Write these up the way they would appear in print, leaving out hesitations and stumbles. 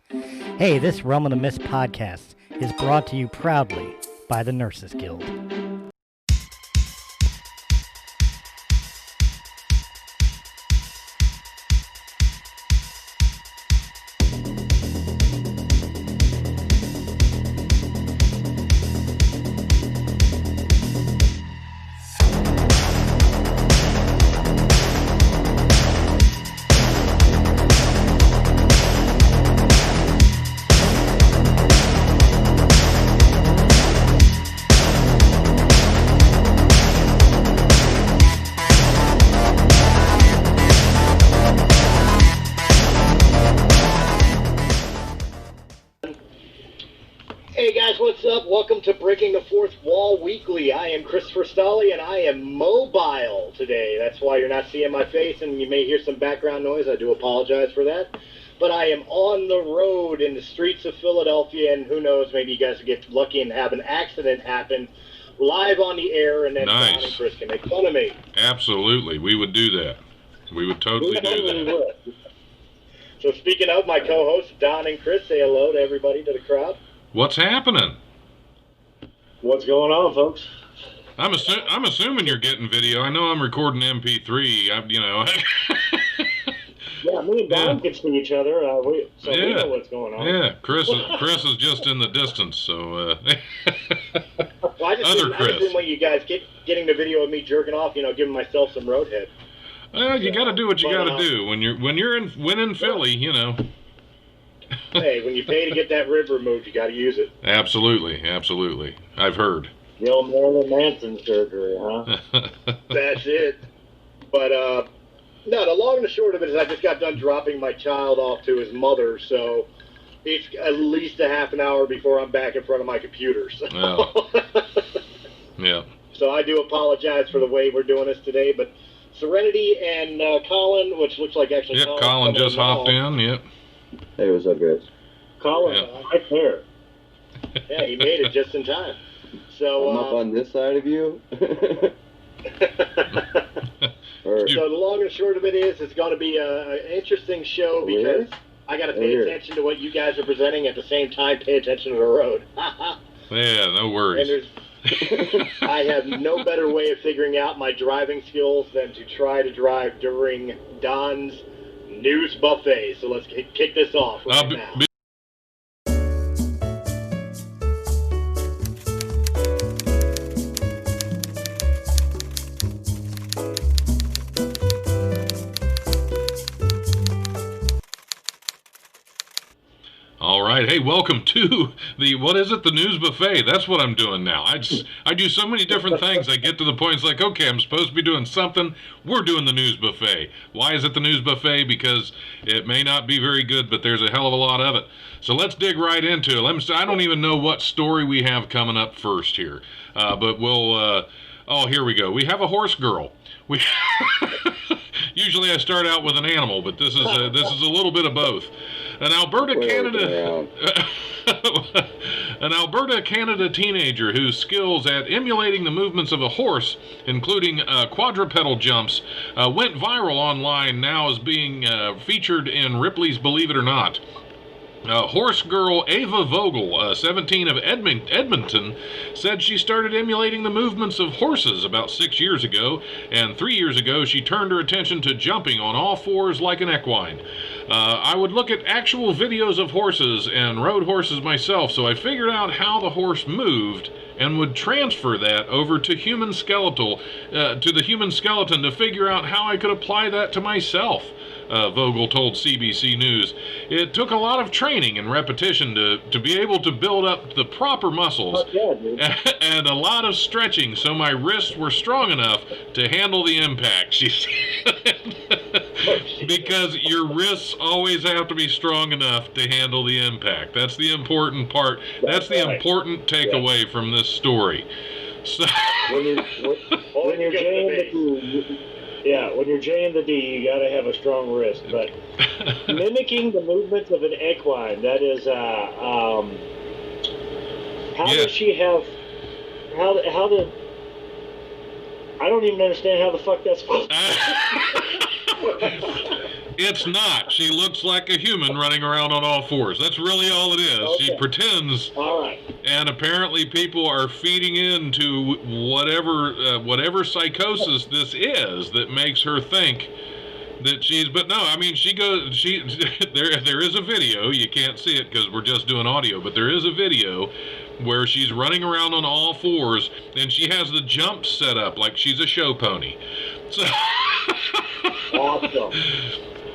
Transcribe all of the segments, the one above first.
Hey, this Realm of the Mist podcast is brought to you proudly by the Nurses Guild. Hey guys, what's up? Welcome to Breaking the Fourth Wall Weekly. I am Christopher Stolle, and I am mobile today. That's why you're not seeing my face, and you may hear some background noise. I do apologize for that. But I am on the road in the streets of Philadelphia, and who knows, maybe you guys will get lucky and have an accident happen live on the air, and then Nice. Don and Chris can make fun of me. Absolutely. We would do that. We would totally do that. So speaking of my co-hosts, Don and Chris, say hello to everybody, to the crowd. What's happening? What's going on, folks? I'm assuming you're getting video. I know I'm recording MP3. Yeah, me and Don can see each other, we know what's going on. Yeah, Chris is just in the distance, so... Well, I just Other didn't Chris. want you guys getting the video of me jerking off, giving myself some roadhead. Well, you got to do what you got to do when you're in Philly, Hey, when you pay to get that rib removed, you got to use it. Absolutely. I've heard. The old Marilyn Manson surgery, huh? That's it. But no, the long and the short of it is I just got done dropping my child off to his mother, so it's at least a half an hour before I'm back in front of my computer. So. Well, yeah. So I do apologize for the way we're doing this today, but Serenity and Colin, which looks like actually Yep, Colin just hopped in, yep. Hey, what's up, guys? Colin, Yeah. right there. Yeah, he made it just in time. So I'm up on this side of you. Or, So the long and short of it is, it's going to be an interesting show because Really? I got to Oh, pay here. attention to what you guys are presenting at the same time. Pay attention to the road. Yeah, no And worries. I have no better way of figuring out my driving skills than to try to drive during Don's news buffet. So let's kick this off right now. All right. Hey, welcome to the news buffet. That's what I'm doing now. I do so many different things. I get to the point, it's like, okay, I'm supposed to be doing something. We're doing the news buffet. Why is it the news buffet? Because it may not be very good, but there's a hell of a lot of it. So let's dig right into it. I don't even know what story we have coming up first here. But we'll, here we go. We have a horse girl. Usually I start out with an animal, but this is a little bit of both. An Alberta, Canada teenager whose skills at emulating the movements of a horse, including quadrupedal jumps, went viral online, now is being featured in Ripley's Believe It or Not. Horse girl Ava Vogel, 17 of Edmonton, said she started emulating the movements of horses about 6 years ago, and 3 years ago she turned her attention to jumping on all fours like an equine. I would look at actual videos of horses and rode horses myself, so I figured out how the horse moved and would transfer that over to the human skeleton to figure out how I could apply that to myself. Vogel told CBC News. It took a lot of training and repetition to be able to build up the proper muscles and a lot of stretching so my wrists were strong enough to handle the impact, she said. Because your wrists always have to be strong enough to handle the impact. That's the important part. That's the important takeaway from this story. So, When you're J and the D, you got to have a strong wrist. But mimicking the movements of an equine, that is, how does she have? How did? I don't even understand how the fuck that's supposed to It's not. She looks like a human running around on all fours. That's really all it is. Okay. She pretends. All right. And apparently people are feeding into whatever psychosis this is that makes her think that she's, but no, I mean, there is a video. You can't see it because we're just doing audio, but there is a video where she's running around on all fours and she has the jump set up like she's a show pony. So Awesome.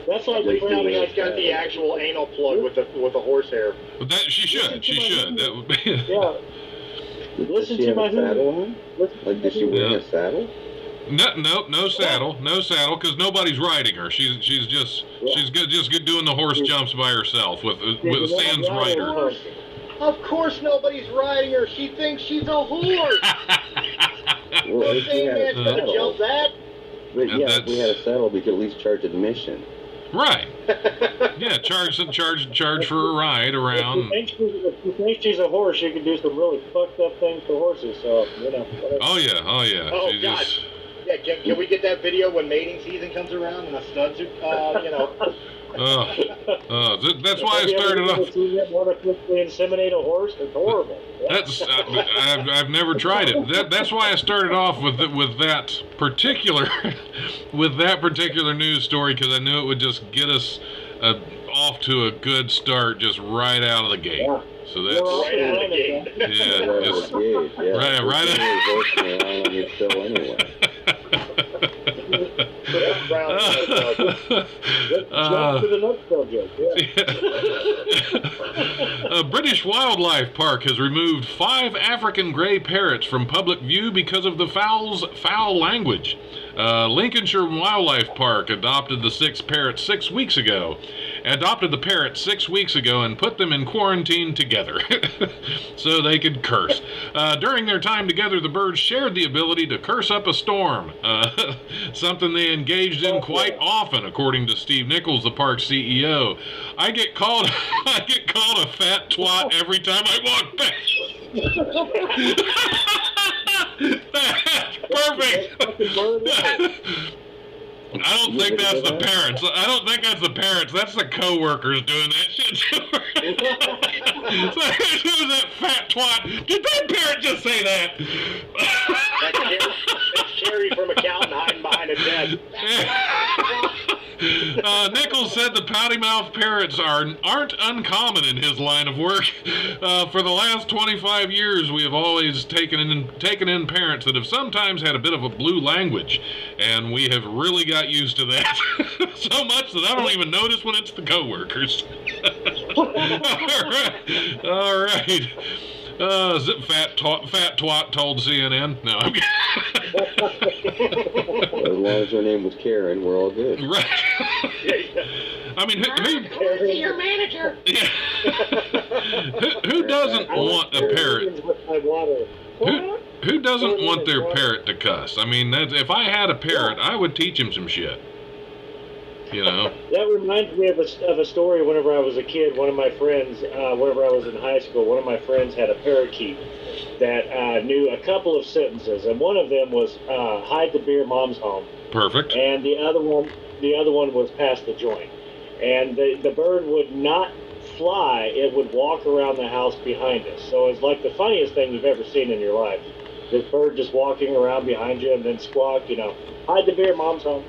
That's like the brownie. She's got the actual anal plug with the horse hair. that she should. That would be. Yeah. Listen Does she to have my a saddle on? Like, does she wear Yeah. a saddle? No saddle, because nobody's riding her. She's just good doing the horse jumps by herself with sans rider. Of course nobody's riding her. She thinks she's a horse. Well, The if we same had a man's gonna saddle, jump that. but And yeah, if we had that's- a saddle, we could at least charge admission. Right. Yeah, charge for a ride around. If you think she's a horse, she can do some really fucked up things to horses. So whatever. Oh yeah. Oh, She's God. just. Yeah, can we get that video when mating season comes around and the studs are, That's why I started off. Inseminate a horse? It's horrible. That's I've never tried it. That's why I started off with that particular news story, because I knew it would just get us off to a good start just right out of the gate. Yeah. So that's right out of the gate. yeah, just Yeah, right. Around on your show anyway. Jump to the next subject. Yeah. A British wildlife park has removed 5 African grey parrots from public view because of the foul language. Lincolnshire Wildlife Park adopted the parrots 6 weeks ago and put them in quarantine together so they could curse. During their time together, the birds shared the ability to curse up a storm, something they engaged in quite often, according to Steve Nichols, the park's CEO. I get called a fat twat every time I walk past. That's perfect. I don't think that's the parents. That's the co-workers doing that shit to her. So, who's that fat twat? Did that parent just say that? That's Carrie from accountant hiding behind a desk. Nichols said the pouty mouth parrots aren't uncommon in his line of work. For the last 25 years, we have always taken in parents that have sometimes had a bit of a blue language, and we have really got used to that so much that I don't even notice when it's the coworkers. All right. Fat twat told CNN. No, I'm As long as her name was Karen, we're all good. right. I mean, See your manager. yeah. who doesn't want a parrot? Who doesn't want their parrot to cuss? I mean, if I had a parrot, I would teach him some shit. You know? That reminds me of a story. Whenever I was a kid, one of my friends, whenever I was in high school, one of my friends had a parakeet that knew a couple of sentences, and one of them was "hide the beer, mom's home," Perfect. and the other one was "pass the joint." And the bird would not fly; it would walk around the house behind us. So it's like the funniest thing you've ever seen in your life. This bird just walking around behind you and then squawk, "Hide the beer, mom's home."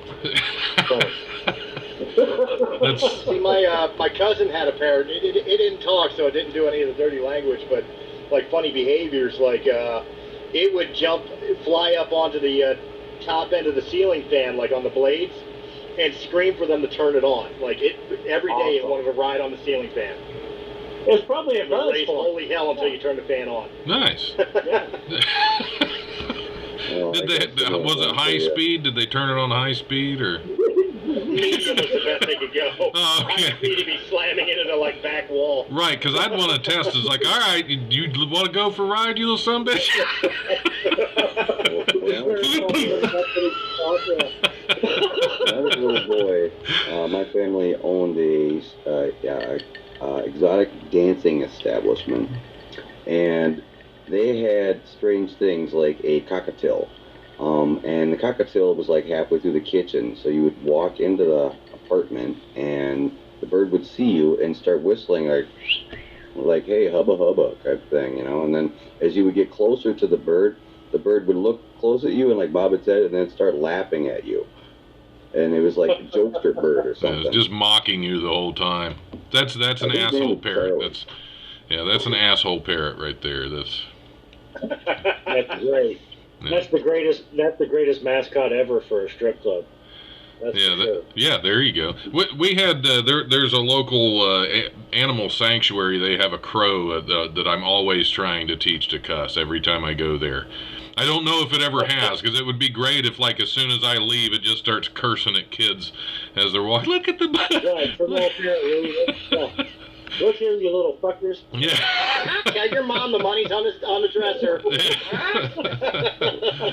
See, my cousin had a parrot. It didn't talk, so it didn't do any of the dirty language, but like funny behaviors, like it would fly up onto the top end of the ceiling fan, like on the blades, and scream for them to turn it on. Like every day it wanted to ride on the ceiling fan. It's probably a buzz Raise for holy hell until you turn the fan on. Nice. Well, Was it high speed? Did they turn it on high speed or? Medium was the best they could go. Oh, okay. High speed to be slamming into the back wall. Right, because I'd want to test. It's like, all right, you want to go for a ride, you little son of a bitch? When I was a little boy, my family owned a exotic dancing establishment, and they had strange things like a cockatiel, and the cockatiel was like halfway through the kitchen, so you would walk into the apartment, and the bird would see you and start whistling like hey, hubba hubba type thing, you know. And then as you would get closer to the bird would look close at you and like bob its head and then start laughing at you. And it was like a jokester bird or something. It was just mocking you the whole time. That's an asshole parrot. That's an asshole parrot right there. That's great. Yeah. That's the greatest mascot ever for a strip club. That's sure. There you go. We had there's a local animal sanctuary. They have a crow that I'm always trying to teach to cuss every time I go there. I don't know if it ever has, because it would be great if, like, as soon as I leave, it just starts cursing at kids as they're walking. Look at the... Right, from up here, look here, you little fuckers. Yeah. Yeah, your mom, the money's on the dresser.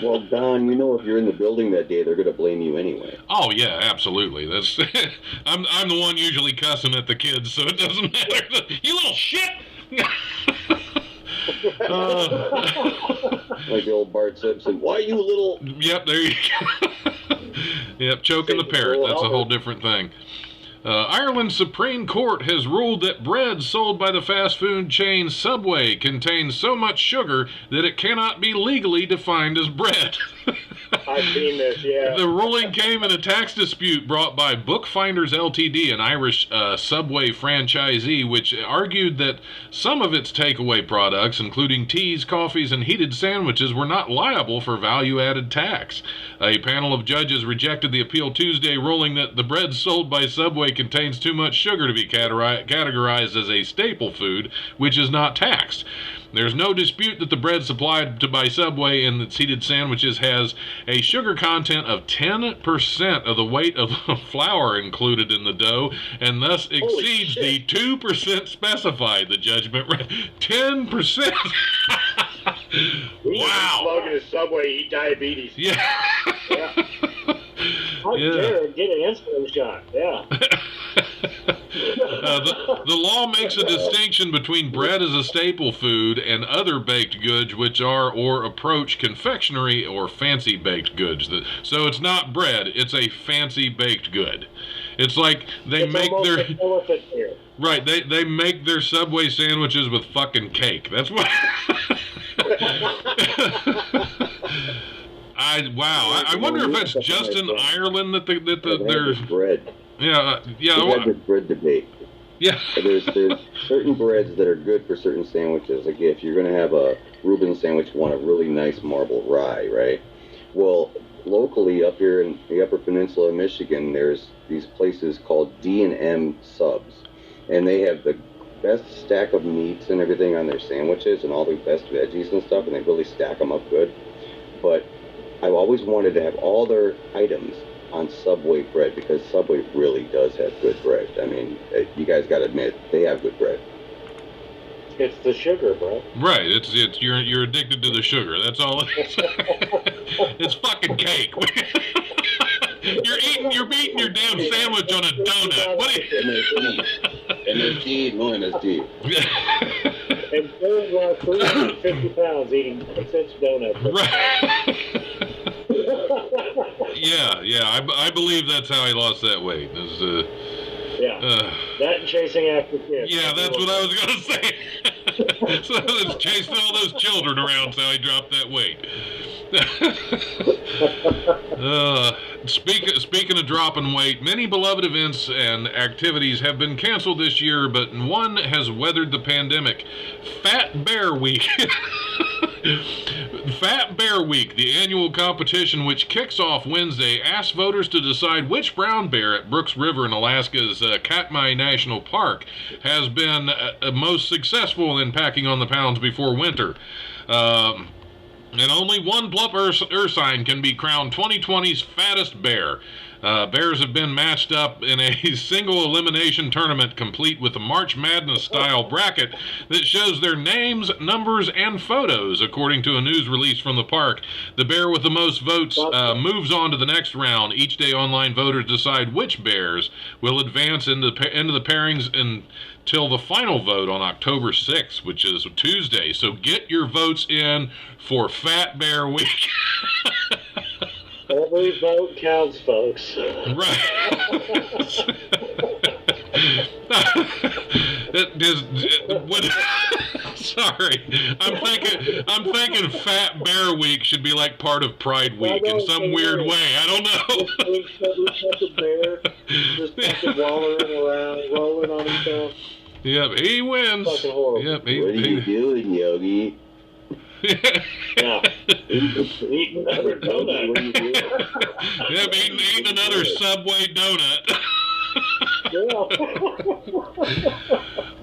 Well, Don, you know if you're in the building that day, they're going to blame you anyway. Oh, yeah, absolutely. That's I'm the one usually cussing at the kids, so it doesn't matter. You little shit! Like the old Bart Simpson, why you little... Yep, there you go. Yep, choking the parrot. That's a whole different thing. Ireland's Supreme Court has ruled that bread sold by the fast food chain Subway contains so much sugar that it cannot be legally defined as bread. I've seen this, yeah. The ruling came in a tax dispute brought by Bookfinders Ltd, an Irish Subway franchisee, which argued that some of its takeaway products, including teas, coffees, and heated sandwiches, were not liable for value-added tax. A panel of judges rejected the appeal Tuesday, ruling that the bread sold by Subway contains too much sugar to be categorized as a staple food, which is not taxed. There's no dispute that the bread supplied by Subway in its heated sandwiches has a sugar content of 10% of the weight of the flour included in the dough, and thus exceeds the 2% specified, the judgment read. 10%! Wow! Smoking a Subway, eat diabetes. Yeah. How dare it get an insulin shot? Yeah. The law makes a distinction between bread as a staple food and other baked goods which are or approach confectionery or fancy baked goods. So it's not bread, it's a fancy baked good. It's like they make their... Right, they make their Subway sandwiches with fucking cake. That's what... I wonder if that's just in Ireland that there's bread. Yeah. We had this bread debate. Yeah. There's certain breads that are good for certain sandwiches. Like if you're going to have a Reuben sandwich, you want a really nice marble rye, right? Well, locally up here in the Upper Peninsula of Michigan, there's these places called D&M Subs, and they have the best stack of meats and everything on their sandwiches and all the best veggies and stuff, and they really stack them up good. But I've always wanted to have all their items on Subway bread because Subway really does have good bread. I mean, you guys got to admit, they have good bread. It's the sugar, bro. Right. It's you're addicted to the sugar. That's all it is. It's fucking cake. You're eating your damn sandwich on a donut. What are you? MSG, no MSG. And Joe's lost 350 pounds eating 6-inch donuts. Right. Yeah. I believe that's how he lost that weight. That and chasing after kids. Yeah, that's what I was going to say. So it's chasing all those children around, so he dropped that weight. Speaking of dropping weight, many beloved events and activities have been canceled this year, but one has weathered the pandemic. Fat Bear Week. Fat Bear Week, the annual competition which kicks off Wednesday, asks voters to decide which brown bear at Brooks River in Alaska's Katmai National Park has been most successful in packing on the pounds before winter. And only one plump ursine can be crowned 2020's fattest bear. Bears have been matched up in a single elimination tournament complete with a March Madness style bracket that shows their names, numbers, and photos. According to a news release from the park, the bear with the most votes moves on to the next round. Each day online voters decide which bears will advance into the pairings until the final vote on October 6th, which is Tuesday. So get your votes in for Fat Bear Week. Oh Every vote counts, folks. Right. Sorry, I'm thinking Fat Bear Week should be like part of Pride Week in some weird way. I don't know. The bear just fucking wallowing around, rolling on himself. Yep, he wins. Fucking horrible. Yep, What are you doing, Yogi? Yeah. Eating another donut. What are you doing? Yep, eating another Subway donut.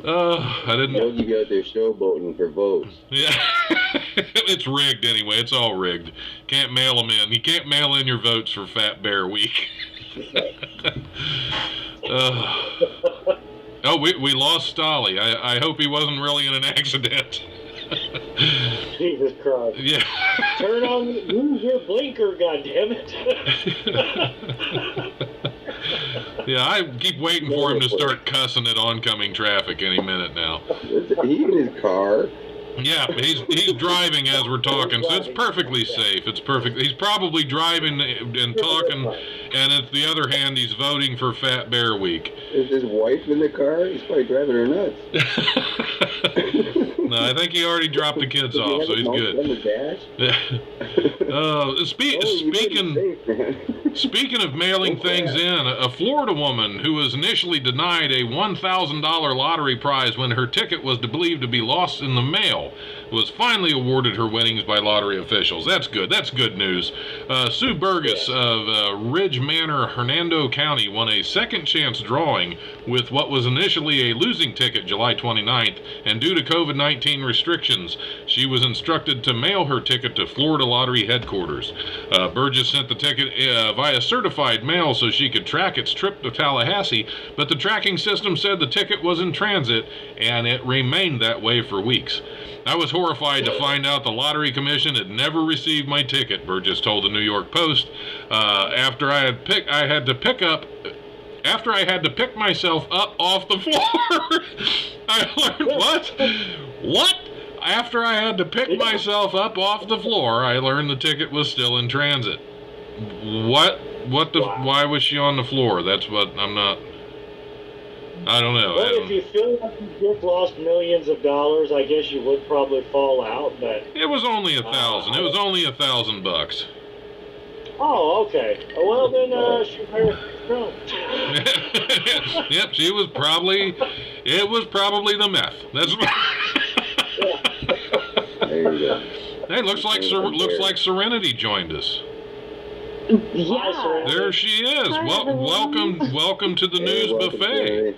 Oh, I didn't. Yogi out there showboating for votes. Yeah, it's rigged anyway. It's all rigged. Can't mail them in. You can't mail in your votes for Fat Bear Week. Oh, we lost Stolle. I hope he wasn't really in an accident. Jesus Christ. Yeah. Use your blinker, goddammit. Yeah, I keep waiting for him to start cussing at oncoming traffic any minute now. He in his car. Yeah, he's driving as we're talking, so it's perfectly safe. It's perfect. He's probably driving and talking, and at the other hand, he's voting for Fat Bear Week. Is his wife in the car? He's probably driving her nuts. No, I think he already dropped the kids off, so he's good. Speaking of mailing things in, a Florida woman who was initially denied a $1,000 lottery prize when her ticket was believed to be lost in the mail was finally awarded her winnings by lottery officials. That's good. That's good news. Sue Burgess of Ridge Manor, Hernando County, won a second chance drawing with what was initially a losing ticket July 29th, and due to COVID-19 restrictions, she was instructed to mail her ticket to Florida Lottery headquarters. Burgess sent the ticket via certified mail so she could track its trip to Tallahassee, but the tracking system said the ticket was in transit, and it remained that way for weeks. I was horrified to find out the Lottery Commission had never received my ticket, Burgess told the New York Post. After I had to pick myself up off the floor. I learned what? After I had to pick myself up off the floor, I learned the ticket was still in transit. Why was she on the floor? That's what I don't know. Well, if you feel like you just lost millions of dollars, I guess you would probably fall out, but... It was only $1,000. It was only $1,000. Oh, okay. Well, then, she better strong. Yep, it was probably the meth. That's There you go. Hey, looks like Serenity joined us. Yeah. There she is. Hi, Welcome to the news buffet.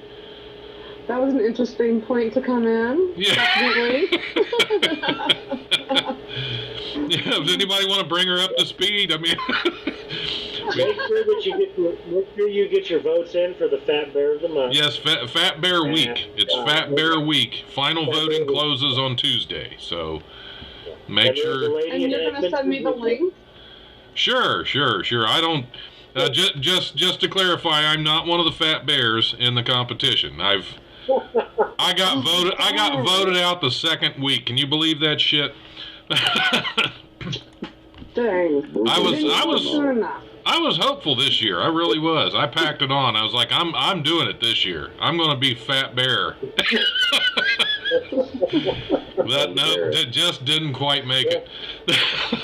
That was an interesting point to come in. Yeah. Definitely. Yeah. Does anybody want to bring her up to speed? I mean, Make sure you get your votes in for the Fat Bear of the Month. yes, Fat Bear Week. It's Fat Bear Week. Final voting closes on Tuesday, so make sure. And you're gonna send me the link? Sure. I don't. Just to clarify, I'm not one of the fat bears in the competition. I got voted out the second week. Can you believe that shit? Dang. I was hopeful this year. I really was. I packed it on. I was like, I'm doing it this year. I'm going to be Fat Bear. That just didn't quite make it.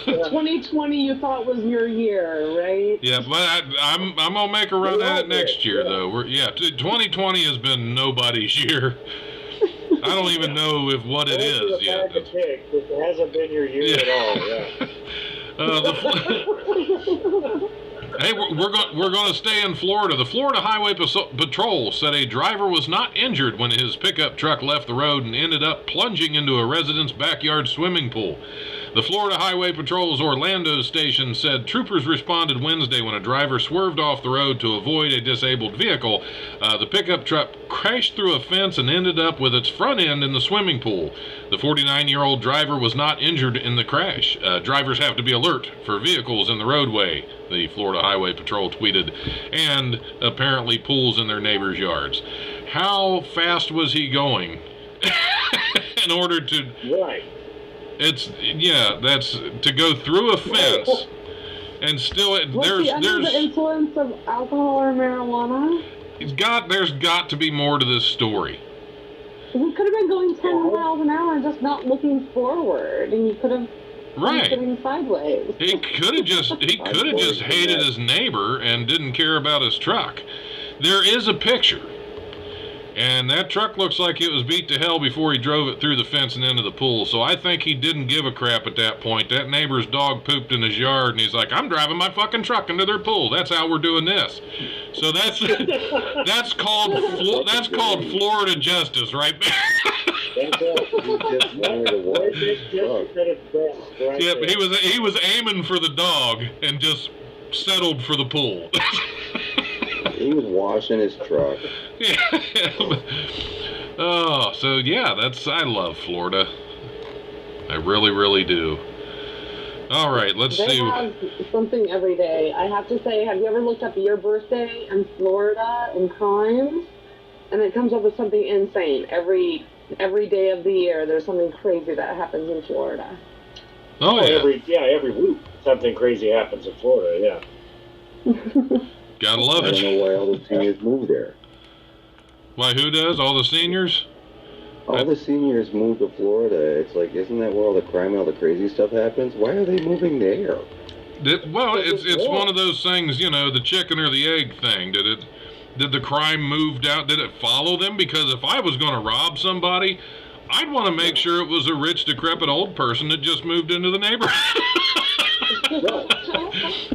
2020 you thought was your year, right? Yeah, but I'm gonna make a run at it next year, though. 2020 has been nobody's year. I don't even know what it is yet. It hasn't been your year at all. Yeah. Hey, we're going to stay in Florida. The Florida Highway Patrol said a driver was not injured when his pickup truck left the road and ended up plunging into a resident's backyard swimming pool. The Florida Highway Patrol's Orlando station said troopers responded Wednesday when a driver swerved off the road to avoid a disabled vehicle. The pickup truck crashed through a fence and ended up with its front end in the swimming pool. The 49-year-old driver was not injured in the crash. Drivers have to be alert for vehicles in the roadway, the Florida Highway Patrol tweeted, and apparently pools in their neighbors' yards. How fast was he going in order to... Right. That's to go through a fence And still, Was he under the influence of alcohol or marijuana? there's got to be more to this story. He could have been going 10 miles an hour and just not looking forward, and he could have been sitting sideways. He could have just hated his neighbor and didn't care about his truck. There is a picture, and that truck looks like it was beat to hell before he drove it through the fence and into the pool. So I think he didn't give a crap at that point. That neighbor's dog pooped in his yard, and he's like, "I'm driving my fucking truck into their pool. That's how we're doing this." So that's called Florida justice, right there. Yeah, but he was aiming for the dog and just settled for the pool. He was washing his truck. Yeah. Oh, so yeah, I love Florida. I really, really do. All right, let's see. They have something every day. I have to say, have you ever looked up your birthday in Florida in crimes? And it comes up with something insane. Every day of the year, there's something crazy that happens in Florida. Oh, yeah. Every week something crazy happens in Florida, yeah. Gotta love it. I don't know why all the seniors moved there. Why, who does? All the seniors? All the seniors moved to Florida. It's like, isn't that where all the crime and all the crazy stuff happens? Why are they moving there? Well, it's one of those things, the chicken or the egg thing. Did the crime move down? Did it follow them? Because if I was going to rob somebody, I'd want to make sure it was a rich, decrepit old person that just moved into the neighborhood.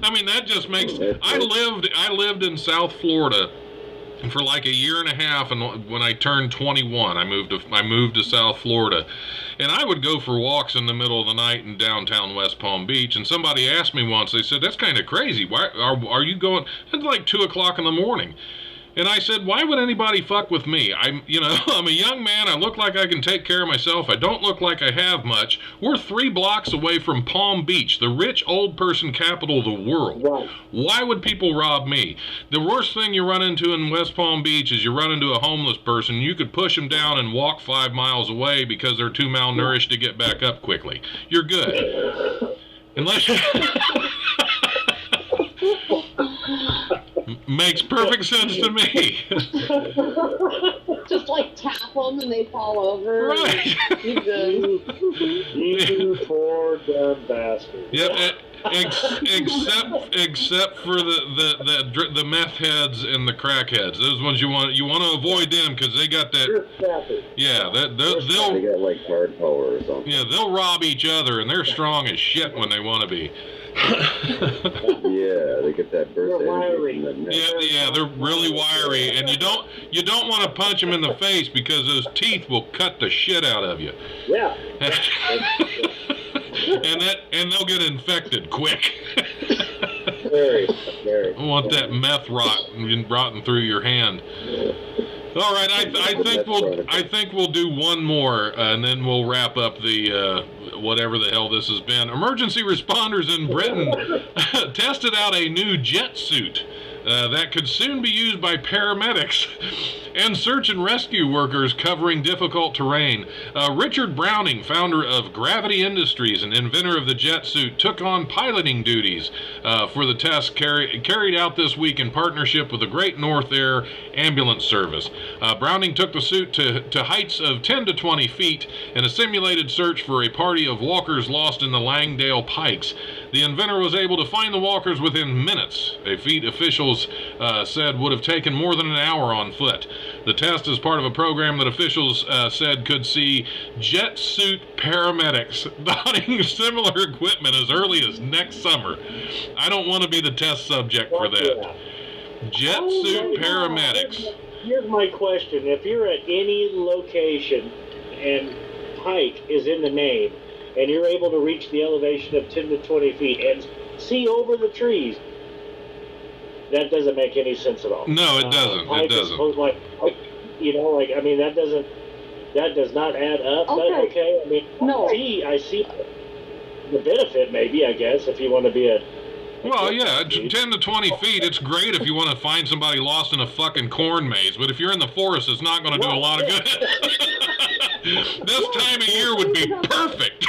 I mean, that just makes. I lived in South Florida for like a year and a half, and when I turned 21, I moved to South Florida, and I would go for walks in the middle of the night in downtown West Palm Beach. And somebody asked me once, they said, "That's kind of crazy. Why are you going?" It's like 2:00 in the morning. And I said, "Why would anybody fuck with me? I'm a young man. I look like I can take care of myself. I don't look like I have much. We're 3 blocks away from Palm Beach, the rich old person capital of the world. Right. Why would people rob me?" The worst thing you run into in West Palm Beach is you run into a homeless person. You could push them down and walk 5 miles away because they're too malnourished to get back up quickly. You're good. Unless you... Makes perfect sense to me. Just like tap them and they fall over. Right. You poor dumb bastard. Yep. Except for the meth heads and the crack heads. Those ones you want to avoid them because they got that. Yeah, they got like hard power or something. Yeah, they'll rob each other, and they're strong as shit when they want to be. Yeah, they get that burst energy. Yeah, they're really wiry, and you don't want to punch them in the face because those teeth will cut the shit out of you. Yeah. and they'll get infected quick. Very. I want that meth rotting through your hand. All right, I think we'll do one more, and then we'll wrap up the whatever the hell this has been. Emergency responders in Britain tested out a new jet suit that could soon be used by paramedics and search and rescue workers covering difficult terrain. Richard Browning, founder of Gravity Industries and inventor of the jet suit, took on piloting duties for the test carried out this week in partnership with the Great North Air Ambulance Service. Browning took the suit to heights of 10 to 20 feet in a simulated search for a party of walkers lost in the Langdale Pikes. The inventor was able to find the walkers within minutes, a feat officials said would have taken more than an hour on foot. The test is part of a program that officials said could see jet suit paramedics donning similar equipment as early as next summer. I don't want to be the test subject for that. Jet suit paramedics. Here's my question. If you're at any location and Pike is in the name, and you're able to reach the elevation of 10 to 20 feet and see over the trees, that doesn't make any sense at all. No, it doesn't. It doesn't. That does not add up. Okay. But okay, I mean, no. I see the benefit, maybe, I guess, if you want to be a... Well, yeah, 10 to 20 feet, it's great if you want to find somebody lost in a fucking corn maze, but if you're in the forest, it's not going to do a lot of good. This time of year would be perfect.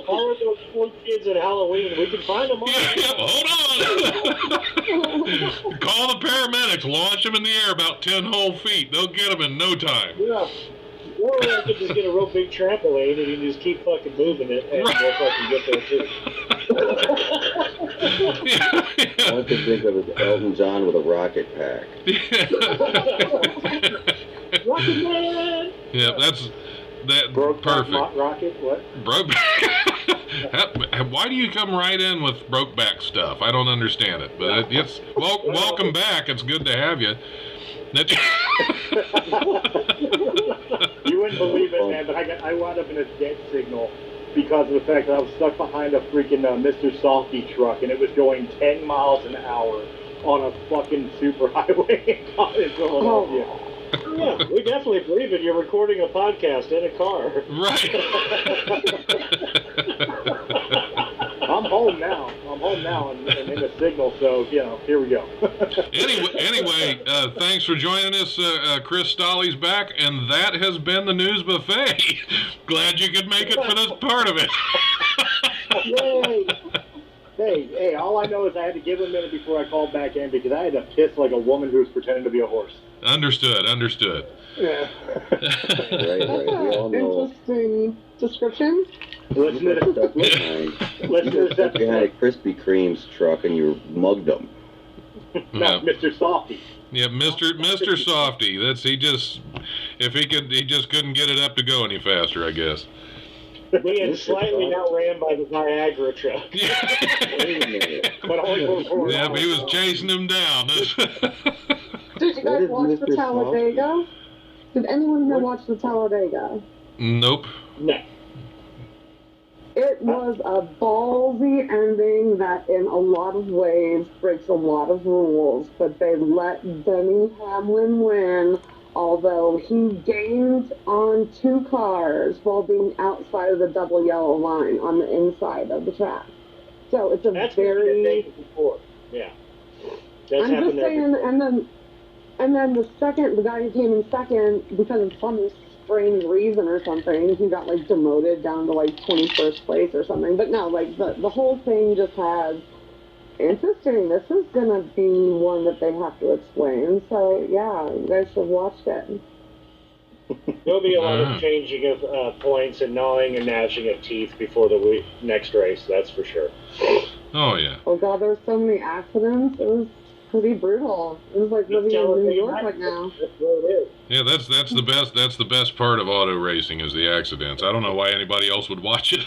All of those crippled kids at Halloween. We can find them all. Hold on. Call the paramedics. Launch them in the air about 10 whole feet. They'll get them in no time. Yeah. Or I could just get a real big trampoline and you just keep fucking moving it and we'll fucking get there too. All I can think of is Elton John with a rocket pack. Rocket Man! Yeah, that's that. Broke perfect. Rocket, what? Why do you come right in with Brokeback stuff? I don't understand it. But it's welcome back. It's good to have you. You wouldn't believe it, man, but I wound up in a dead signal because of the fact that I was stuck behind a freaking Mr. Softy truck, and it was going 10 miles an hour on a fucking superhighway in Philadelphia. Yeah, we definitely believe it. You're recording a podcast in a car. Right. I'm home now and in a signal, so, here we go. Anyway, thanks for joining us. Chris Stolle's back, and that has been the News Buffet. Glad you could make it for this part of it. Yay! Hey, all I know is I had to give a minute before I called back in because I had to piss like a woman who was pretending to be a horse. Understood. Yeah. Right. We all know. Interesting description. Listen to Stuck behind a Krispy Kreme's truck and you mugged him. No, Mr. Softy. Yeah, Mr. Softy. He just couldn't get it up to go any faster, I guess. Being slightly outran by the Niagara truck. Wait a minute. But only for Yeah, but he was chasing him down. Did you guys watch Mr. the Talladega? Did anyone here watch the Talladega? Nope. No. It was a ballsy ending that in a lot of ways breaks a lot of rules, but they let Denny Hamlin win, although he gained on 2 cars while being outside of the double yellow line on the inside of the track. So it's That's very... before. Yeah. That's I'm just saying, and then the guy who came in second, because of some strange reason or something, he got like demoted down to like 21st place or something. But no, like the whole thing just has. Interesting. This is gonna be one that they have to explain. So yeah, you guys should have watched it. There'll be a lot of changing of points and gnawing and gnashing of teeth before the next race. That's for sure. Oh yeah. Oh god, there were so many accidents. It was pretty brutal. It was like living in New York right now. That's what it is. Yeah, that's the best. That's the best part of auto racing is the accidents. I don't know why anybody else would watch it.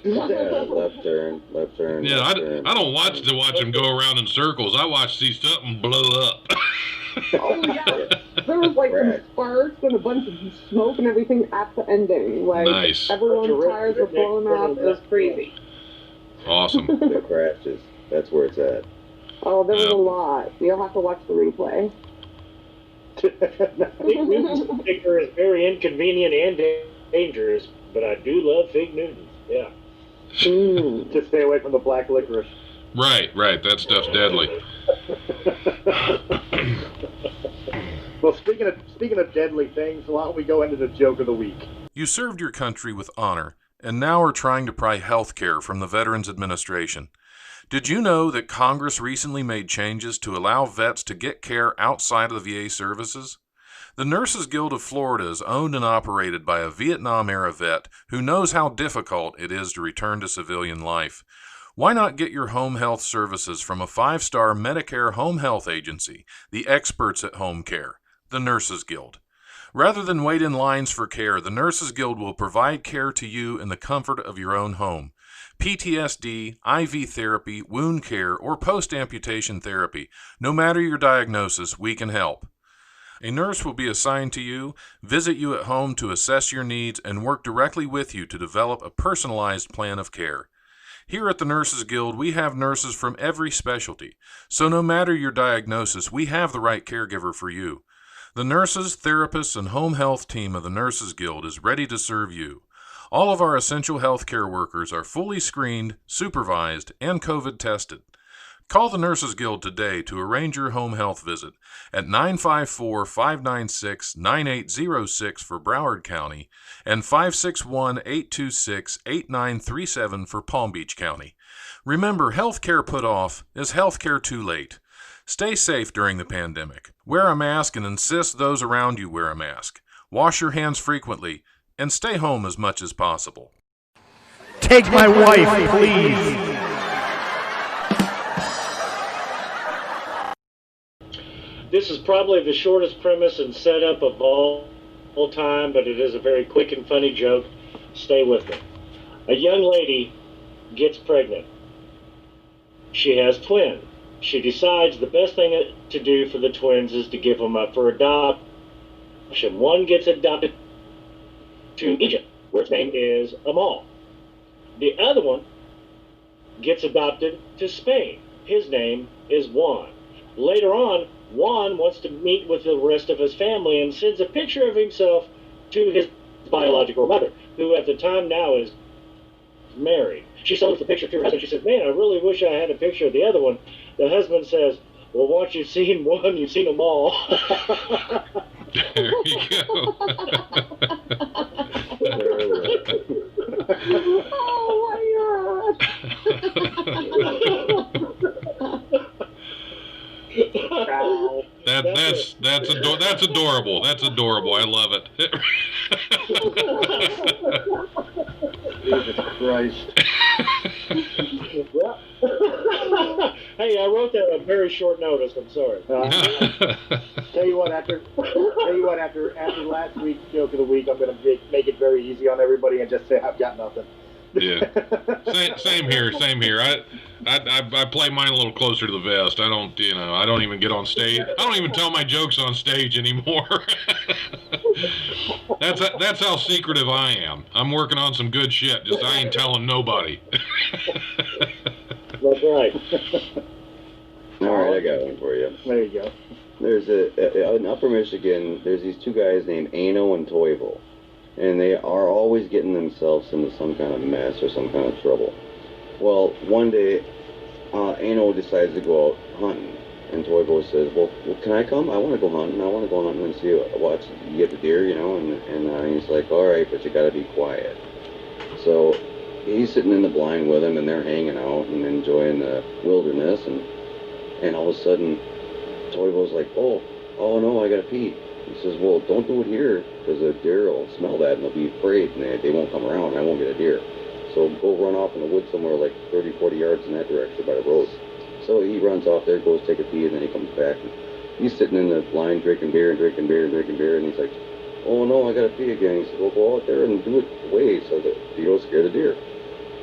Yeah, left turn. Yeah, left turn. I don't watch them go around in circles. I watch see something blow up. Oh yeah, there was like some sparks and a bunch of smoke and everything at the ending. Like Nice. everyone's tires were blowing off. It was crazy. Awesome. The crashes. That's where it's at. Oh, there was a lot. You'll have to watch the replay. Fake Newton's sticker is very inconvenient and dangerous, but I do love fake Newtons. Yeah. Just stay away from the black licorice. Right. That stuff's deadly. Well, speaking of deadly things, why don't we go into the joke of the week? You served your country with honor, and now are trying to pry health care from the Veterans Administration. Did you know that Congress recently made changes to allow vets to get care outside of the VA services? The Nurses Guild of Florida is owned and operated by a Vietnam-era vet who knows how difficult it is to return to civilian life. Why not get your home health services from a 5-star Medicare home health agency, the experts at home care, the Nurses Guild? Rather than wait in lines for care, the Nurses Guild will provide care to you in the comfort of your own home. PTSD, IV therapy, wound care, or post-amputation therapy. No matter your diagnosis, we can help. A nurse will be assigned to you, visit you at home to assess your needs, and work directly with you to develop a personalized plan of care. Here at the Nurses Guild, we have nurses from every specialty, so no matter your diagnosis, we have the right caregiver for you. The nurses, therapists, and home health team of the Nurses Guild is ready to serve you. All of our essential healthcare workers are fully screened, supervised, and COVID tested. Call the Nurses Guild today to arrange your home health visit at 954-596-9806 for Broward County and 561-826-8937 for Palm Beach County. Remember, health care put off is health care too late. Stay safe during the pandemic. Wear a mask and insist those around you wear a mask. Wash your hands frequently and stay home as much as possible. Take my wife, please. This is probably the shortest premise and setup of all time, but it is a very quick and funny joke. Stay with me. A young lady gets pregnant. She has twins. She decides the best thing to do for the twins is to give them up for adoption. One gets adopted to Egypt, where his name is Amal. The other one gets adopted to Spain. His name is Juan. Later on, Juan wants to meet with the rest of his family and sends a picture of himself to his biological mother, who at the time now is married. She shows the picture to her husband. She says, "Man, I really wish I had a picture of the other one." The husband says, "Well, once you've seen one, you've seen them all." There you go. Oh my God. That's adorable. That's adorable. I love it. Jesus Christ. Hey, I wrote that on very short notice. I'm sorry. Tell you what, after last week's joke of the week, I'm going to make it very easy on everybody and just say I've got nothing. Yeah. Same here. I play mine a little closer to the vest. I don't even get on stage. I don't even tell my jokes on stage anymore. That's how secretive I am. I'm working on some good shit. Just I ain't telling nobody. That's right. All right, I got one for you. There you go. There's in Upper Michigan, there's these two guys named Ano and Toivo, and they are always getting themselves into some kind of mess or some kind of trouble. Well, one day, Ano decides to go out hunting, and Toivo says, well, can I come? I want to go hunting. I want to go hunting and see what you get the deer, and he's like, all right, but you got to be quiet. So he's sitting in the blind with him, and they're hanging out and enjoying the wilderness, and all of a sudden, Toivo's like, oh no, I gotta pee. He says, well, don't do it here, because the deer will smell that and they'll be afraid, and they won't come around, and I won't get a deer. So go run off in the woods somewhere like 30, 40 yards in that direction by the road. So he runs off there, goes take a pee, and then he comes back. And he's sitting in the blind drinking beer, and he's like, oh no, I gotta pee again. He said, well, go out there and do it away so that you don't scare the deer.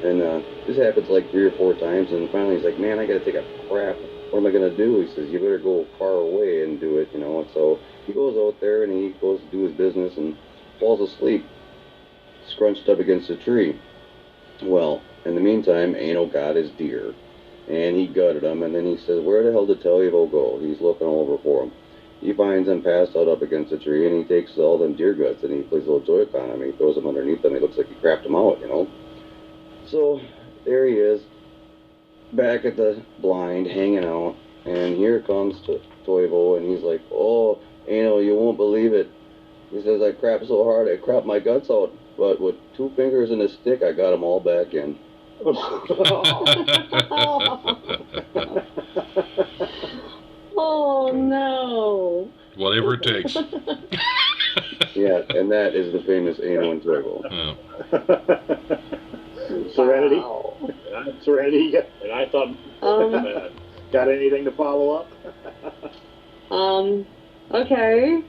And this happens like 3 or 4 times, and finally he's like, man, I gotta take a crap. What am I going to do? He says, you better go far away and do it, And so he goes out there and he goes to do his business and falls asleep, scrunched up against a tree. Well, in the meantime, Ano got his deer, and he gutted him, and then he says, where the hell did Toivo go? He's looking all over for him. He finds him passed out up against a tree, and he takes all them deer guts, and he plays a little joke on him, and he throws them underneath him. It looks like he crapped them out, So there he is, back at the blind, hanging out, and here comes Toivo, and he's like, oh, Ano, you won't believe it. He says, I crapped so hard, I crapped my guts out, but with 2 fingers and a stick, I got them all back in. Oh, no. Whatever it takes. Yeah, and that is the famous Ano and Toivo. Oh. Serenity? Wow. Serenity? And I thought, Got anything to follow up? Okay.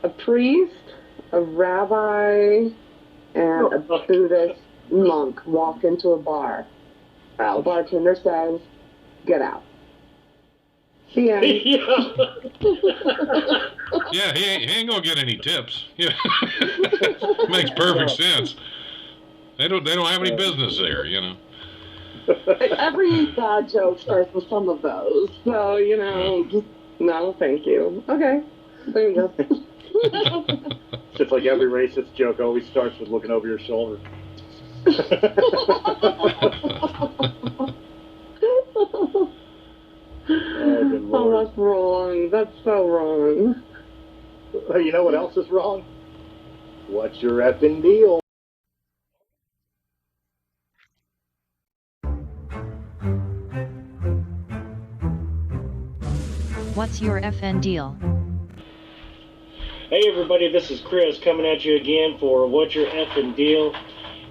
A priest, a rabbi, and a Buddhist monk walk into a bar. The bartender says, get out. The end. Yeah, he ain't gonna get any tips. Yeah. Makes perfect sense. They don't have any business there, Every bad joke starts with some of those. So, just, no, thank you. Okay. There you go. Just like every racist joke always starts with looking over your shoulder. That's wrong. That's so wrong. You know what else is wrong? What's your effing deal? What's your FN deal? Hey everybody, this is Chris coming at you again for What's Your Effing Deal.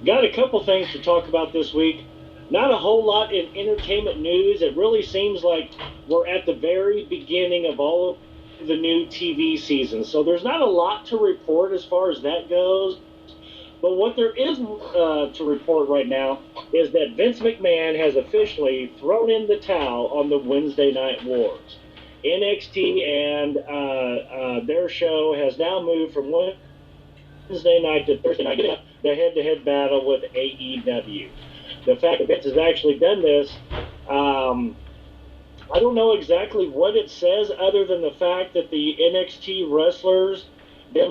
Got a couple things to talk about this week. Not a whole lot in entertainment news. It really seems like we're at the very beginning of all of the new TV seasons. So there's not a lot to report as far as that goes. But what there is to report right now is that Vince McMahon has officially thrown in the towel on the Wednesday Night Wars. NXT and their show has now moved from Wednesday night to Thursday night, the head-to-head battle with AEW. The fact that Vince has actually done this, I don't know exactly what it says other than the fact that the NXT wrestlers, they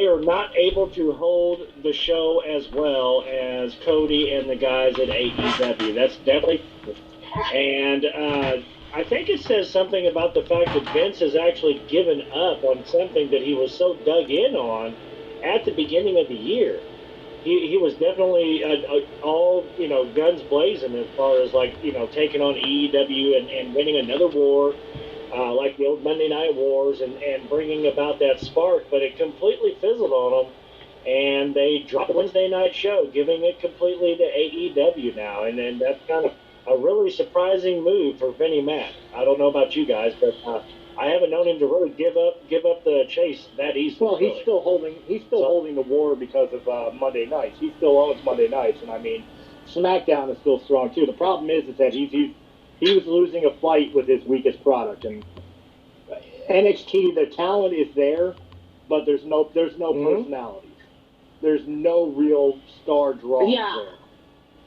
are not able to hold the show as well as Cody and the guys at AEW. That's definitely... And I think it says something about the fact that Vince has actually given up on something that he was so dug in on at the beginning of the year. He was definitely all, guns blazing as far as, taking on AEW and winning another war, like the old Monday Night Wars, and bringing about that spark, but it completely fizzled on them. And they dropped the Wednesday night show, giving it completely to AEW now. And then that's kind of a really surprising move for Vinnie Mac. I don't know about you guys, but I haven't known him to really give up the chase that easily. Well, he's still holding the war because of Monday nights. He still owns Monday nights, and I mean, SmackDown is still strong too. The problem is that he was losing a fight with his weakest product, and NXT, the talent is there, but there's no personalities. There's no real star draw there.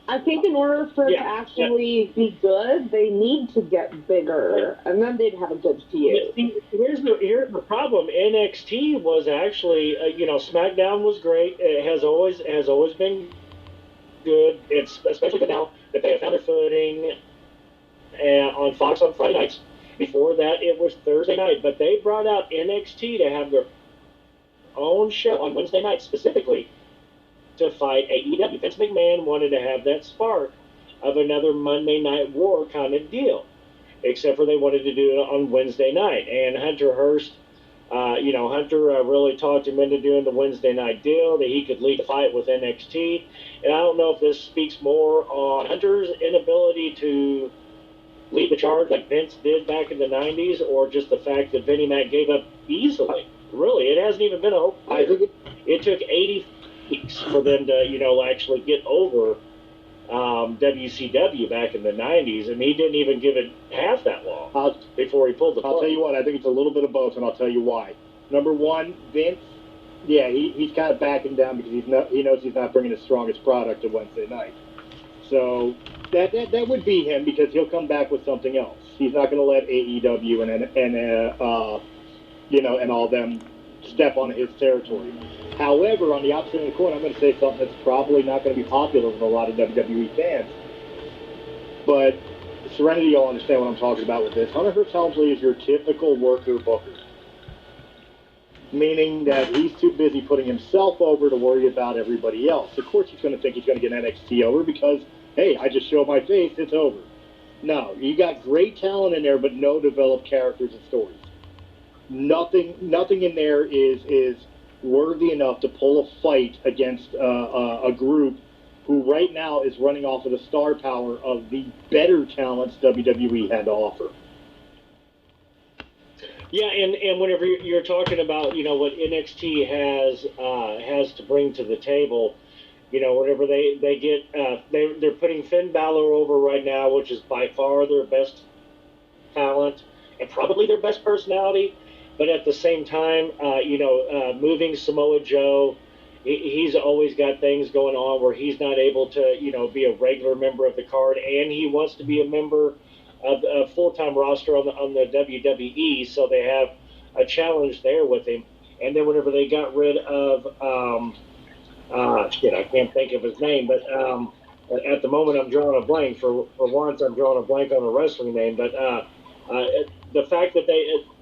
I think in order for it to actually be good, they need to get bigger, and then they'd have a good feud. Here's the problem. NXT was actually, SmackDown was great. It has always been good. It's especially now that they have found their footing on Fox on Friday nights. Before that, it was Thursday night, but they brought out NXT to have their own show on Wednesday night specifically to fight AEW. Vince McMahon wanted to have that spark of another Monday Night War kind of deal, except for they wanted to do it on Wednesday night. And Hunter Hearst, Hunter really talked him into doing the Wednesday night deal, that he could lead the fight with NXT. And I don't know if this speaks more on Hunter's inability to lead the charge like Vince did back in the 90s, or just the fact that Vinnie Mac gave up easily. Really, it hasn't even been a whole year. I think it took 80 weeks for them to, actually get over WCW back in the 90s, and he didn't even give it half that long before he pulled the plug. I'll tell you what, I think it's a little bit of both, and I'll tell you why. Number one, Vince, he's kind of backing down because he knows he's not bringing his strongest product to Wednesday night. So that would be him, because he'll come back with something else. He's not going to let AEW and all them step on his territory. However, on the opposite end of the coin, I'm going to say something that's probably not going to be popular with a lot of WWE fans. But Serenity, you'll understand what I'm talking about with this. Hunter Hearst Helmsley is your typical worker booker, meaning that he's too busy putting himself over to worry about everybody else. Of course, he's going to think he's going to get NXT over because, hey, I just show my face, it's over. No, you got great talent in there, but no developed characters and stories. Nothing in there is worthy enough to pull a fight against a group who right now is running off of the star power of the better talents WWE had to offer. Yeah, and whenever you're talking about, what NXT has to bring to the table, whenever they get, they're putting Finn Balor over right now, which is by far their best talent and probably their best personality. But at the same time, moving Samoa Joe, he's always got things going on where he's not able to, be a regular member of the card, and he wants to be a member of a full-time roster on the WWE, so they have a challenge there with him. And then whenever they got rid of, I can't think of his name, but at the moment I'm drawing a blank. For once, I'm drawing a blank on a wrestling name. But the fact that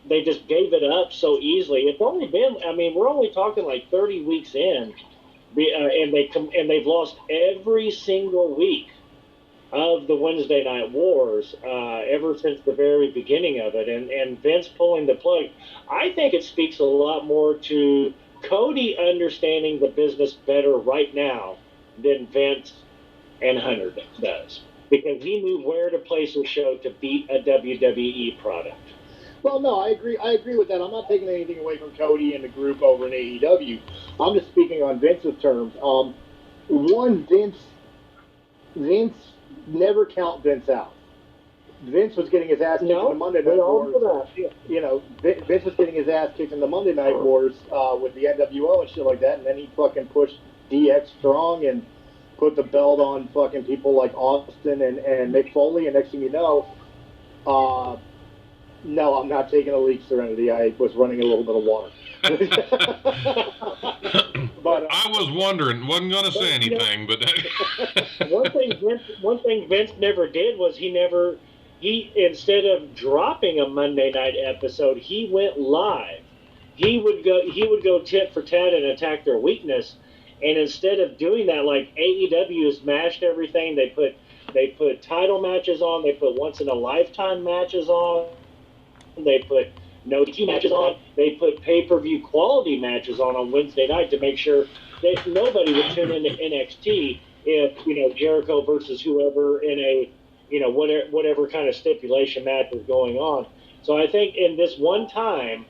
they just gave it up so easily. It's only been, I mean, we're only talking like 30 weeks in, and they've lost every single week of the Wednesday Night Wars ever since the very beginning of it. And Vince pulling the plug, I think it speaks a lot more to Cody understanding the business better right now than Vince and Hunter does, because he knew where to place a show to beat a WWE product. Well, no, I agree. I agree with that. I'm not taking anything away from Cody and the group over in AEW. I'm just speaking on Vince's terms. One, Vince never count Vince out. Vince was getting his ass kicked in the Monday Night Wars. You know, Vince was getting his ass kicked in the Monday Night Wars with the NWO and shit like that, and then he fucking pushed DX Strong and put the belt on fucking people like Austin and Mick Foley, and next thing you know, no, I'm not taking a leak, Serenity. I was running a little bit of water. But I was wondering, wasn't going to say anything, but one thing Vince never did was he instead of dropping a Monday night episode, he went live. He would go tit for tat and attack their weakness, and instead of doing that, like AEW has mashed everything. They put title matches on. They put once in a lifetime matches on. They put no DQ matches on. They put pay-per-view quality matches on Wednesday night to make sure that nobody would tune into NXT if Jericho versus whoever in a whatever kind of stipulation match is going on. So I think in this one time,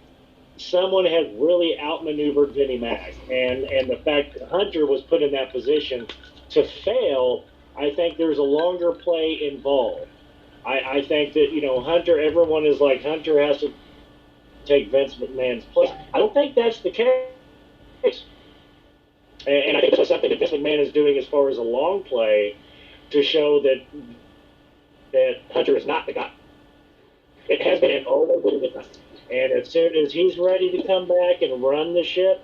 someone has really outmaneuvered Vinnie Mac, and the fact that Hunter was put in that position to fail, I think there's a longer play involved. I think that, Hunter, everyone is like, Hunter has to take Vince McMahon's place. I don't think that's the case. And I think that's something that Vince McMahon is doing as far as a long play to show that Hunter is not the guy. It has been an overwhelming time. And as soon as he's ready to come back and run the ship,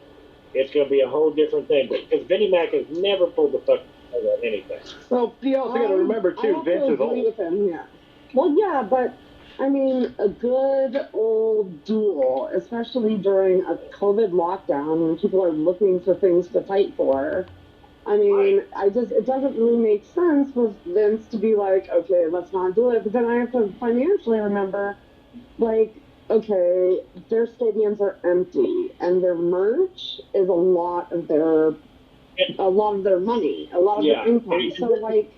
it's going to be a whole different thing. Because Vinnie Mac has never pulled the fuck about anything. Well, you also got to remember, too, Vince is old. With him, yeah. Well, yeah, but, I mean, a good old duel, especially during a COVID lockdown when people are looking for things to fight for. I mean, it doesn't really make sense for Vince to be like, okay, let's not do it. But then I have to financially remember, like, okay, their stadiums are empty, and their merch is a lot of their money, a lot of their income. So, like,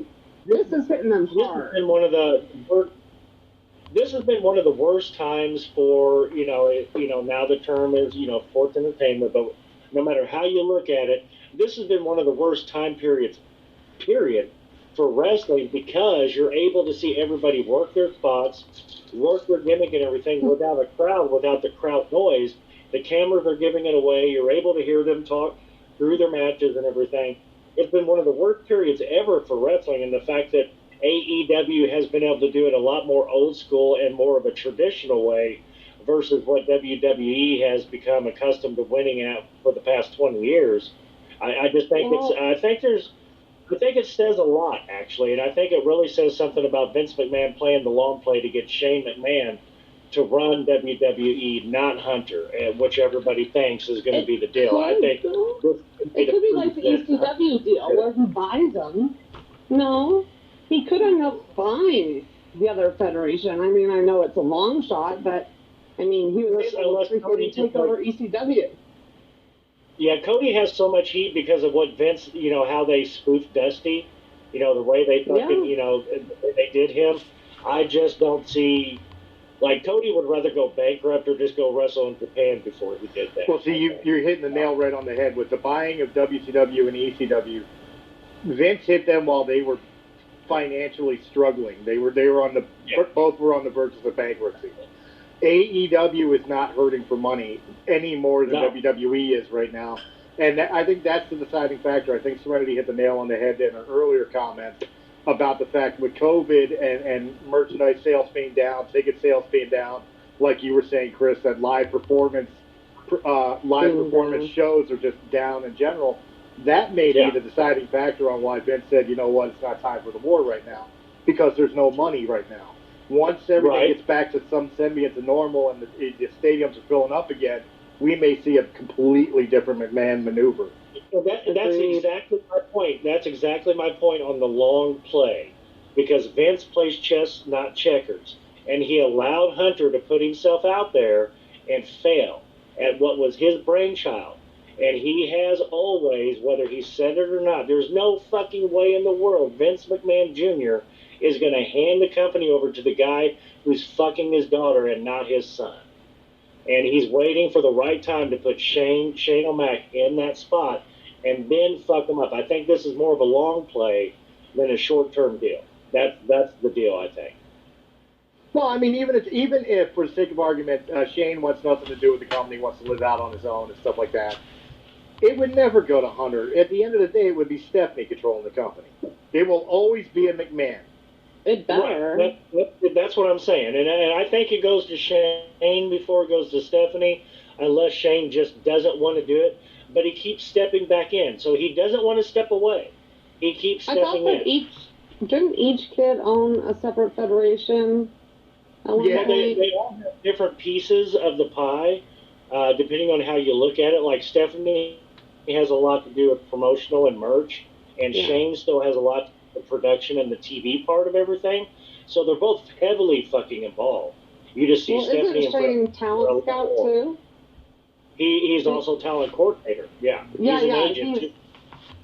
this is hitting them hard. This has been one of the worst times for, now the term is, sports entertainment, but no matter how you look at it, this has been one of the worst time periods, period, for wrestling, because you're able to see everybody work their spots, work their gimmick and everything without a crowd, without the crowd noise. The cameras are giving it away. You're able to hear them talk through their matches and everything. It's been one of the worst periods ever for wrestling, and the fact that AEW has been able to do it a lot more old school and more of a traditional way versus what WWE has become accustomed to winning at for the past 20 years. I just think I think it says a lot, actually, and I think it really says something about Vince McMahon playing the long play to get Shane McMahon to run WWE, not Hunter, which everybody thinks is going to be the deal. I think it could be like the ECW deal where he buys them. No, he could end up buying the other federation. I mean, I know it's a long shot, but I mean, he was able to take over ECW. Yeah, Cody has so much heat because of what Vince, how they spoofed Dusty, the way they fucking, they did him. I just don't see, like, Cody would rather go bankrupt or just go wrestle in Japan before he did that. Well, see, you're hitting the nail right on the head with the buying of WCW and ECW. Vince hit them while they were financially struggling. They were on the both were on the verge of bankruptcy. AEW is not hurting for money any more than WWE is right now. And I think that's the deciding factor. I think Serenity hit the nail on the head in an earlier comment about the fact with COVID and merchandise sales being down, ticket sales being down, like you were saying, Chris, that live performance shows are just down in general. That may be the deciding factor on why Vince said, you know what, it's not time for the war right now, because there's no money right now. Once everything gets back to some semblance of normal and the stadiums are filling up again, we may see a completely different McMahon maneuver. Well, that's exactly my point. That's exactly my point on the long play, because Vince plays chess, not checkers, and he allowed Hunter to put himself out there and fail at what was his brainchild. And he has always, whether he said it or not, there's no fucking way in the world Vince McMahon Jr. is going to hand the company over to the guy who's fucking his daughter and not his son. And he's waiting for the right time to put Shane O'Mac in that spot and then fuck him up. I think this is more of a long play than a short-term deal. That's the deal, I think. Well, I mean, even if for the sake of argument, Shane wants nothing to do with the company, wants to live out on his own and stuff like that, it would never go to Hunter. At the end of the day, it would be Stephanie controlling the company. It will always be a McMahon. It better. Right. That's what I'm saying. And I think it goes to Shane before it goes to Stephanie, unless Shane just doesn't want to do it. But he keeps stepping back in. So he doesn't want to step away. He keeps stepping in. Didn't each kid own a separate federation? Yeah, they all have different pieces of the pie, depending on how you look at it. Like Stephanie has a lot to do with promotional and merch, and Shane still has a lot to do with production and the TV part of everything. So they're both heavily fucking involved. You just see Stephanie isn't Shane talent scout too? He's also talent coordinator. Yeah. He's an agent too.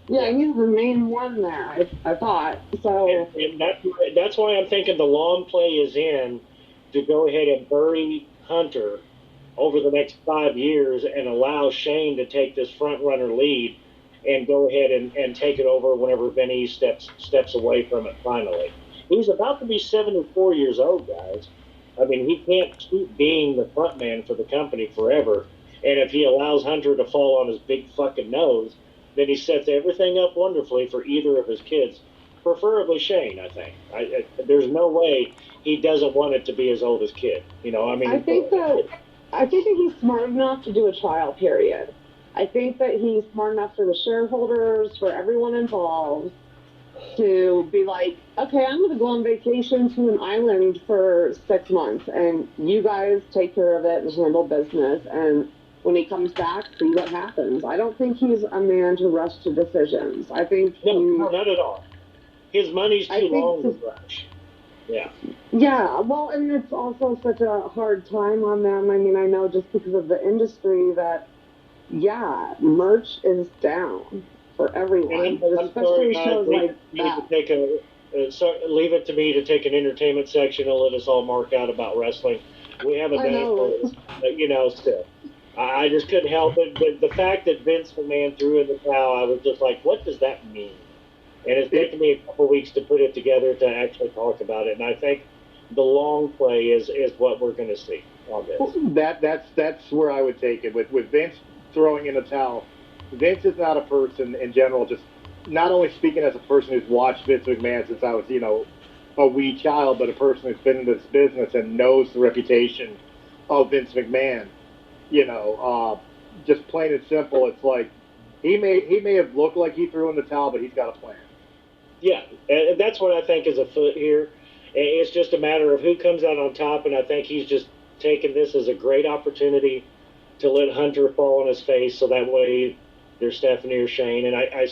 Yeah, he's the main one there, I thought. So and that's why I'm thinking the long play is in to go ahead and bury Hunter over the next 5 years and allow Shane to take this front runner lead and go ahead and take it over whenever Vinny steps away from it finally. He's about to be 74 years old, guys. I mean, he can't keep being the front man for the company forever. And if he allows Hunter to fall on his big fucking nose, then he sets everything up wonderfully for either of his kids, preferably Shane, I think. There's no way he doesn't want it to be his oldest kid. You know, I mean... I think that he's smart enough to do a trial period. I think that he's smart enough for the shareholders, for everyone involved, to be like, okay, I'm going to go on vacation to an island for 6 months, and you guys take care of it and handle business, and when he comes back, see what happens. I don't think he's a man to rush to decisions. I think No, not at all. His money's too long to rush. Yeah. Yeah, well, and it's also such a hard time on them. I mean, I know just because of the industry that, merch is down for everyone, but especially shows like that. Leave it to me to take an entertainment section and let us all mark out about wrestling. We haven't done it for this, but, still. I just couldn't help it. But the fact that Vince McMahon threw in the towel, I was just like, what does that mean? And it's taken me a couple weeks to put it together to actually talk about it. And I think the long play is what we're going to see on this. That's where I would take it. With Vince throwing in the towel, Vince is not a person in general, just not only speaking as a person who's watched Vince McMahon since I was, a wee child, but a person who's been in this business and knows the reputation of Vince McMahon. Just plain and simple, it's like he may have looked like he threw in the towel, but he's got a plan. Yeah, and that's what I think is afoot here. It's just a matter of who comes out on top, and I think he's just taken this as a great opportunity to let Hunter fall on his face, so that way there's Stephanie or Shane. And I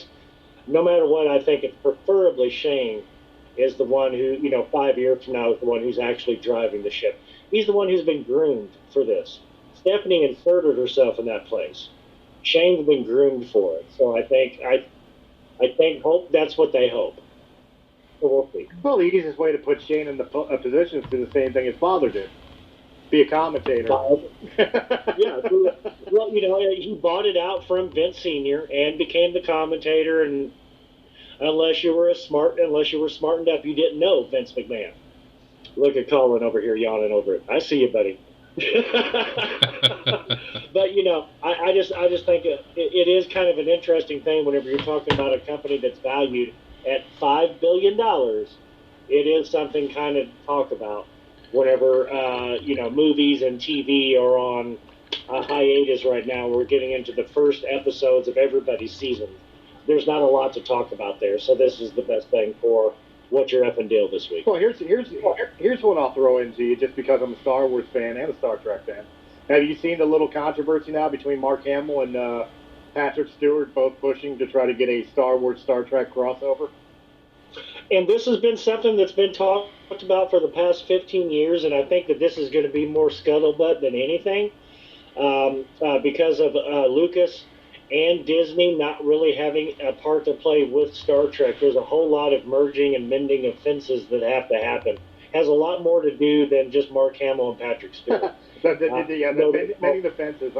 no matter what, I think it's preferably Shane is the one who, 5 years from now is the one who's actually driving the ship. He's the one who's been groomed for this. Stephanie inserted herself in that place. Shane's been groomed for it, so I hope that's what they hope. So we'll see. Well, the easiest way to put Shane in the position is to do the same thing his father did. Be a commentator. Yeah. Well, he bought it out from Vince Sr. and became the commentator, and unless you were smart enough, you didn't know Vince McMahon. Look at Colin over here yawning over it. I see you, buddy. But I just think it is kind of an interesting thing whenever you're talking about a company that's valued at $5 billion. It is something kind of to talk about whenever movies and TV are on a hiatus right now. We're getting into the first episodes of everybody's season there's not a lot to talk about there. So this is the best thing for What's Your Effing Deal this week. Well, here's one I'll throw into you just because I'm a Star Wars fan and a Star Trek fan. Have you seen the little controversy now between Mark Hamill and Patrick Stewart both pushing to try to get a Star Wars Star Trek crossover? And this has been something that's been talked about for the past 15 years, and I think that this is going to be more scuttlebutt than anything because of Lucas and Disney not really having a part to play with Star Trek. There's a whole lot of merging and mending of fences that have to happen. Has a lot more to do than just Mark Hamill and Patrick Stewart. Mending the fences,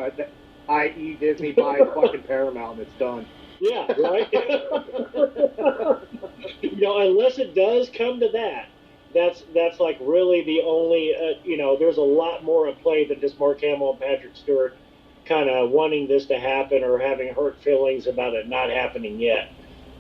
i.e. Disney buys fucking Paramount and it's done. Yeah, right? Unless it does come to that, that's like really the only, there's a lot more at play than just Mark Hamill and Patrick Stewart kind of wanting this to happen or having hurt feelings about it not happening yet.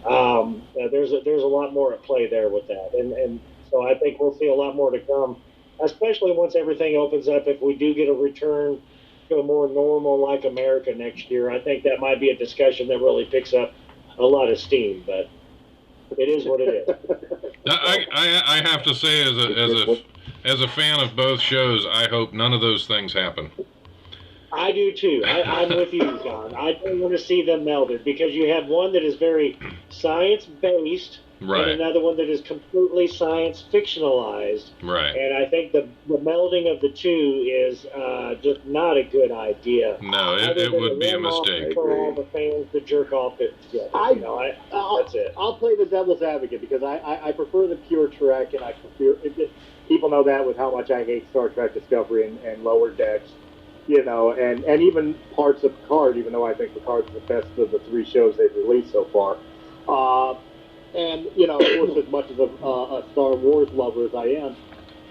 There's a lot more at play there with that. And so I think we'll see a lot more to come, especially once everything opens up. If we do get a return to a more normal like America next year, I think that might be a discussion that really picks up a lot of steam, but it is what it is. I have to say, as a fan of both shows, I hope none of those things happen. I do too. I'm with you, John. I don't want to see them melded because you have one that is very science-based right, and another one that is completely science-fictionalized. Right. And I think the melding of the two is just not a good idea. No, it would be a mistake. For all the fans to jerk off it. Yeah, that's it. I'll play the devil's advocate because I prefer the pure Trek, and I prefer people know that with how much I hate Star Trek Discovery and Lower Decks. And even parts of Picard, even though I think Picard's the best of the three shows they've released so far. And, of course, as much as a Star Wars lover as I am,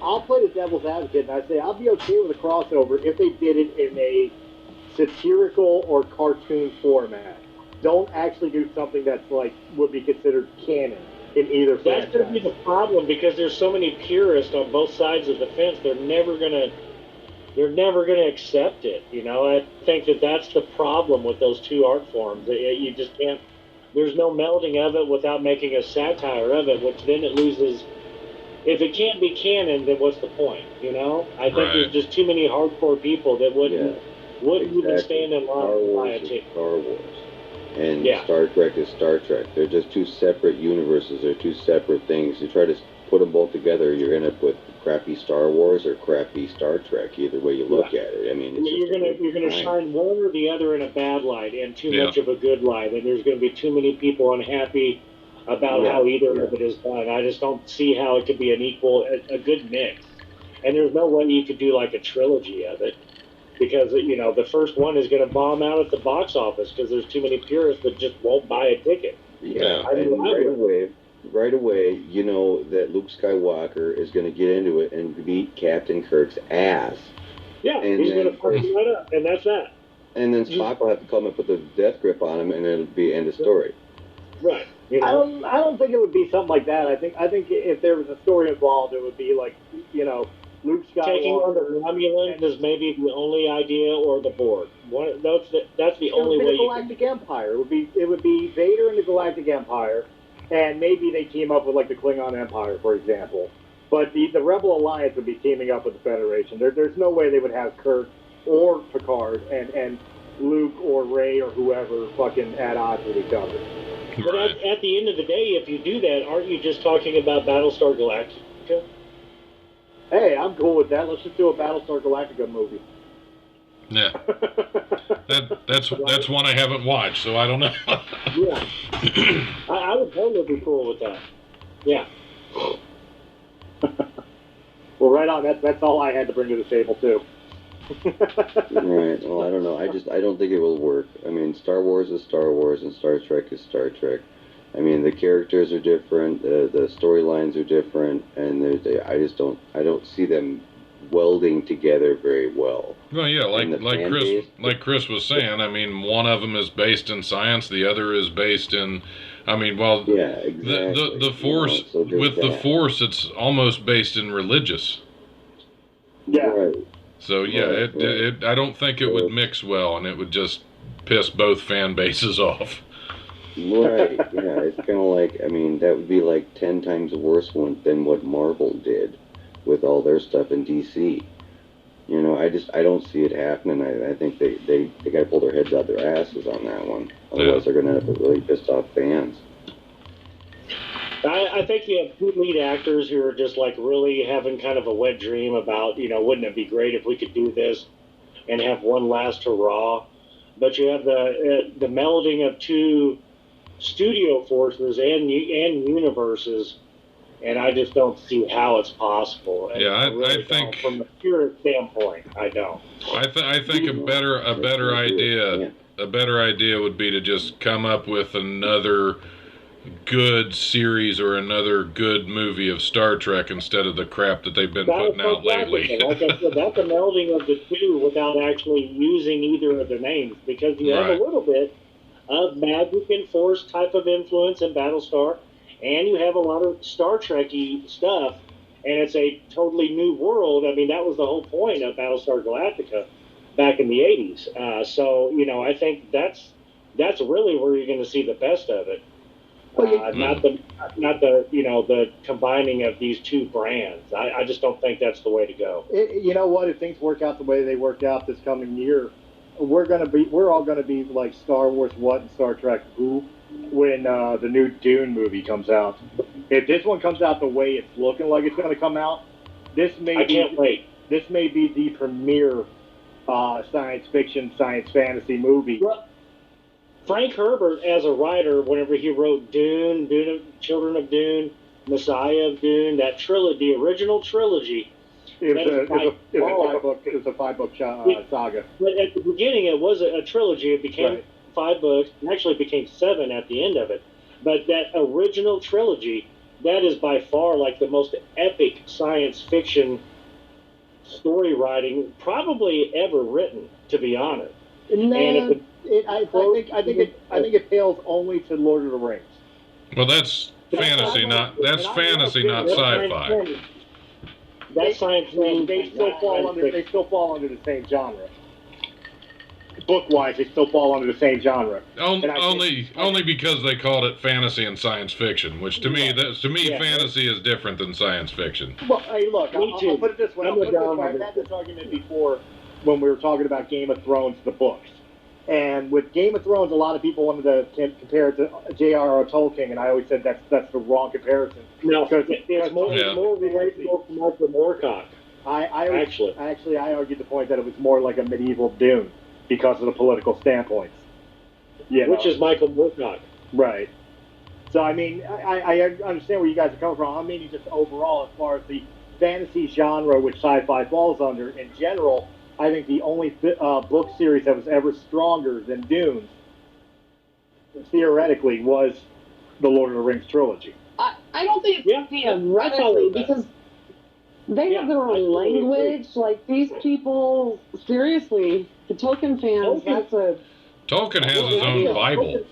I'll play the devil's advocate, and I say I'll be okay with a crossover if they did it in a satirical or cartoon format. Don't actually do something that's would be considered canon in either franchise. That's going to be the problem because there's so many purists on both sides of the fence. They're never going to accept it. I think that's the problem with those two art forms. You just can't. There's no melding of it without making a satire of it, which then it loses. If it can't be canon, then what's the point? I think there's just too many hardcore people that wouldn't even stand in line to buy a ticket. Star Wars. And Star Trek is Star Trek. They're just two separate universes. They're two separate things. You try to put them both together, you're end up with crappy Star Wars or crappy Star Trek. Either way you look at it, I mean, you're gonna shine one or the other in a bad light and too much of a good light, and there's going to be too many people unhappy about how either of it is done. I just don't see how it could be a good mix. And there's no way you could do like a trilogy of it because the first one is going to bomb out at the box office because there's too many purists that just won't buy a ticket. Yeah, right away, you know that Luke Skywalker is going to get into it and beat Captain Kirk's ass. Yeah, and he's going to fuck him right up, and that's that. And then Spock will have to come and put the death grip on him, and it'll be end of story. Right. I don't think it would be something like that. I think if there was a story involved, it would be like, Luke Skywalker taking on the Romulans is maybe the only idea, or the Borg. That's the only way. The Galactic Empire. It would be Vader and the Galactic Empire. And maybe they team up with, the Klingon Empire, for example. But the Rebel Alliance would be teaming up with the Federation. There's no way they would have Kirk or Picard and Luke or Rey or whoever fucking at odds with each other. But at the end of the day, if you do that, aren't you just talking about Battlestar Galactica? Hey, I'm cool with that. Let's just do a Battlestar Galactica movie. Yeah. That's one I haven't watched, so I don't know. Yeah. I would totally be cool with that. Yeah. Well, right on. That's all I had to bring to the table, too. Right. Well, I don't know. I don't think it will work. I mean, Star Wars is Star Wars, and Star Trek is Star Trek. I mean, the characters are different, the storylines are different, and I don't see them welding together very well. Well, yeah, like Chris was saying. I mean, one of them is based in science, the other is based in. I mean, well, yeah, exactly. The Force the Force, it's almost based in religious. Yeah. Right. So yeah, I don't think it would mix well, and it would just piss both fan bases off. Right, yeah, it's kind of like, I mean, that would be like 10 times worse than what Marvel did with all their stuff in DC. You know, I don't see it happening. I think they got to pull their heads out their asses on that one. Otherwise, they're going to have really pissed off fans. I think you have two lead actors who are just like really having kind of a wet dream about, wouldn't it be great if we could do this and have one last hurrah? But you have the melding of two studio forces and universes, and I just don't see how it's possible. And Yeah, really I think from a pure standpoint, I don't. I think a better idea would be to just come up with another good series or another good movie of Star Trek instead of the crap that they've been putting out lately. Like I said, that's a melding of the two without actually using either of their names, because you have a little bit of magic and force type of influence in Battlestar, and you have a lot of Star Trek-y stuff, and it's a totally new world. I mean, that was the whole point of Battlestar Galactica back in the 80s. So, I think that's really where you're going to see the best of it. Not the combining of these two brands. I just don't think that's the way to go. You know what? If things work out the way they worked out this coming year, we're all gonna be like Star Wars what and Star Trek who when the new Dune movie comes out. If this one comes out the way it's looking like it's gonna come out, I can't wait. This may be the premier science fiction, science fantasy movie. Well, Frank Herbert, as a writer, whenever he wrote Dune, Children of Dune, Messiah of Dune, that trilogy, the original trilogy. It was a five-book saga. But at the beginning, it was a trilogy. It became 5 books. Actually, it became 7 at the end of it. But that original trilogy, that is by far like the most epic science fiction story writing probably ever written, to be honest. No, I think it pales only to Lord of the Rings. Well, that's fantasy, not sci-fi. That's science fiction. They still fall under the same genre. Book-wise, they still fall under the same genre. Only because they called it fantasy and science fiction, which to me fantasy is different than science fiction. Well, hey, look, I'll put it this way. I've had this argument before when we were talking about Game of Thrones, the books. And with Game of Thrones, a lot of people wanted to compare it to J.R.R. Tolkien, and I always said that's the wrong comparison. No, because it's more relatable to Michael Moorcock. I argued the point that it was more like a medieval Dune because of the political standpoints. Which is Michael Moorcock. Right. So, I mean, I understand where you guys are coming from. I mean, just overall, as far as the fantasy genre which sci-fi falls under, in general, I think the only book series that was ever stronger than Dune, theoretically, was the Lord of the Rings trilogy. I don't think it's theoretically, because they have their own language. Like, these people, seriously, the Tolkien fans, Tolkien has his own Bible.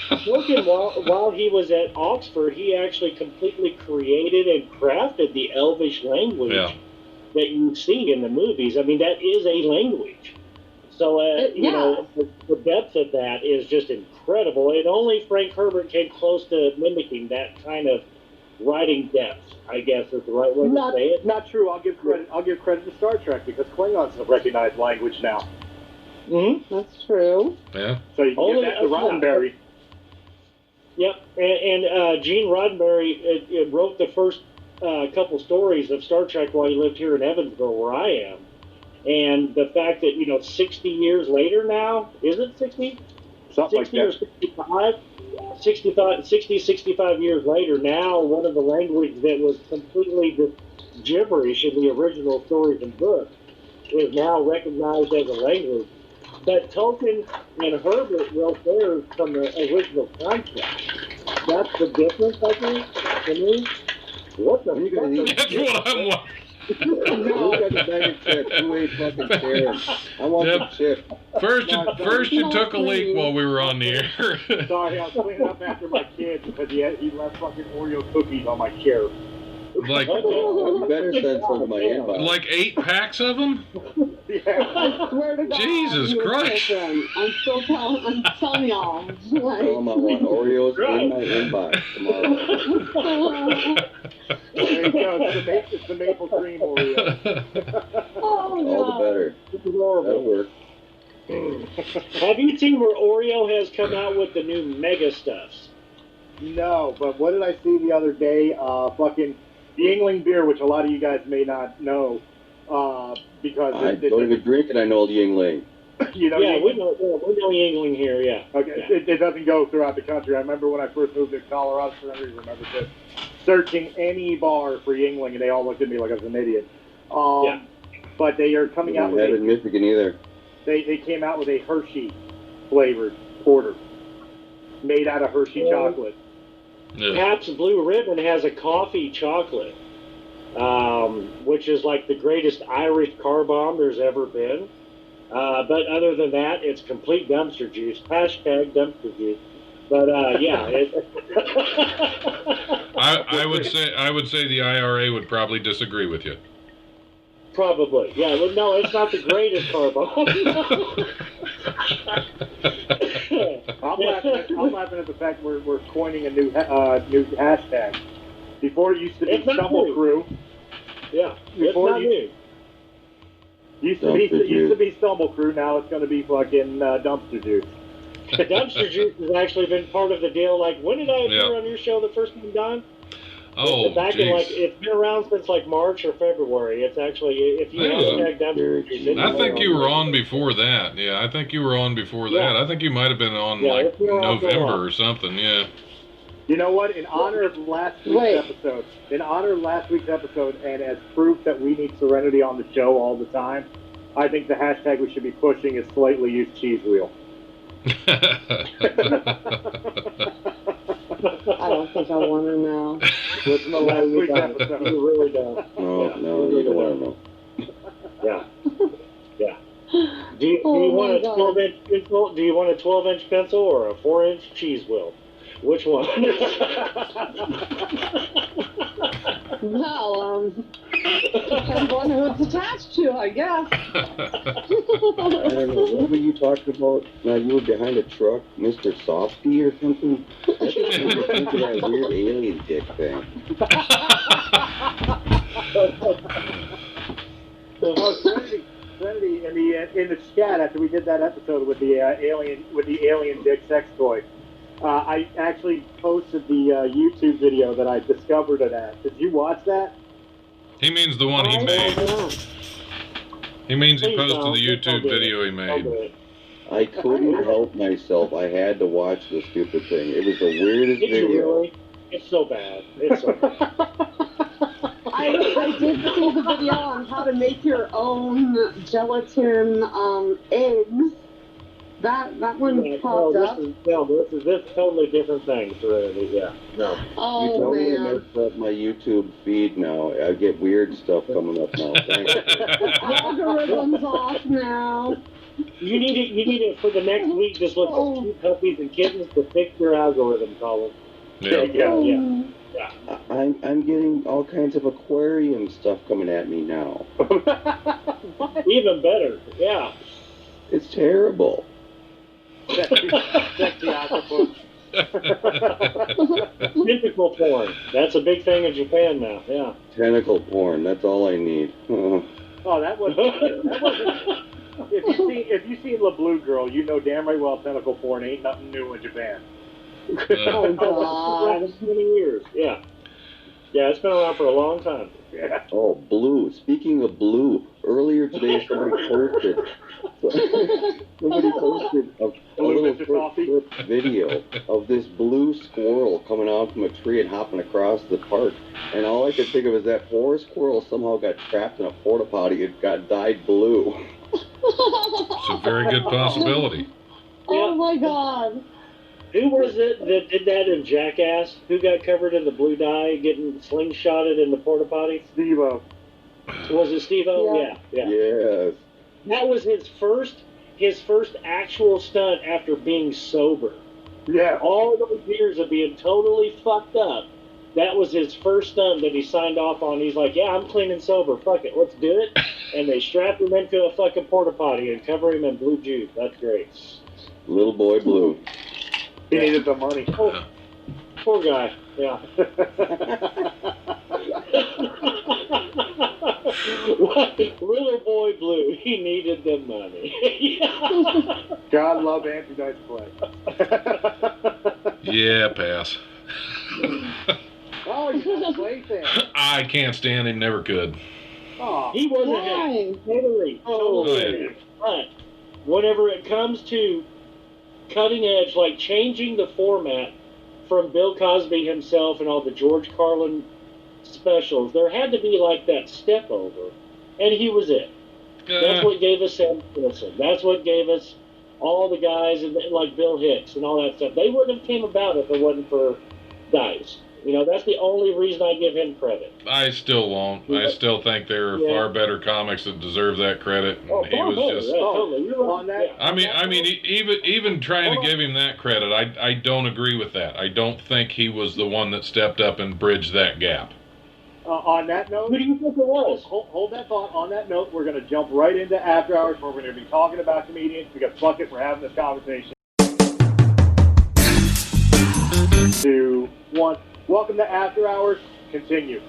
Tolkien, while he was at Oxford, he actually completely created and crafted the Elvish language that you see in the movies. I mean, that is a language. So, the depth of that is just incredible. And only Frank Herbert came close to mimicking that kind of writing depth, I guess is the right way to say it. Not true. I'll give credit to Star Trek because Klingon's a recognized language now. Mm-hmm. That's true. Yeah. So you can give that to Roddenberry. Yep. And Gene Roddenberry wrote the first couple stories of Star Trek while he lived here in Evansville, where I am. And the fact that, 60 years later now, is it 60? Something 60 like or 65? 65 years later, now one of the language that was completely just gibberish in the original stories and books is now recognized as a language. But Tolkien and Herbert wrote theirs from the original concept. That's the difference, I think, to me. What the fuck? That's what I'm like. Who got the bag of chips? Who ate fucking chairs? I want the chip. First you took a leak while we were on the air. Sorry, I was cleaning up after my kids because he left fucking Oreo cookies on my chair. Like, You better send some to my inbox. like 8 packs of them? I swear to God. Jesus you would Christ. take them. I'm telling y'all. Like, Tell them I want Oreos in my inbox tomorrow. There you go. It's the maple cream Oreo. oh, All the better. This is horrible. That'll work. Have you seen where Oreo has come out with the new Mega Stuffs? No, but what did I see the other day? Fucking the Yingling beer, which a lot of you guys may not know, because I don't even drink it. I know the Yingling. you know. Yeah, we Yingling? know Yingling here. Yeah. Okay, Yeah. it doesn't go throughout the country. I remember when I first moved to Colorado, I remember this, searching any bar for Yingling, and they all looked at me like I was an idiot. Yeah. But they are coming out I with haven't in Michigan either. They came out with a Hershey flavored porter made out of Hershey chocolate. Yeah. Pabst Blue Ribbon has a coffee chocolate, which is like the greatest Irish car bomb there's ever been. But other than that, it's complete dumpster juice. Hashtag dumpster juice. But yeah, I would say the IRA would probably disagree with you. probably. Yeah, well, no, it's not the greatest car bomb. I'm laughing at the fact we're coining a new hashtag. Before it used to be It's not Stumble new. Crew. Yeah, it's Before not you- new. Used to be Stumble Crew. Now it's going to be fucking dumpster juice. The dumpster juice has actually been part of the deal. Like, when did I appear Yeah. on your show the first time, Don? Oh, Back in like, jeez. it's been around since like March or February. It's actually, if you Yeah. hashtag dumpster juice, it's I think you were on. on before that. Yeah, I think you were on before that. Yeah. I think you might have been on Yeah, like it's been around for a while. November or something. Yeah. You know what? In honor of last week's episode, and as proof that we need Serenity on the show all the time, I think the hashtag we should be pushing is slightly used cheese wheel. I don't think I want to know. Listen to last week's episode. You really don't. No, you don't want to know. Yeah. Yeah. Do you Oh want my a God. 12-inch pencil? Do you want a 12-inch pencil or a 4-inch cheese wheel? Which one? Well, depends on who it's attached to, I guess. I don't know. What were you talking about? Now you were behind a truck, Mr. Softy or something? That's what you were thinking of that weird alien dick thing. Oh, Serenity in the chat after we did that episode with the alien dick sex toy. I actually posted the YouTube video that I discovered it at. Did you watch that? He means the one he made. He means he posted the YouTube video he made. I couldn't help myself. I had to watch the stupid thing. It was the weirdest Did you video. really? It's so bad. It's so bad. I did see the video on how to make your own gelatin eggs. That one popped up. This is totally different thing, Serenity. Yeah. No. You Oh totally man. messed up my YouTube feed now. I get weird stuff coming up now. Thanks. Algorithm's off now. You need it for the next week. Just look Oh. at 2 puppies and kittens to fix your algorithm, Colin. Yeah. Yeah. I'm getting all kinds of aquarium stuff coming at me now. Even better. Yeah. It's terrible. Sexy octopus. Tentacle porn. That's a big thing in Japan now. Yeah. Tentacle porn. That's all I need. Oh, that wasn't. If you seen La Blue Girl, you know damn right well tentacle porn ain't nothing new in Japan. Oh God. It's been many years. Yeah. Yeah, it's been around for a long time. Yeah. Oh, blue. Speaking of blue, earlier today somebody posted a little clip video of this blue squirrel coming out from a tree and hopping across the park. And all I could think of is that poor squirrel somehow got trapped in a porta potty and got dyed blue. It's a very good possibility. Oh my God. Who was it that did that in Jackass? Who got covered in the blue dye, getting slingshotted in the porta potty? Steve-O. Was it Steve-O? Yeah. Yeah. Yes. That was his first actual stunt after being sober. Yeah. All those years of being totally fucked up, that was his first stunt that he signed off on. He's like, yeah, I'm clean and sober. Fuck it, let's do it. And they strapped him into a fucking porta potty and cover him in blue juice. That's great. Little boy blue. He needed the money. Oh, poor guy. Yeah. Little boy blue. He needed the money. God love Andrew Dice Clay. Yeah, pass. Oh, you're not a Clay fan. I can't stand him, never could. Oh, He wasn't Why? totally. Oh, yeah. But whenever it comes to cutting edge, like changing the format from Bill Cosby himself and all the George Carlin specials, there had to be like that step over, and he was it. That's what gave us Sam Kinison. That's what gave us all the guys and like Bill Hicks and all that stuff. They wouldn't have came about if it wasn't for Dice. You know, that's the only reason I give him credit. I still won't. I still think there are far better comics that deserve that credit. And Oh, he was just. totally. You're on that. Yeah. I mean, even trying to give him that credit, I don't agree with that. I don't think he was the one that stepped up and bridged that gap. On that note, Who do you think it was? hold that thought. On that note, we're going to jump right into After Hours, where we're going to be talking about comedians, because fuck it, we're having this conversation. 2, 1. Welcome to After Hours. Continue.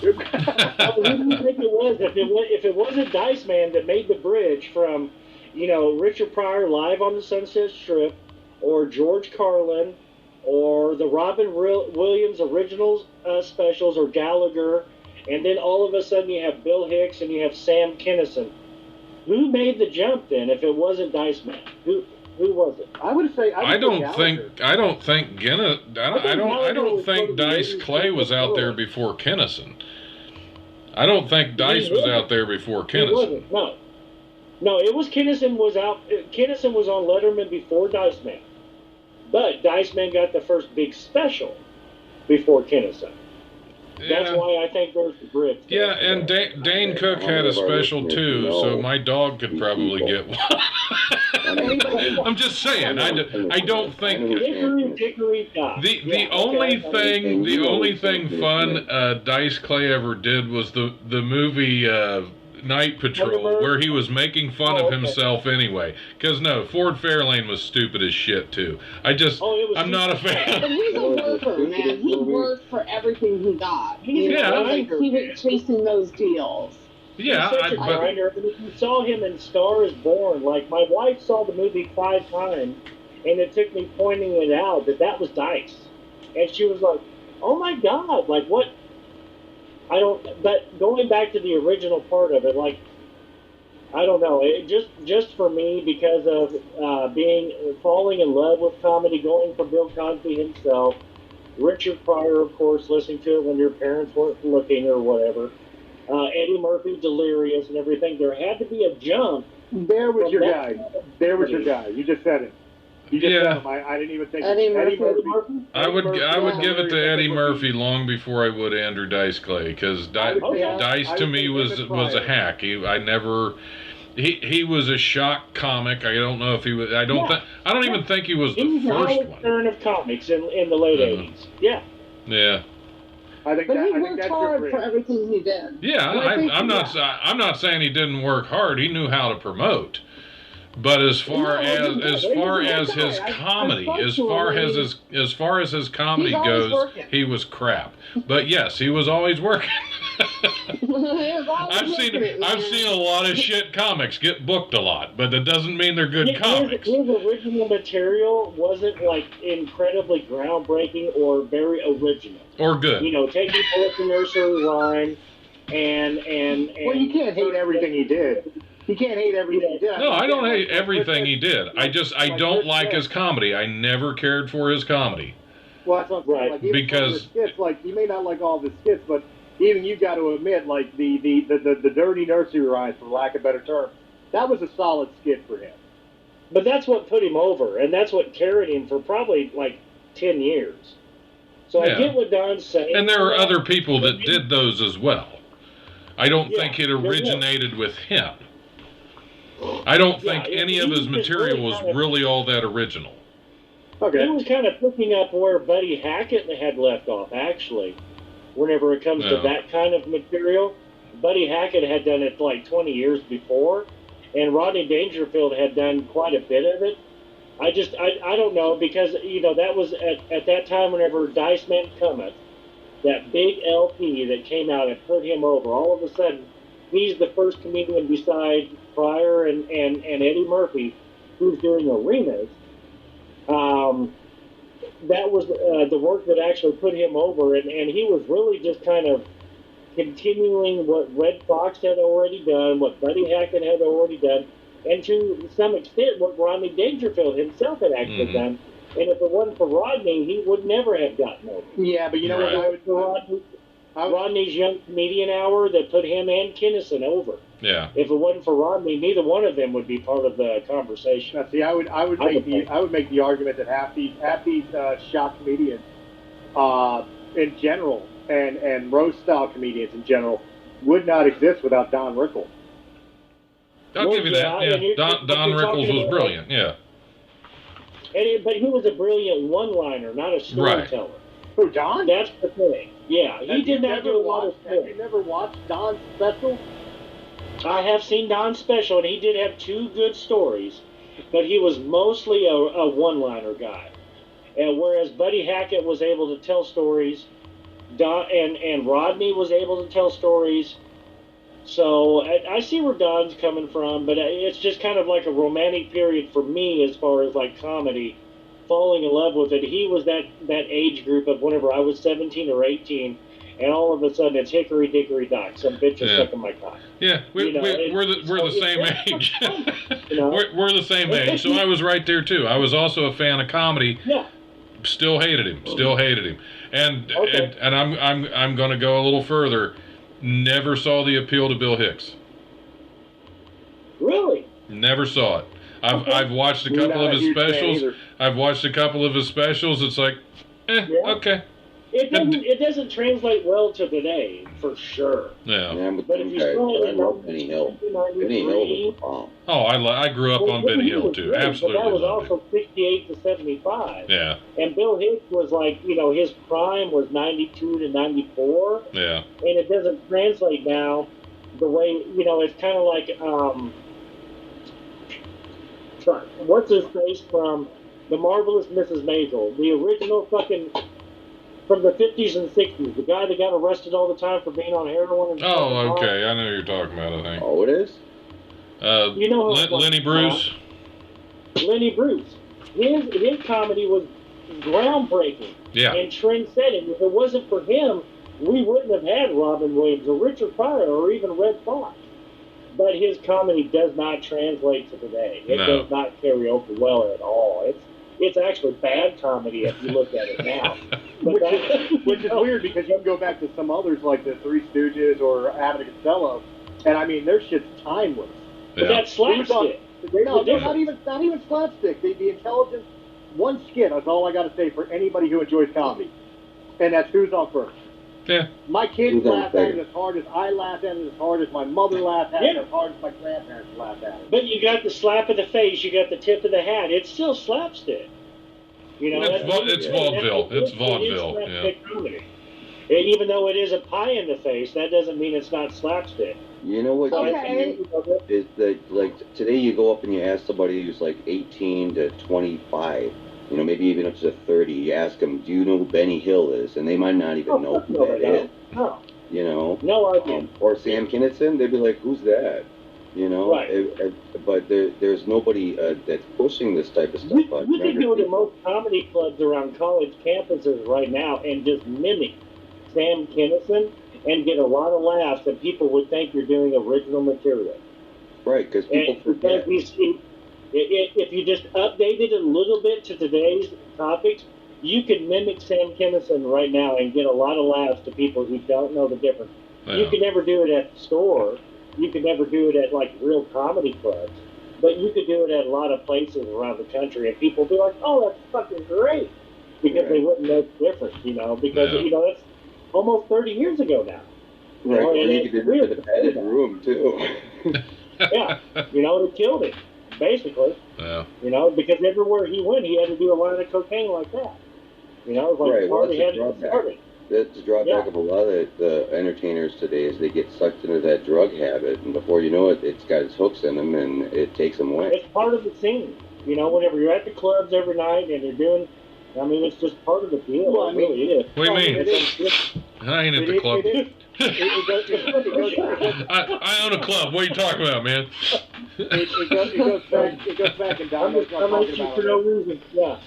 Who do you think it was? If it wasn't Dice Man that made the bridge from, you know, Richard Pryor live on the Sunset Strip, or George Carlin, or the Robin Williams original specials, or Gallagher, and then all of a sudden you have Bill Hicks and you have Sam Kinison. Who made the jump then? If it wasn't Dice Man, who was it? I would say I don't think Dice Clay was out there before Kinison. I don't think Dice was out there before It Kinison. wasn't. No, it was Kinison was out. Kinison was on Letterman before Dice Man, but Dice Man got the first big special before Kinison. That's why I think there's the bridge. Yeah, and Dane Cook had a special too, so my dog could probably get one. I'm just saying, I don't think Dickory Dock. the only thing fun Dice Clay ever did was the movie Night Patrol, where he was making fun of himself anyway. Because no, Ford Fairlane was stupid as shit too. I'm not a fan. But he's a worker, man. He worked for everything he got. He was chasing those deals. Yeah, He's such a grinder. And if you saw him in Star is Born, like my wife saw the movie 5 times, and it took me pointing it out that was Dice, and she was like, "Oh my God, like what?" But going back to the original part of it, like, I don't know, it just for me, because of falling in love with comedy, going for Bill Cosby himself, Richard Pryor, of course, listening to it when your parents weren't looking or whatever, Eddie Murphy, Delirious, and everything. There had to be a jump. There was your guy. There was your guy. You just said it. You just said him. I didn't even think Eddie Murphy. I would give it to Eddie Murphy long before I would Andrew Dice Clay, because Dice to me was a hack. He was a shock comic. I don't know if he was. I don't even think he was the first one. Turn of comics in the late '80s. Yeah. Yeah. But he worked hard for everything he did. Yeah, I'm not saying he didn't work hard. He knew how to promote. But as far as his comedy goes, he was crap. But yes, he was always working. I've seen a lot of shit comics get booked a lot, but that doesn't mean they're good comics. His original material wasn't like incredibly groundbreaking or very original or good. You know, taking the nursery rhyme and well, you can't hate everything he did. You can't hate everything he did. No, I don't hate everything he did. I don't like his comedy. I never cared for his comedy. Well, that's what I'm saying. Like, because skits, like, you may not like all the skits, but even you got to admit, like the dirty nursery rhymes, for lack of a better term, that was a solid skit for him. But that's what put him over, and that's what carried him for probably like 10 years. So I get what Don's saying. And there are other people that did those as well. I don't think it originated with him. I don't think any of his material was really all that original. Okay. He was kind of picking up where Buddy Hackett had left off, actually. whenever it comes to No. that kind of material. Buddy Hackett had done it like 20 years before, and Rodney Dangerfield had done quite a bit of it. I don't know, because, that was at that time whenever Dice Man Cometh, that big LP that came out and put him over. All of a sudden, he's the first comedian beside Pryor and Eddie Murphy who's doing arenas. That was the work that actually put him over, and he was really just kind of continuing what Red Fox had already done, what Buddy Hackett had already done, and to some extent what Rodney Dangerfield himself had actually done. And if it wasn't for Rodney, he would never have gotten over. Yeah, but you know what? Rodney's Young Comedian Hour that put him and Kinnison over. Yeah. If it wasn't for Rodney, neither one of them would be part of the conversation. Now, see, I would make the argument that half these shock comedians, in general, and roast style comedians in general, would not exist without Don Rickles. I'll give you that. Yeah. Don Rickles was brilliant. Yeah. But he was a brilliant one-liner, not a storyteller. Right. Who, Don? That's the thing. Yeah, he did not do a lot of Have you never watched Don's special? I have seen Don's special, and he did have 2 good stories, but he was mostly a one-liner guy. And whereas Buddy Hackett was able to tell stories, and Rodney was able to tell stories. So I see where Don's coming from, but it's just kind of like a romantic period for me as far as like comedy, falling in love with it. He was that age group of whenever I was 17 or 18, and all of a sudden it's hickory dickory dock, some bitch is sucking my cock. Yeah, we're the same age. We're the same age, so I was right there too. I was also a fan of comedy. Yeah. Still hated him, and I'm going to go a little further. Never saw the appeal to Bill Hicks. Really? Never saw it. I've watched a couple of his specials. I've watched a couple of his specials. It's like, okay. It doesn't translate well to today, for sure. Yeah. But if you saw it in Benny Hill. Benny Hill was a bomb. Oh, I grew up on Benny Hill too. Absolutely. But that was loved also 68 to 75. Yeah. And Bill Hicks was like, his prime was 92 to 94. Yeah. And it doesn't translate now the way, it's kind of like, what's his face from The Marvelous Mrs. Maisel, the original fucking, from the 50s and 60s, the guy that got arrested all the time for being on heroin. And okay, I know who you're talking about, I think. Oh, it is? Lenny Bruce. Lenny Bruce. His comedy was groundbreaking and trend-setting. If it wasn't for him, we wouldn't have had Robin Williams or Richard Pryor or even Red Fox. But his comedy does not translate to today. It does not carry over well at all. It's actually bad comedy if you look at it now. Which is weird, because you can go back to some others like the Three Stooges or Abbott and Costello, and I mean, their shit's timeless. But that's slapstick. No, not even slapstick. The intelligence, one skit, that's all I got to say for anybody who enjoys comedy. And that's Who's on First. Yeah. My kids laugh at it as hard as I laugh at it, as hard as my mother laughed at it, as hard as my grandparents laughed at it. But you got the slap of the face, you got the tip of the hat. It's still slapstick. It's vaudeville. It's vaudeville. Yeah. Even though it is a pie in the face, that doesn't mean it's not slapstick. You know what gets me is that, like, today you go up and you ask somebody who's like 18 to 25, maybe even up to 30, you ask them, do you know who Benny Hill is? And they might not even know who that is. No. No idea. Or Sam Kinison, they'd be like, who's that? Right. But there's nobody that's pushing this type of stuff. You can go to most comedy clubs around college campuses right now and just mimic Sam Kinison and get a lot of laughs, and people would think you're doing original material. Right, because people forget. If you just updated it a little bit to today's topics, you could mimic Sam Kinison right now and get a lot of laughs to people who don't know the difference. Yeah. You could never do it at the store. You could never do it at, like, real comedy clubs. But you could do it at a lot of places around the country, and people would be like, oh, that's fucking great. Because they wouldn't know the difference, because, that's almost 30 years ago now. Right, or you could do it in a padded room, too. Yeah, it killed him, basically. Yeah. Because everywhere he went, he had to do a line of cocaine like that. It was like right, party had to start it. That's the drawback of a lot of the entertainers today is they get sucked into that drug habit, and before you know it, it's got its hooks in them, and it takes them away. It's part of the scene. You know, whenever you're at the clubs every night and you're doing, I mean, it's just part of the deal. Well, I mean, it really is. What do you mean? I ain't at the club. I own a club. What are you talking about, man? It goes back, and Don knows what I'm talking about. For no reason. Yeah.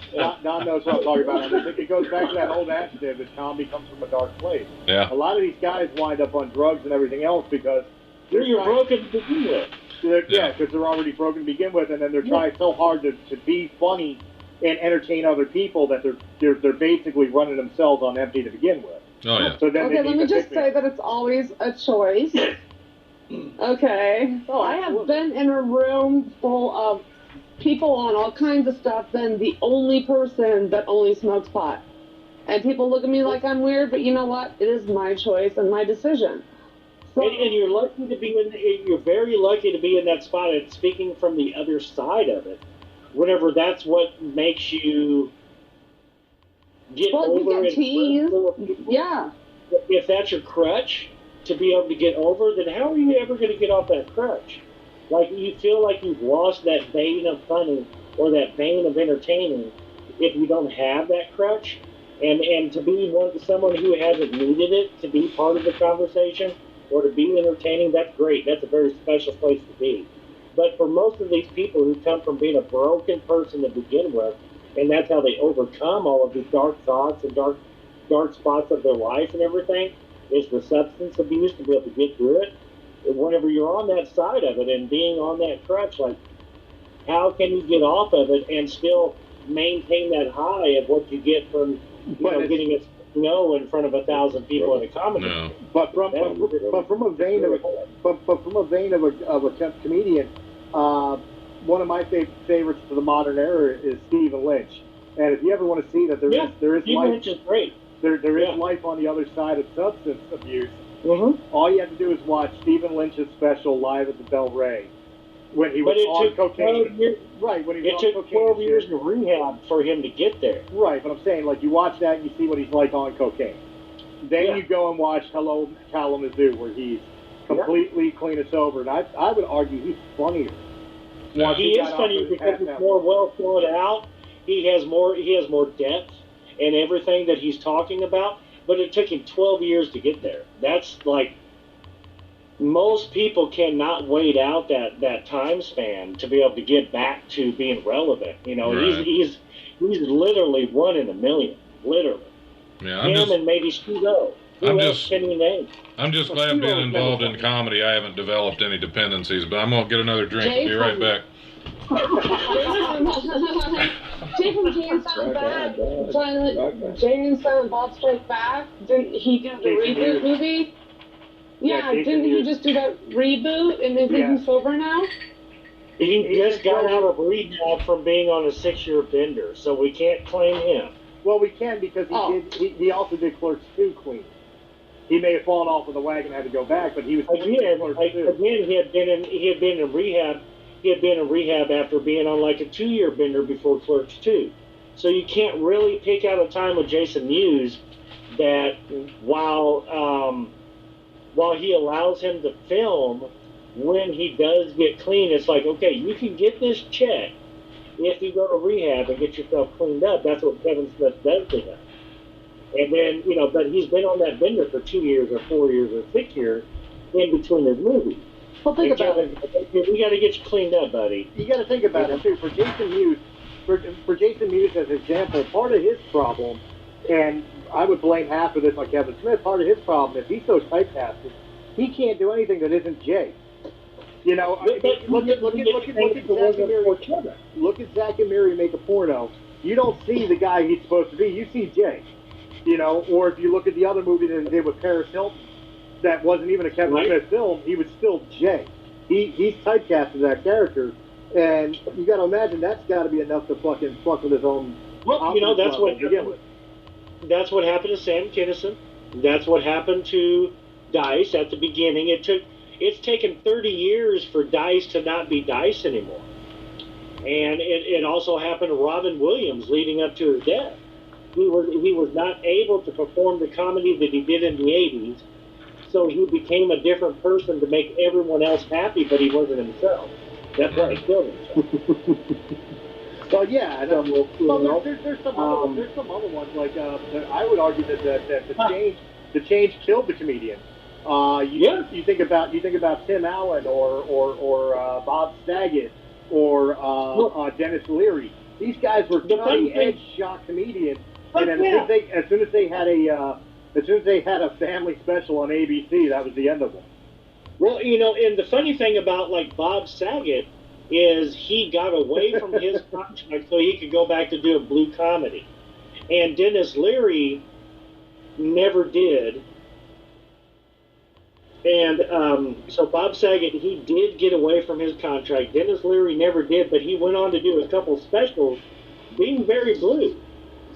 Don knows what I'm talking about. It goes back to that old adage that comedy comes from a dark place. Yeah. A lot of these guys wind up on drugs and everything else because you're broken to begin with. Because they're already broken to begin with, and then they're trying so hard to be funny and entertain other people that they're basically running themselves on empty to begin with. Oh yeah. So then okay, let me just say that it's always a choice. Okay. Oh, I have been in a room full of people on all kinds of stuff, then the only person that only smokes pot. And people look at me like I'm weird, but you know what? It is my choice and my decision. So, and you're lucky to be you're very lucky to be in that spot. And speaking from the other side of it, whatever, that's what makes you get over it. Yeah. If that's your crutch to be able to get over, then how are you ever going to get off that crutch? Like, you feel like you've lost that vein of funny or that vein of entertaining if you don't have that crutch. And to be someone who hasn't needed it to be part of the conversation or to be entertaining, that's great. That's a very special place to be. But for most of these people who come from being a broken person to begin with, and that's how they overcome all of these dark thoughts and dark spots of their life and everything, is the substance abuse to be able to get through it. Whenever you're on that side of it and being on that crutch, like, how can you get off of it and still maintain that high of what you get from getting it in front of 1,000 people in a comedy? No. But from a vein of a comedian, one of my favorites for the modern era is Stephen Lynch. And if you ever want to see that there is life, Lynch is great. There is life on the other side of substance abuse. Mm-hmm. All you have to do is watch Stephen Lynch's special live at the Del Rey when he was on cocaine. Right, when he was on cocaine. It took 12 years of rehab for him to get there. Right, but I'm saying, like, you watch that and you see what he's like on cocaine. Then you go and watch Hello, Kalamazoo, where he's completely clean and sober. And I would argue he's funnier. He is funnier because he's more well thought out. He has more depth in everything that he's talking about. But it took him 12 years to get there. That's like, most people cannot wait out that time span to be able to get back to being relevant. You know, right. he's literally 1 in a million, literally. Yeah, and maybe Stolle. Who else can you name? I'm just glad being involved in comedy, I haven't developed any dependencies, but I'm going to get another drink. I'll be right back. Jay from Jay and Silent Bob, Jay and Silent Bob Strike Back, didn't he do the reboot movie? Yeah, didn't he just do that reboot and is he sober now? He just got out of rehab from being on a 6-year bender, so we can't claim him. Well, we can because he also did Clerks 2 clean. He may have fallen off of the wagon and had to go back, but he was again. He had been in rehab. He had been in rehab after being on like a 2-year bender before Clerks 2. So you can't really pick out a time with Jason Mewes that while he allows him to film, when he does get clean, it's like, okay, you can get this check if you go to rehab and get yourself cleaned up. That's what Kevin Smith does to him. And then, but he's been on that bender for 2 years or 4 years or 6 years in between his movies. Well, think about it. We got to get you cleaned up, buddy. You got to think about it too. For Jason Mewes as an example, part of his problem, and I would blame half of this on Kevin Smith. Part of his problem is he's so typecasted, he can't do anything that isn't Jay. Look at Zack and Miri make a porno. You don't see the guy he's supposed to be. You see Jay. Or if you look at the other movie that they did with Paris Hilton, that wasn't even a Kevin Smith film, he was still Jay. He's typecast as that character, and you got to imagine that's got to be enough to fucking fuck with his own. Well, that's what happened to Sam Kinison. That's what happened to Dice at the beginning. It's taken 30 years for Dice to not be Dice anymore, and it also happened to Robin Williams leading up to his death. he was not able to perform the comedy that he did in the 80s, so he became a different person to make everyone else happy, but he wasn't himself. That's why he killed himself. Well, yeah, and, there's some other ones like I would argue that the change killed the comedian. You think about Tim Allen or Bob Saget or Dennis Leary. These guys were cutting edge shock comedians, and as soon as they had a family special on ABC, that was the end of them. Well, and the funny thing about like Bob Saget is he got away from his contract so he could go back to doing blue comedy, and Dennis Leary never did. And so Bob Saget, he did get away from his contract. Dennis Leary never did, but he went on to do a couple specials being very blue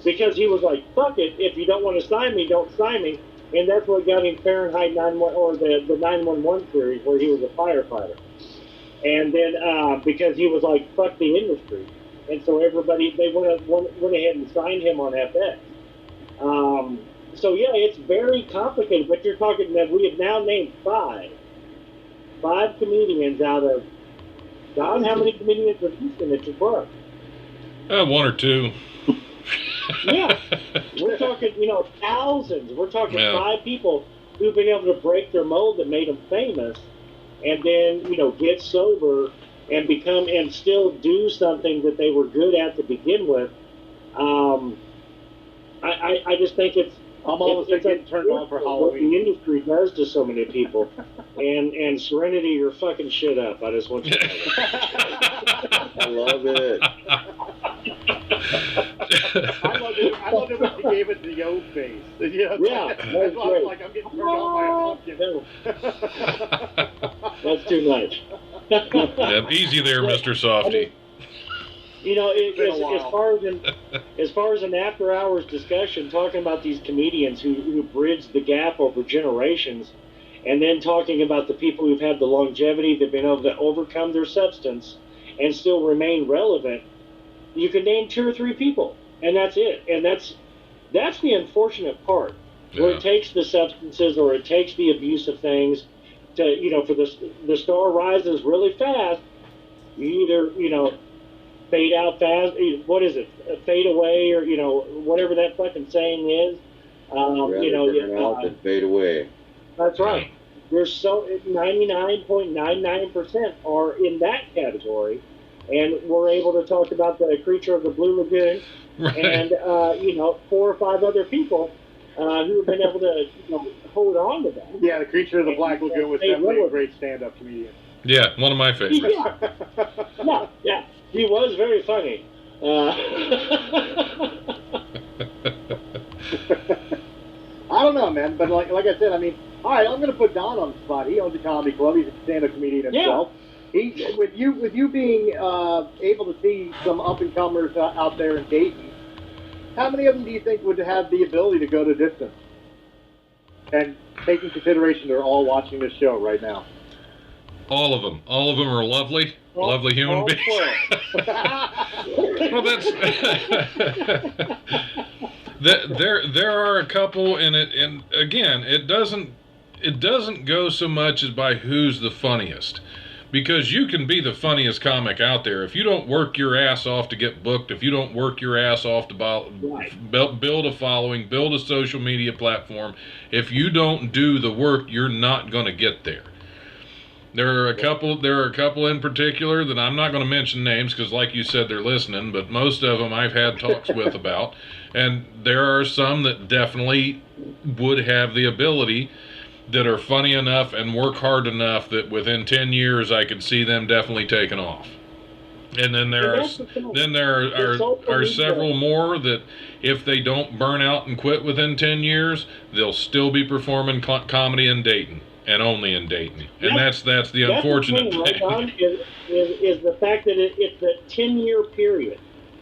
because he was like, fuck it, if you don't want to sign me, don't sign me. And that's what got him Fahrenheit 911, or the 911 series where he was a firefighter. And then because he was like, fuck the industry. And so everybody, they went ahead and signed him on FX. So yeah, it's very complicated, but you're talking that we have now named five comedians out of, Don, how many comedians have you seen at your bar? One or two. Yeah, we're talking, thousands. We're talking 5 people who've been able to break their mold that made them famous, and then, get sober and become, and still do something that they were good at to begin with. I just think it's getting turned on for Halloween. What the industry does to so many people. and Serenity, you're fucking shit up. I just want you to know that. I love it. I love it when you gave it the O face. Yeah, that's why I was like, I'm getting turned on by a pumpkin. That's too much. Easy there, Mr. Softy. As far as an after-hours discussion, talking about these comedians who bridge the gap over generations, and then talking about the people who've had the longevity, they've been able to overcome their substance and still remain relevant, you can name 2 or 3 people, and that's it. And that's the unfortunate part, where it takes the substances or it takes the abuse of things to, for the star rises really fast, you either, fade out fast. What is it? Fade away, or whatever that fucking saying is. Burn out than fade away. That's right. There's 99.99% are in that category, and we're able to talk about the Creature of the Blue Lagoon, and 4 or 5 other people who have been able to hold on to that. Yeah, the Creature of the Black Lagoon was definitely a great stand-up comedian. Yeah, one of my favorites. Yeah. He was very funny. I don't know, man, but like I said, I mean, all right, I'm going to put Don on the spot. He owns a comedy club. He's a stand-up comedian himself. Yeah. With you being able to see some up-and-comers out there in Dayton, how many of them do you think would have the ability to go the distance? And take in consideration they're all watching this show right now. All of them. All of them are lovely. Lovely human beings. Well, there are a couple, and again, it doesn't go so much as by who's the funniest, because you can be the funniest comic out there if you don't work your ass off to get booked, if you don't work your ass off to build a following, build a social media platform. If you don't do the work, you're not going to get there. There are a couple in particular that I'm not going to mention names because, like you said, they're listening, but most of them I've had talks with about, and there are some that definitely would have the ability, that are funny enough and work hard enough that within 10 years I could see them definitely taking off. And then there are several more that if they don't burn out and quit within 10 years, they'll still be performing comedy in Dayton. And only in Dayton, and that's the unfortunate thing. Right, is the fact that it's a 10-year period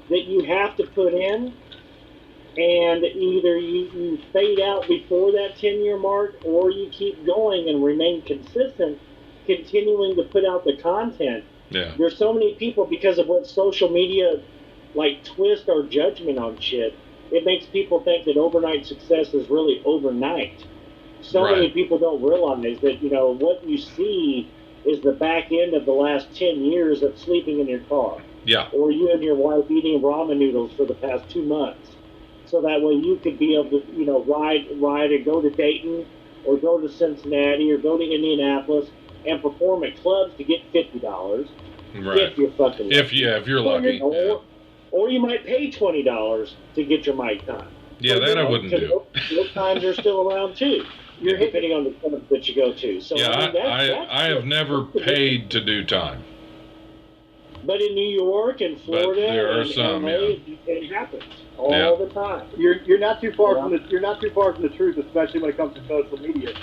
that you have to put in, and either you fade out before that 10-year mark, or you keep going and remain consistent, continuing to put out the content. Yeah. There's so many people, because of what social media twist our judgment on shit. it makes people think that overnight success is really overnight. So many people don't realize that, you know, what you see is the back end of the last 10 years of sleeping in your car. Yeah. Or you and your wife eating ramen noodles for the past 2 months. So that way you could be able to, you know, ride and go to Dayton or go to Cincinnati or go to Indianapolis and perform at clubs to get $50. Right. If you're fucking lucky. If you're lucky. Or you might pay $20 to get your mic time. Yeah, so, that I wouldn't do. Those times are still around too. You're depending on the club that you go to. So yeah, I mean, I have never paid to do time. But in New York and Florida, but there are and some, LA, it happens all the time. You're not too far from the truth, especially when it comes to social media.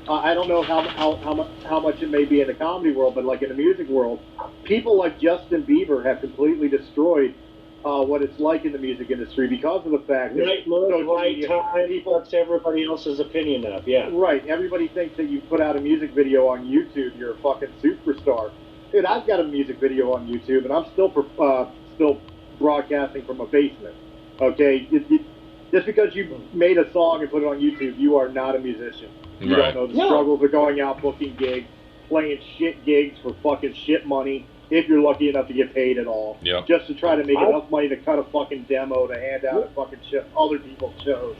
I don't know how much it may be in the comedy world, but like in the music world, people like Justin Bieber have completely destroyed what it's like in the music industry because of the fact that right time, that's everybody else's opinion of, yeah. Right. Everybody thinks that you put out a music video on YouTube, you're a fucking superstar. Dude, I've got a music video on YouTube, and I'm still broadcasting from a basement. Okay, just because you made a song and put it on YouTube, you are not a musician. You don't know the struggles of going out booking gigs, playing shit gigs for fucking shit money, if you're lucky enough to get paid at all. Yep. Just to try to make enough money to cut a fucking demo to hand out at fucking other people's shows.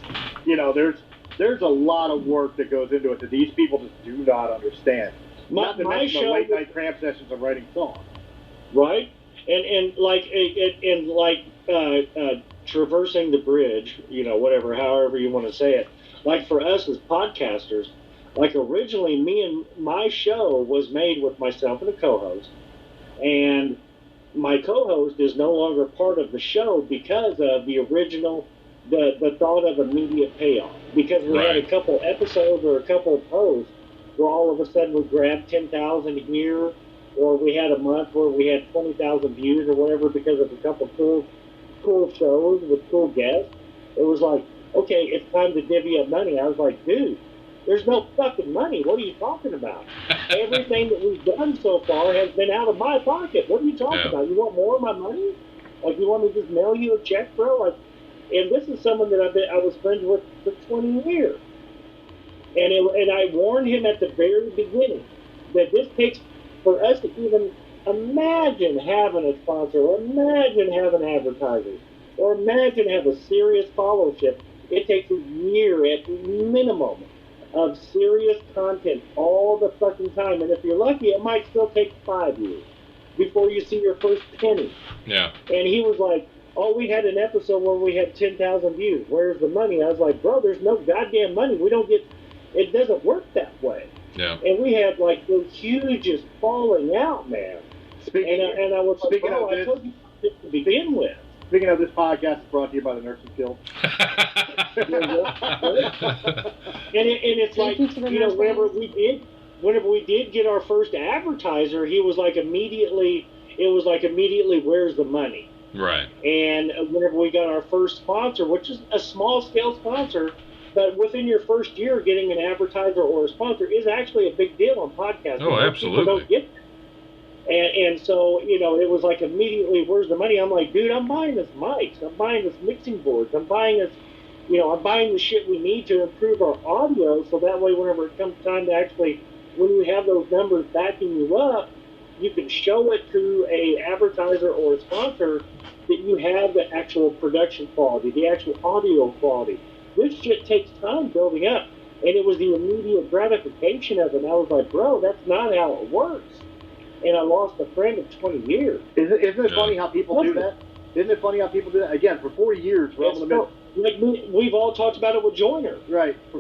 You know, there's a lot of work that goes into it that these people just do not understand. Not to mention the late night cramp sessions of writing songs. Right? And traversing the bridge, you know, whatever, however you want to say it. Like for us as podcasters, like originally my show was made with myself and a co-host. And my co-host is no longer part of the show because of the original, the thought of immediate payoff. Because we had a couple episodes or a couple of posts where all of a sudden we grabbed 10,000 a year, or we had a month where we had 20,000 views or whatever because of a couple cool shows with cool guests. It was like, okay, it's time to divvy up money. I was like, dude, there's no fucking money. What are you talking about? Everything that we've done so far has been out of my pocket. What are you talking about? You want more of my money? Like, you want me to just mail you a check, bro? Like, and this is someone that I was friends with for 20 years. And I warned him at the very beginning that this takes, for us to even imagine having a sponsor, or imagine having advertisers, or imagine having a serious followership, it takes a year at minimum of serious content all the fucking time. And if you're lucky, it might still take 5 years before you see your first penny. Yeah. And he was like, oh, we had an episode where we had 10,000 views. Where's the money? I was like, bro, there's no goddamn money. We don't get, it doesn't work that way. Yeah. And we had like the hugest falling out, man. And I was like, bro, I told you to begin with. Speaking of, this podcast is brought to you by the Nurses Guild. And it's like, you know, whenever we did get our first advertiser, he was like immediately, where's the money? Right. And whenever we got our first sponsor, which is a small scale sponsor, but within your first year, getting an advertiser or a sponsor is actually a big deal on podcasting. Oh, absolutely. People don't get that. And so, you know, it was like immediately, where's the money? I'm like, dude, I'm buying this mics. I'm buying this mixing boards. I'm buying this, you know, I'm buying the shit we need to improve our audio, so that way whenever it comes time to actually, when you have those numbers backing you up, you can show it to a advertiser or a sponsor that you have the actual production quality, the actual audio quality. This shit takes time building up. And it was the immediate gratification of it. And I was like, bro, that's not how it works. And I lost a friend of 20 years. Isn't it funny how people do that? Isn't it funny how people do that? Again, for 40 years, we've all talked about it with Joyner. Right. For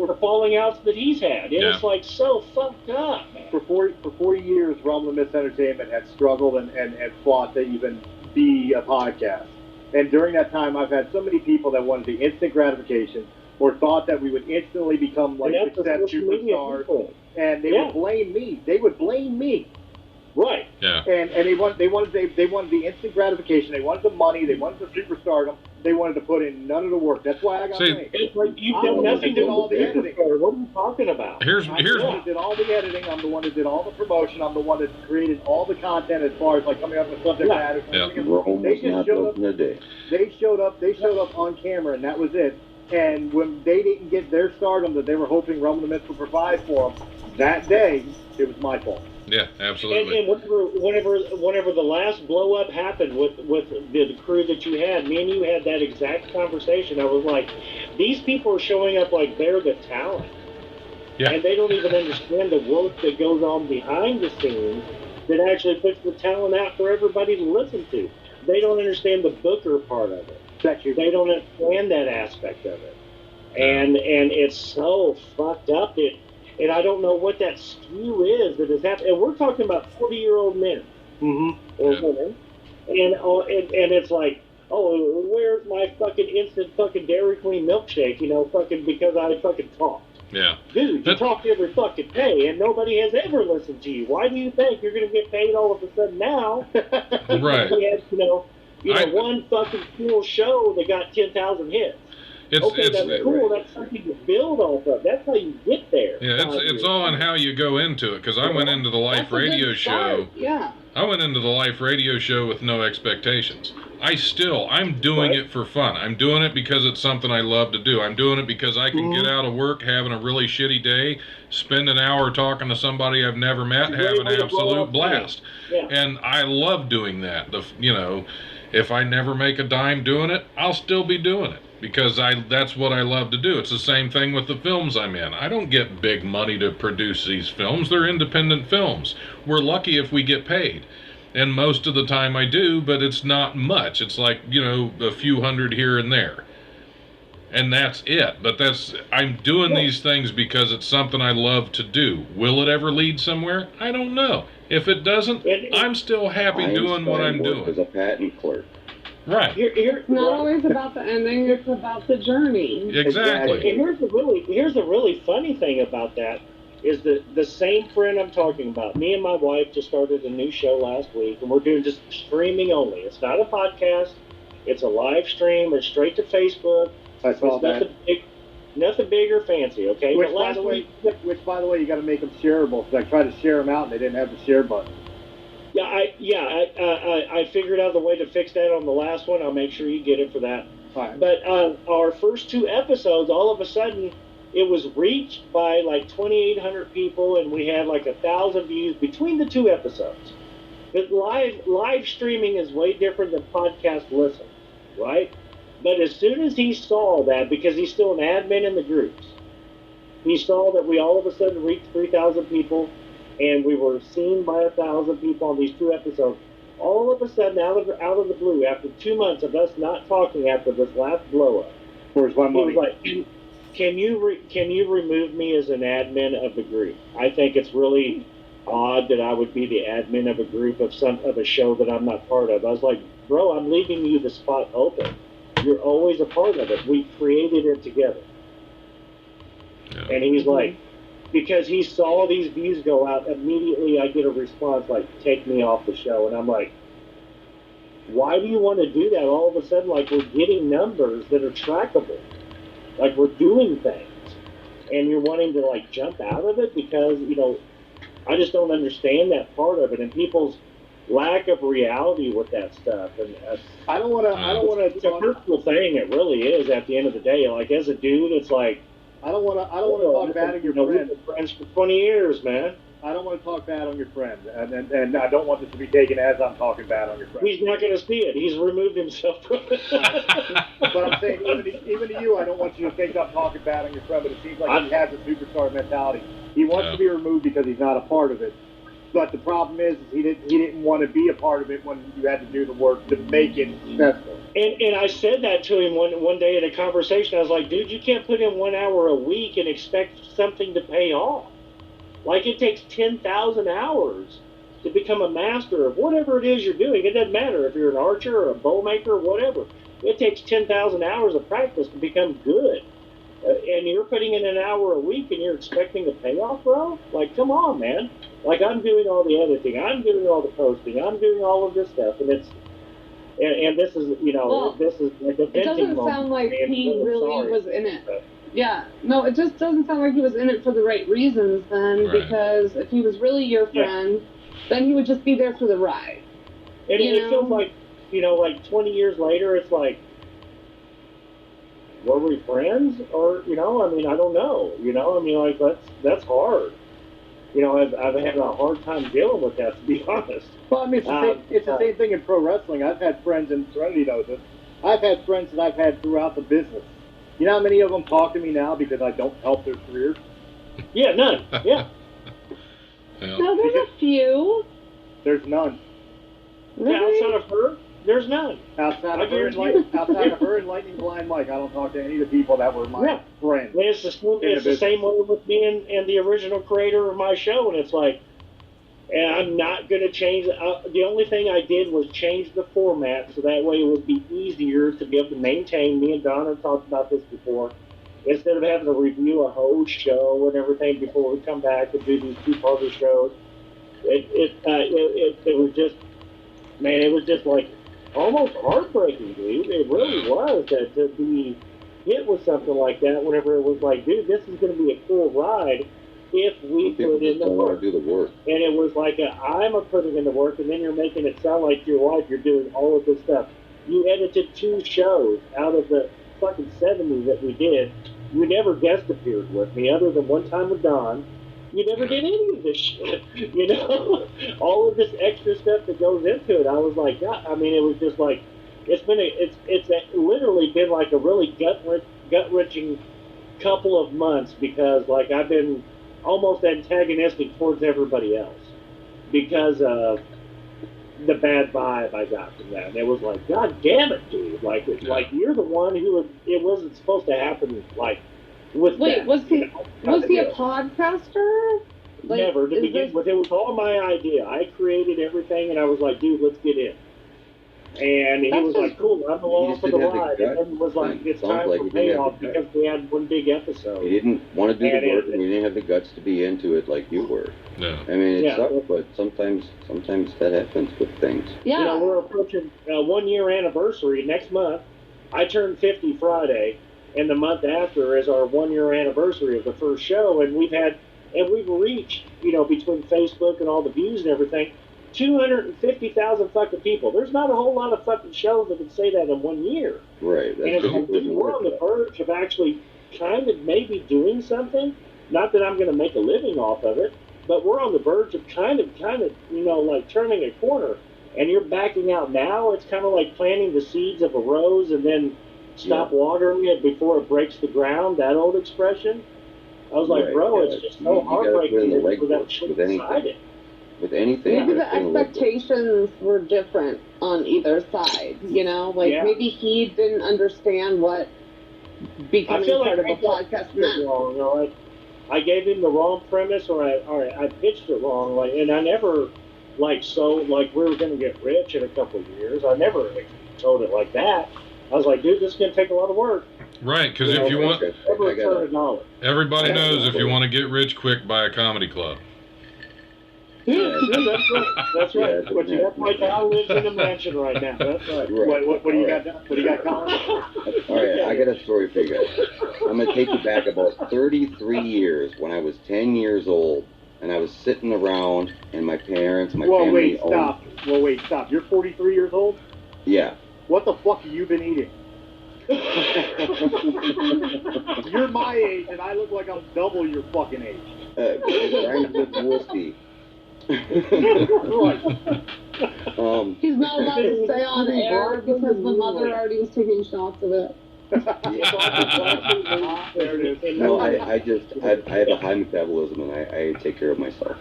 the falling outs that he's had. And it's like so fucked up, man. For 40 years, Realm of Miss Entertainment had struggled and fought to even be a podcast. And during that time, I've had so many people that wanted the instant gratification or thought that we would instantly become like success superstars. And they would blame me. They would blame me. Right. Yeah. And they wanted the instant gratification. They wanted the money. They wanted the superstardom. They wanted to put in none of the work. That's why I got blamed. It's like you've I'm done the one nothing that did to all the editing. What are you talking about? Here's I'm the one that did all the editing. I'm the one that did all the promotion. I'm the one that created all the content as far as like coming up with subject matter. Yeah. Rome was not built in a day. They showed up on camera, and that was it. And when they didn't get their stardom that they were hoping Realm of the Myth would provide for them, that day, it was my fault. Yeah, absolutely. And whenever the last blow up happened with the crew that you had, me and you had that exact conversation. I was like, these people are showing up like they're the talent. Yeah. And they don't even understand the work that goes on behind the scenes that actually puts the talent out for everybody to listen to. They don't understand the booker part of it. They don't understand that aspect of it. And it's so fucked up. And I don't know what that skew is that is happening. And we're talking about 40-year-old men or women. And it's like, oh, where's my fucking instant fucking Dairy Queen milkshake, fucking because I fucking talked. Yeah. Dude, you talk every fucking day, and nobody has ever listened to you. Why do you think you're going to get paid all of a sudden now? Right. We had, one fucking cool show that got 10,000 hits. That's cool. That's something to build off of. That's how you get there. Yeah, it's all on how you go into it. Because I went into the live radio show. Yeah. I went into the live radio show with no expectations. I'm doing it for fun. I'm doing it because it's something I love to do. I'm doing it because I can get out of work having a really shitty day, spend an hour talking to somebody I've never met, have an absolute blast. Yeah. And I love doing that. If I never make a dime doing it, I'll still be doing it. Because that's what I love to do. It's the same thing with the films I'm in. I don't get big money to produce these films. They're independent films. We're lucky if we get paid. And most of the time I do, but it's not much. It's like, a few hundred here and there. And that's it. But I'm doing these things because it's something I love to do. Will it ever lead somewhere? I don't know. If it doesn't, I'm still happy doing what I'm doing. As a patent clerk. Right. It's not always about the ending, it's about the journey. Exactly. And here's the really funny thing about that is the same friend I'm talking about. Me and my wife just started a new show last week, and we're doing just streaming only. It's not a podcast. It's a live stream. It's straight to Facebook. I saw that. Nothing big or fancy, okay? Which, by the way, you got to make them shareable. Because I tried to share them out, and they didn't have the share button. I figured out the way to fix that on the last one. I'll make sure you get it for that. Fine. But our first two episodes, all of a sudden, it was reached by like 2,800 people, and we had like 1,000 views between the two episodes. But live streaming is way different than podcast listens, right? But as soon as he saw that, because he's still an admin in the groups, he saw that we all of a sudden reached 3,000 people, and we were seen by 1,000 people on these two episodes. All of a sudden, out of the blue, after 2 months of us not talking after this last blow up, where's my money? He was like, can you remove me as an admin of the group? I think it's really odd that I would be the admin of a group of a show that I'm not part of. I was like, bro, I'm leaving you the spot open. You're always a part of it. We created it together. Yeah. And he's like, because he saw these views go out, immediately I get a response like, take me off the show. And I'm like, why do you want to do that? All of a sudden, like, we're getting numbers that are trackable. Like, we're doing things. And you're wanting to, like, jump out of it because, I just don't understand that part of it. And people's lack of reality with that stuff. And I don't want to. It's a personal thing. It really is. At the end of the day, like, as a dude, it's like, I don't want to talk bad on your friend. We've been friends for 20 years, man. I don't want to talk bad on your friend, and I don't want this to be taken as I'm talking bad on your friend. He's not going to see it. He's removed himself from it. But I'm saying, even to you, I don't want you to think I'm talking bad on your friend, but it seems like he has a superstar mentality. He wants to be removed because he's not a part of it. But the problem is he didn't want to be a part of it when you had to do the work to make it successful. And I said that to him one day in a conversation. I was like, dude, you can't put in 1 hour a week and expect something to pay off. Like, it takes 10,000 hours to become a master of whatever it is you're doing. It doesn't matter if you're an archer or a bow maker or whatever. It takes 10,000 hours of practice to become good. And you're putting in an hour a week and you're expecting a payoff, bro? Like, come on, man. Like, I'm doing all the editing. I'm doing all the posting. I'm doing all of this stuff. And And this is, this is like a it doesn't sound like he really was in it. Yeah, no, it just doesn't sound like he was in it for the right reasons then, because if he was really your friend, then he would just be there for the ride. And it feels like, like 20 years later, it's like, were we friends? Or, I don't know. Like, that's hard. I've had a hard time dealing with that, to be honest. Well, it's the same thing in pro wrestling. I've had friends, and Serenity knows it. I've had friends that I've had throughout the business. You know how many of them talk to me now because I don't help their careers? Yeah, none. Yeah. No, there's a few. There's none. Really? Outside of her, there's none. Outside of her and Lightning Blind Mike, I don't talk to any of the people that were my friends. And it's the same way with me and the original creator of my show, and it's like, and I'm not going to change. The only thing I did was change the format so that way it would be easier to be able to maintain. Me and Don have talked about this before. Instead of having to review a whole show and everything before we come back and do these two-parter shows, it was just, man, it was just like almost heartbreaking, dude. It really was to be hit with something like that. Whenever it was like, dude, this is going to be a cool ride. If we put in the work. Do the work. And it was like, I'm putting in the work, and then you're making it sound like your wife, you're doing all of this stuff. You edited 2 shows out of the fucking 70 that we did. You never guest appeared with me, other than one time with Don. You never did any of this shit, all of this extra stuff that goes into it. I was like, God, it was just like, it's literally been like a really gut-wrenching couple of months, because like I've been almost antagonistic towards everybody else because of the bad vibe I got from that. And it was like, God damn it, dude! Like you're the one who it wasn't supposed to happen. Like with wait, that, was he a podcaster? Like, never to begin with. It was all my idea. I created everything, and I was like, dude, let's get in. And he was like, cool, I'm along for the ride. And then it was like, it's time for payoff because we had one big episode. He didn't want to do the work, and he didn't have the guts to be into it like you were. No. It sucks, but sometimes that happens with things. Yeah. We're approaching 1 year anniversary next month. I turned 50 Friday, and the month after is our 1 year anniversary of the first show, and we've reached, between Facebook and all the views and everything, 250,000 fucking people. There's not a whole lot of fucking shows that can say that in 1 year. Right. And we're on the verge of actually kind of maybe doing something. Not that I'm going to make a living off of it, but we're on the verge of kind of, like turning a corner. And you're backing out now. It's kind of like planting the seeds of a rose and then stop watering it before it breaks the ground. That old expression. I was like, bro, it's just so heartbreaking for that shit inside it. With anything. Maybe the expectations were different on either side, maybe he didn't understand what becoming part of a podcast meant. Wrong, I gave him the wrong premise, or I pitched it wrong, and I never, we were going to get rich in a couple of years. I never told it like that. I was like, dude, this is going to take a lot of work. Right, because if you want, everybody knows if you want to get rich quick, buy a comedy club. Yeah, that's right. But that's my Kyle lives in a mansion right now. That's right. What do you got? What do you got, Colin? All right, I got a story for you guys. I'm going to take you back about 33 years when I was 10 years old, and I was sitting around, and my parents, my family owned... Wait, stop. You're 43 years old? Yeah. What the fuck have you been eating? You're my age, and I look like I'm double your fucking age. Grind with whiskey. Right. He's not allowed to stay on air because the mother already was taking shots of it. There it is. No, I have a high metabolism, and I take care of myself.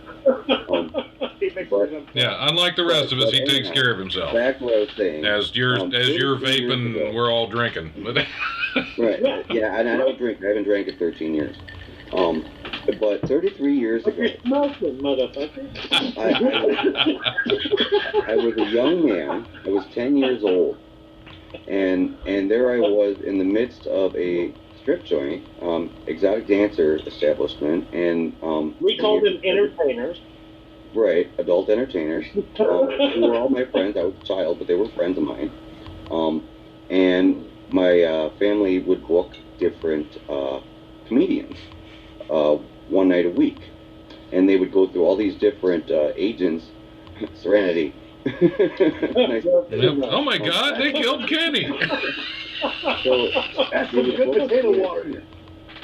Unlike the rest of us, he takes care of himself. Back what I was saying. As you're vaping, we're all drinking. Right. Yeah, and I don't drink. I haven't drank in 13 years. But 33 years ago, you're smoking, motherfucker. I was a young man. I was 10 years old, and there I was in the midst of a strip joint, exotic dancer establishment, and we called them entertainers. Right, adult entertainers, who were all my friends. I was a child, but they were friends of mine. And my family would book different comedians one night a week. And they would go through all these different agents. Serenity. Nice. Oh my God, they killed Kenny. So, That's some good potato water.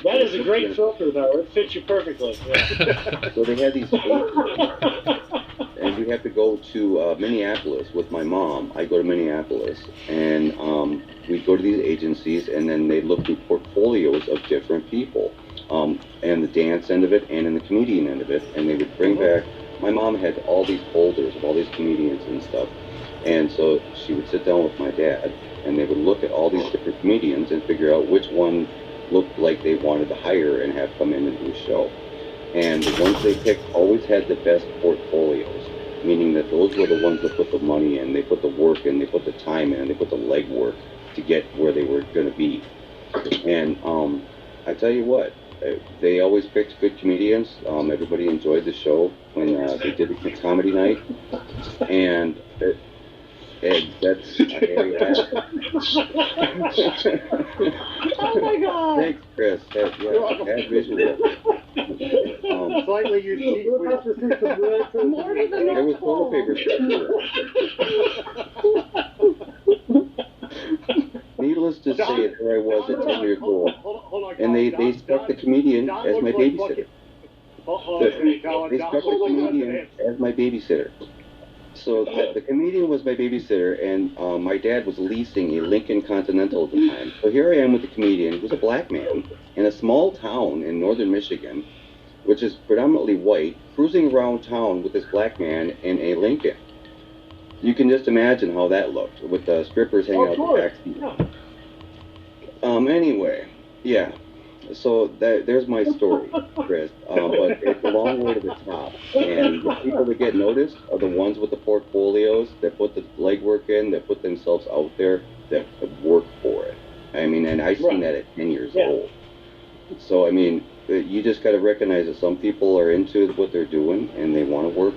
That is a great filter, though. It fits you perfectly. Yeah. so they had these agents. And we have to go to Minneapolis with my mom. I go to Minneapolis, and we go to these agencies, and then they look through portfolios of different people, and the dance end of it, and in the comedian end of it, and they would bring back. My mom had all these folders of all these comedians and stuff, and so she would sit down with my dad, and they would look at all these different comedians and figure out which one looked like they wanted to hire and have come in and do a show. And the ones they picked always had the best portfolios, meaning that those were the ones that put the money in, they put the work in, they put the time in, they put the legwork to get where they were going to be. And I tell you what, they always picked good comedians. Everybody enjoyed the show when they did the comedy night. And that's a hairy ass. Oh my God! Thanks, Chris. Have visual. Slightly unique. More to the There was North Pole. toilet paper. Needless to say, there I was at 10 years old, and they stuck the comedian as my babysitter. They stuck the comedian as my babysitter. So the comedian was my babysitter, and my dad was leasing a Lincoln Continental at the time. So here I am with the comedian, who's a black man, in a small town in northern Michigan, which is predominantly white, cruising around town with this black man in a Lincoln. You can just imagine how that looked, with the strippers hanging out the back seat. Anyway, yeah. So there's my story, Chris. But it's a long way to the top. And the people that get noticed are the ones with the portfolios that put the legwork in, that put themselves out there, that work for it. I mean, and I seen that at 10 years old. So, I mean, you just got to recognize that some people are into what they're doing, and they want to work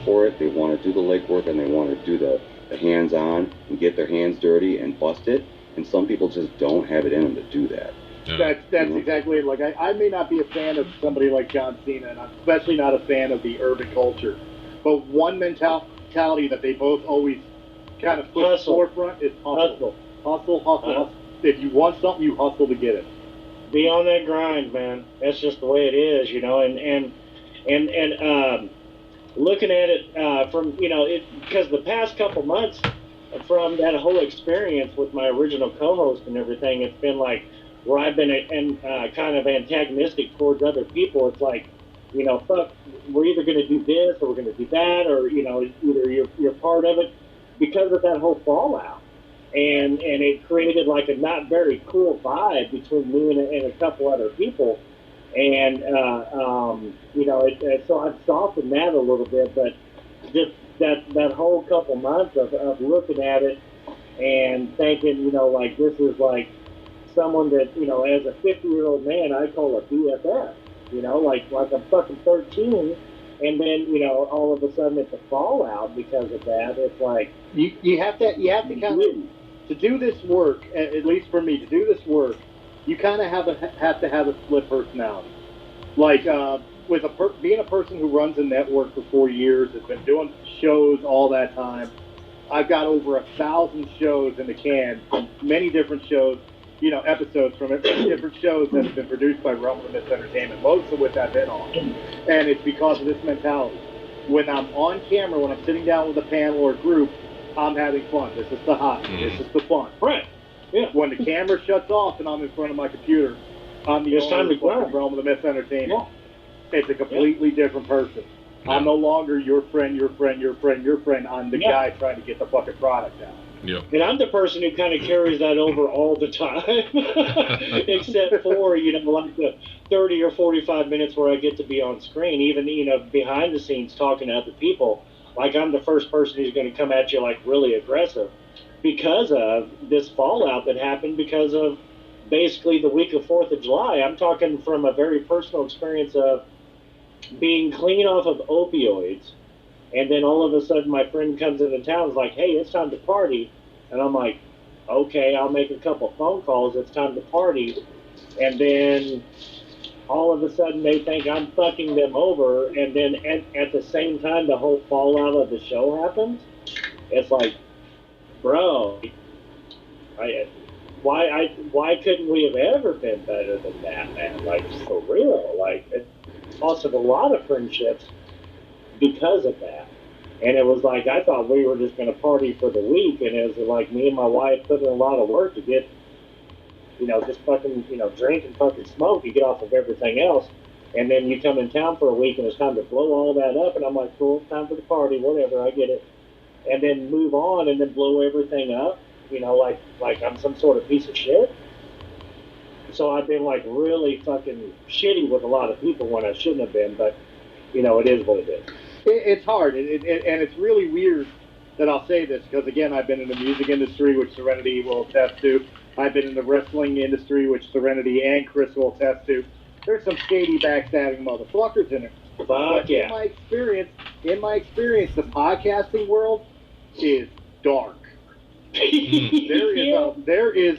for it. They want to do the legwork, and they want to do the hands-on and get their hands dirty and bust it. And some people just don't have it in them to do that. Yeah. That's exactly it. Like, I may not be a fan of somebody like John Cena, and I'm especially not a fan of the urban culture. But one mentality that they both always kind of put at the forefront is hustle. Hustle. If you want something, you hustle to get it. Be on that grind, man. That's just the way it is, you know. And looking at it from, you know, because the past couple months from that whole experience with my original co-host and everything, it's been like where I've been kind of antagonistic towards other people. It's like, you know, fuck, we're either going to do this or we're going to do that, or, you know, either you're part of it because of that whole fallout. And it created like a not very cool vibe between me and a couple other people. And, you know, so I've softened that a little bit, but just that whole couple months of looking at it and thinking, you know, like this is like someone that, you know, as a 50-year-old man, I call a BFF, you know, like I'm fucking 13. And then, you know, all of a sudden it's a fallout because of that. It's like you have to kind of, to do this work, at least for me, to do this work, you kind of have to have a split personality. Like with being a person who runs a network for 4 years, has been doing shows all that time. I've got over 1,000 shows in the can, many different shows, you know, episodes from different shows that have been produced by Realm of Mist Entertainment, most of which I've been on. And it's because of this mentality. When I'm on camera, when I'm sitting down with a panel or a group, I'm having fun. This is the hobby. This is the fun. Right. Yeah. When the camera shuts off and I'm in front of my computer, I'm the owner of Realm of the Mist Entertainment. Yeah. It's a completely different person. Yeah. I'm no longer your friend. I'm the guy trying to get the fucking product out. Yep. And I'm the person who kind of carries that over all the time, except for, you know, like the 30 or 45 minutes where I get to be on screen, even, you know, behind the scenes talking to other people. Like I'm the first person who's going to come at you like really aggressive because of this fallout that happened because of basically the week of 4th of July. I'm talking from a very personal experience of being clean off of opioids. And then all of a sudden my friend comes into town and is like, hey, it's time to party. And I'm like, okay, I'll make a couple phone calls. It's time to party. And then all of a sudden they think I'm fucking them over. And then at the same time, the whole fallout of the show happens. It's like, bro, why couldn't we have ever been better than that, man? Like, for real. Like, it lost a lot of friendships because of that. And it was like, I thought we were just going to party for the week, and it was like me and my wife put in a lot of work to get, just fucking, drink and fucking smoke to get off of everything else. And then you come in town for a week, and it's time to blow all that up, and I'm like, cool, time for the party, whatever, I get it. And then move on and then blow everything up, like I'm some sort of piece of shit. So I've been like really fucking shitty with a lot of people when I shouldn't have been, but it is what it is. It's hard, and it's really weird that I'll say this, because again, I've been in the music industry, which Serenity will attest to. I've been in the wrestling industry, which Serenity and Chris will attest to. There's some shady backstabbing motherfuckers in it. But yeah. in my experience, the podcasting world is dark. There is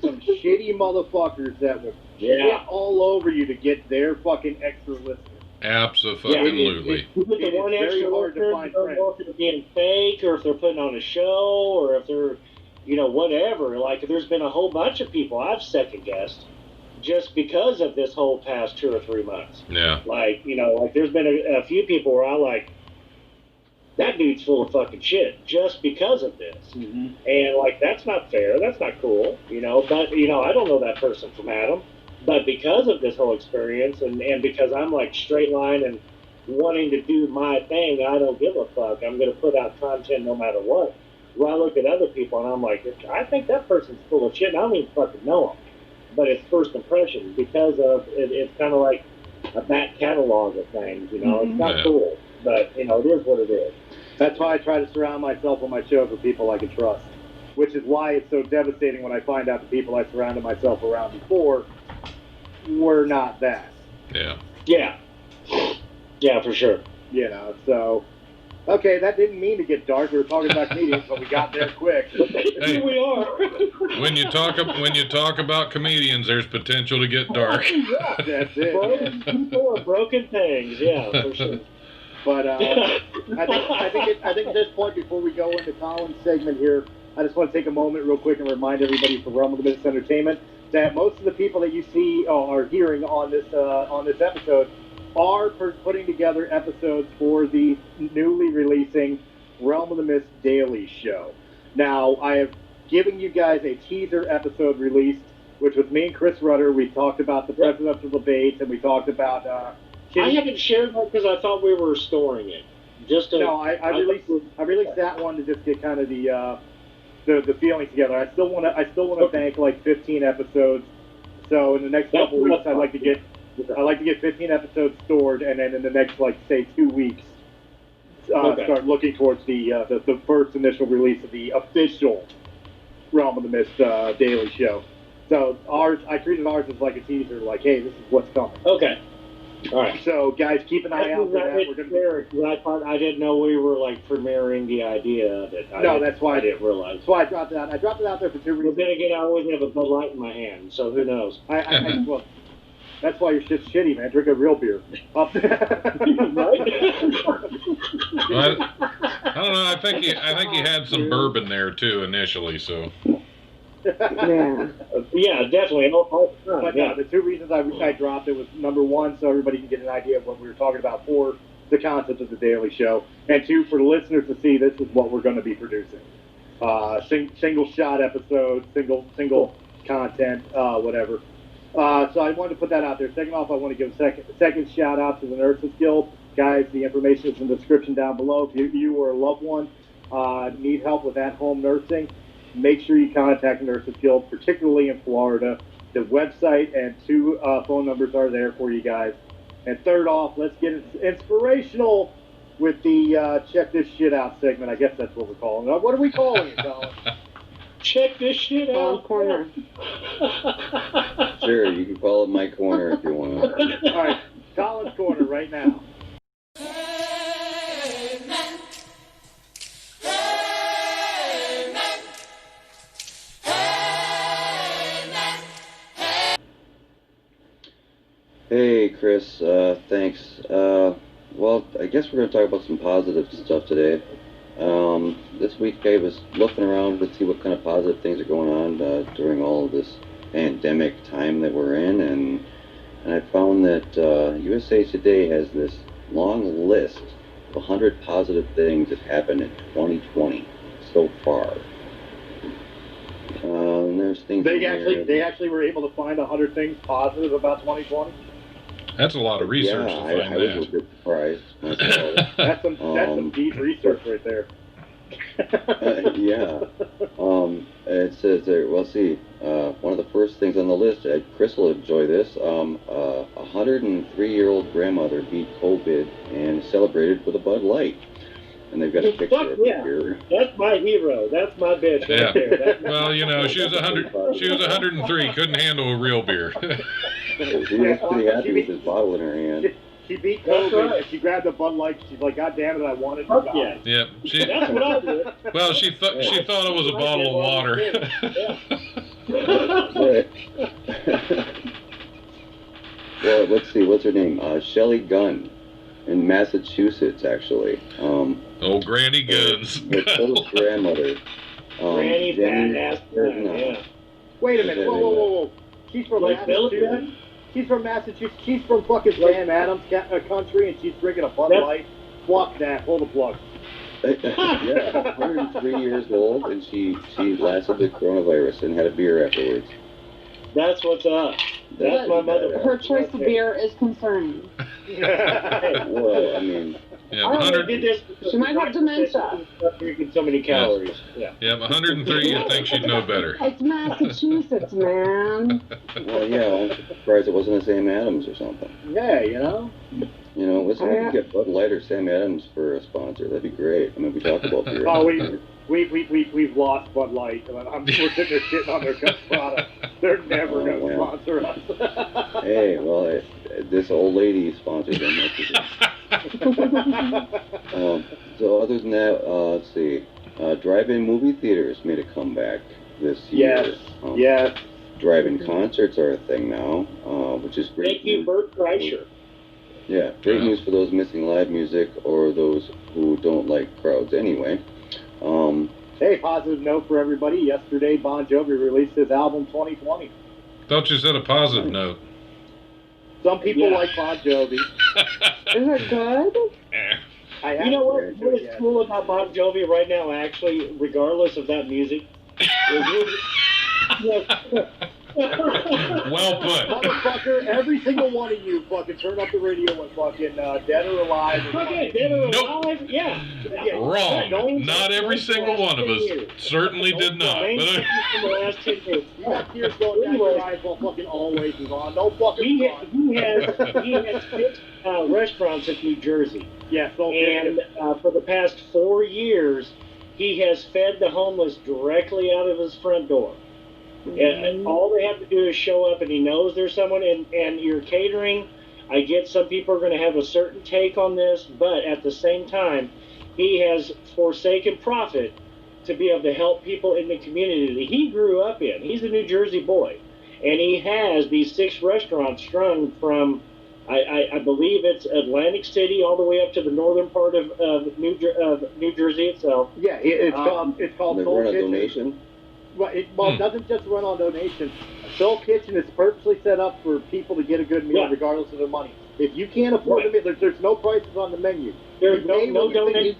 some shitty motherfuckers that will shit all over you to get their fucking extra listeners. Absolutely. The one extra hard to find friends. If they're being fake, or if they're putting on a show, or if they're, whatever. Like, there's been a whole bunch of people I've second guessed just because of this whole past 2 or 3 months. Yeah. Like, there's been a few people where I like, that dude's full of fucking shit just because of this. Mm-hmm. And, like, that's not fair. That's not cool, But, I don't know that person from Adam. But because of this whole experience, and because I'm, like, straight line and wanting to do my thing, I don't give a fuck. I'm going to put out content no matter what. Well, I look at other people, and I'm like, I think that person's full of shit, and I don't even fucking know him. But it's first impression because of it's kind of like a back catalog of things, It's not cool, but, it is what it is. That's why I try to surround myself on my shows with people I can trust, which is why it's so devastating when I find out the people I surrounded myself around before were not that. Yeah. Yeah. Yeah, for sure. So... Okay, that didn't mean to get dark. We were talking about comedians, but we got there quick. Hey, we are. when you talk about comedians, there's potential to get dark. That's it. Broken people are broken things. Yeah, for sure. But I think at this point, before we go into Colin's segment here, I just want to take a moment real quick and remind everybody from Realm of the Mist Entertainment that most of the people that you see or hearing on this episode are putting together episodes for the newly releasing Realm of the Mist Daily Show. Now, I have given you guys a teaser episode released, which was me and Chris Rudder. We talked about the presidential debates, and we talked about... I haven't shared that because I thought we were storing it. I released that one to just get kind of the feeling together. I still want to bank like 15 episodes. So in the next couple of weeks, I'd like to get 15 episodes stored, and then in the next, say 2 weeks, start looking towards the first initial release of the official Realm of the Mist Daily Show. So I treated ours as like a teaser, like, hey, this is what's coming. Okay. All right. So guys, keep an eye out for that. I didn't know we were like premiering the idea of it. That's why I didn't realize. That's why I dropped it out. I dropped it out there for 2 reasons. But then again, I always have a Bud Light in my hand, so who knows? Well, that's why your shit's shitty, man. Drink a real beer. Well, I don't know. I think he had some bourbon there too initially. So. Yeah, definitely. But the 2 reasons I dropped it was, number 1, so everybody can get an idea of what we were talking about for the concept of the Daily Show, and 2, for the listeners to see this is what we're going to be producing. Single shot episodes, single content, whatever. So I wanted to put that out there. Second off, I want to give a second shout out to the Nurses Guild. Guys, the information is in the description down below. If you or a loved one need help with at-home nursing, make sure you contact the Nurses Guild, particularly in Florida. The website and 2 phone numbers are there for you guys. And third off, let's get inspirational with the Check This Shit Out segment. I guess that's what we're calling it. What are we calling it, Colin? Check this shit out. Corner. Sure, you can call it my corner if you want. All right, Colin's Corner right now. Hey, Chris. Thanks. Well, I guess we're going to talk about some positive stuff today. This week I was looking around to see what kind of positive things are going on during all of this pandemic time that we're in, and I found that USA Today has this long list of 100 positive things that happened in 2020 so far. And there's things They actually were able to find 100 things positive about 2020. That's a lot of research to find I was a bit surprised myself. That's some deep research right there. Yeah. It says there, well, see, one of the first things on the list, Chris will enjoy this, a 103-year-old grandmother beat COVID and celebrated with a Bud Light. And they've got a picture of her here. That's my hero. That's my bitch right there. That's well, you know, she was 103, couldn't handle a real beer. She was pretty happy with this bottle in her hand. She beat COVID, and she grabbed a Bud Light. She's like, God damn it, I wanted to die. Yeah. That's what I did. Well, she thought it was a bottle of water. Well, let's see, what's her name? Shelley Gunn in Massachusetts, actually. Old Granny Guns. Her close grandmother. Granny badass. Yeah. Wait a minute, whoa. She's from Massachusetts. She's from Massachusetts. She's from fucking Sam Adams country, and she's drinking a Bud Light. Fuck that. Pull the plug. Yeah, 103 years old, and she lasted the coronavirus and had a beer afterwards. That's what's up. That's my mother. Her choice of beer is concerning. Well, I mean... Yeah, I did this. She might have dementia. Drinking so many calories. Yeah, 103, you'd think she'd know better. It's Massachusetts, man. Well, yeah, I'm surprised it wasn't a Sam Adams or something. Yeah, you know? You know, listen, we could get Bud Light or Sam Adams for a sponsor. That'd be great. I mean, we talk about beer. Oh, we've lost Bud Light. We're sitting there shitting on their product. They're never going to sponsor us. Hey, well, this old lady sponsored them. So other than that, let's see. Drive-in movie theaters made a comeback this year. Yes. Drive-in concerts are a thing now, which is great. Thank you, Bert Kreischer. Yeah, great news for those missing live music or those who don't like crowds anyway. Hey, positive note for everybody. Yesterday, Bon Jovi released his album 2020. Thought you said a positive note. Some people like Bon Jovi. Is it good? You know what is cool about Bon Jovi right now, actually, regardless of that music? Well put. Motherfucker, every single one of you fucking turn up the radio when fucking Dead or Alive. Dead or Alive? Yeah. Wrong. Not every single one of us. Certainly did not. The last 10 years. You got tears going down your eyes while fucking Always is on. No fucking He has 6 restaurants in New Jersey. Yeah, and for the past 4 years, he has fed the homeless directly out of his front door. And all they have to do is show up, and he knows there's someone, and you're catering. I get some people are going to have a certain take on this, but at the same time, he has forsaken profit to be able to help people in the community that he grew up in. He's a New Jersey boy, and he has these 6 restaurants strung from, I believe it's Atlantic City all the way up to the northern part of New Jersey itself. Yeah, it's called Soul Kitchen. Donation? Well, it doesn't just run on donations. Soul Kitchen is purposely set up for people to get a good meal regardless of their money. If you can't afford the meal, there's no prices on the menu. There's no donation.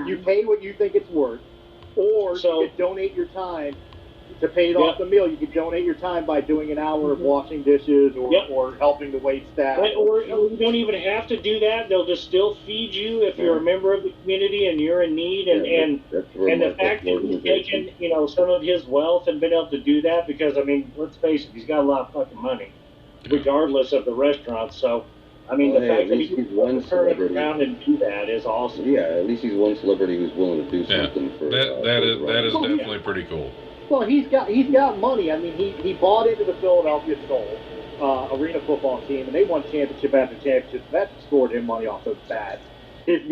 You pay what you think it's worth, or you can donate your time to pay it off the meal. You can donate your time by doing an hour of washing dishes or helping the wait staff. Or you don't even have to do that. They'll just still feed you if you're a member of the community and you're in need. And the fact that he's taken some of his wealth and been able to do that, because I mean, let's face it, he's got a lot of fucking money, regardless of the restaurant. So I mean, the fact that he can turn around and do that is awesome. Yeah, at least he's one celebrity who's willing to do something for that is definitely pretty cool. Well, he's got money. I mean, he bought into the Philadelphia Soul arena football team, and they won championship after championship. That scored him money off those bad. His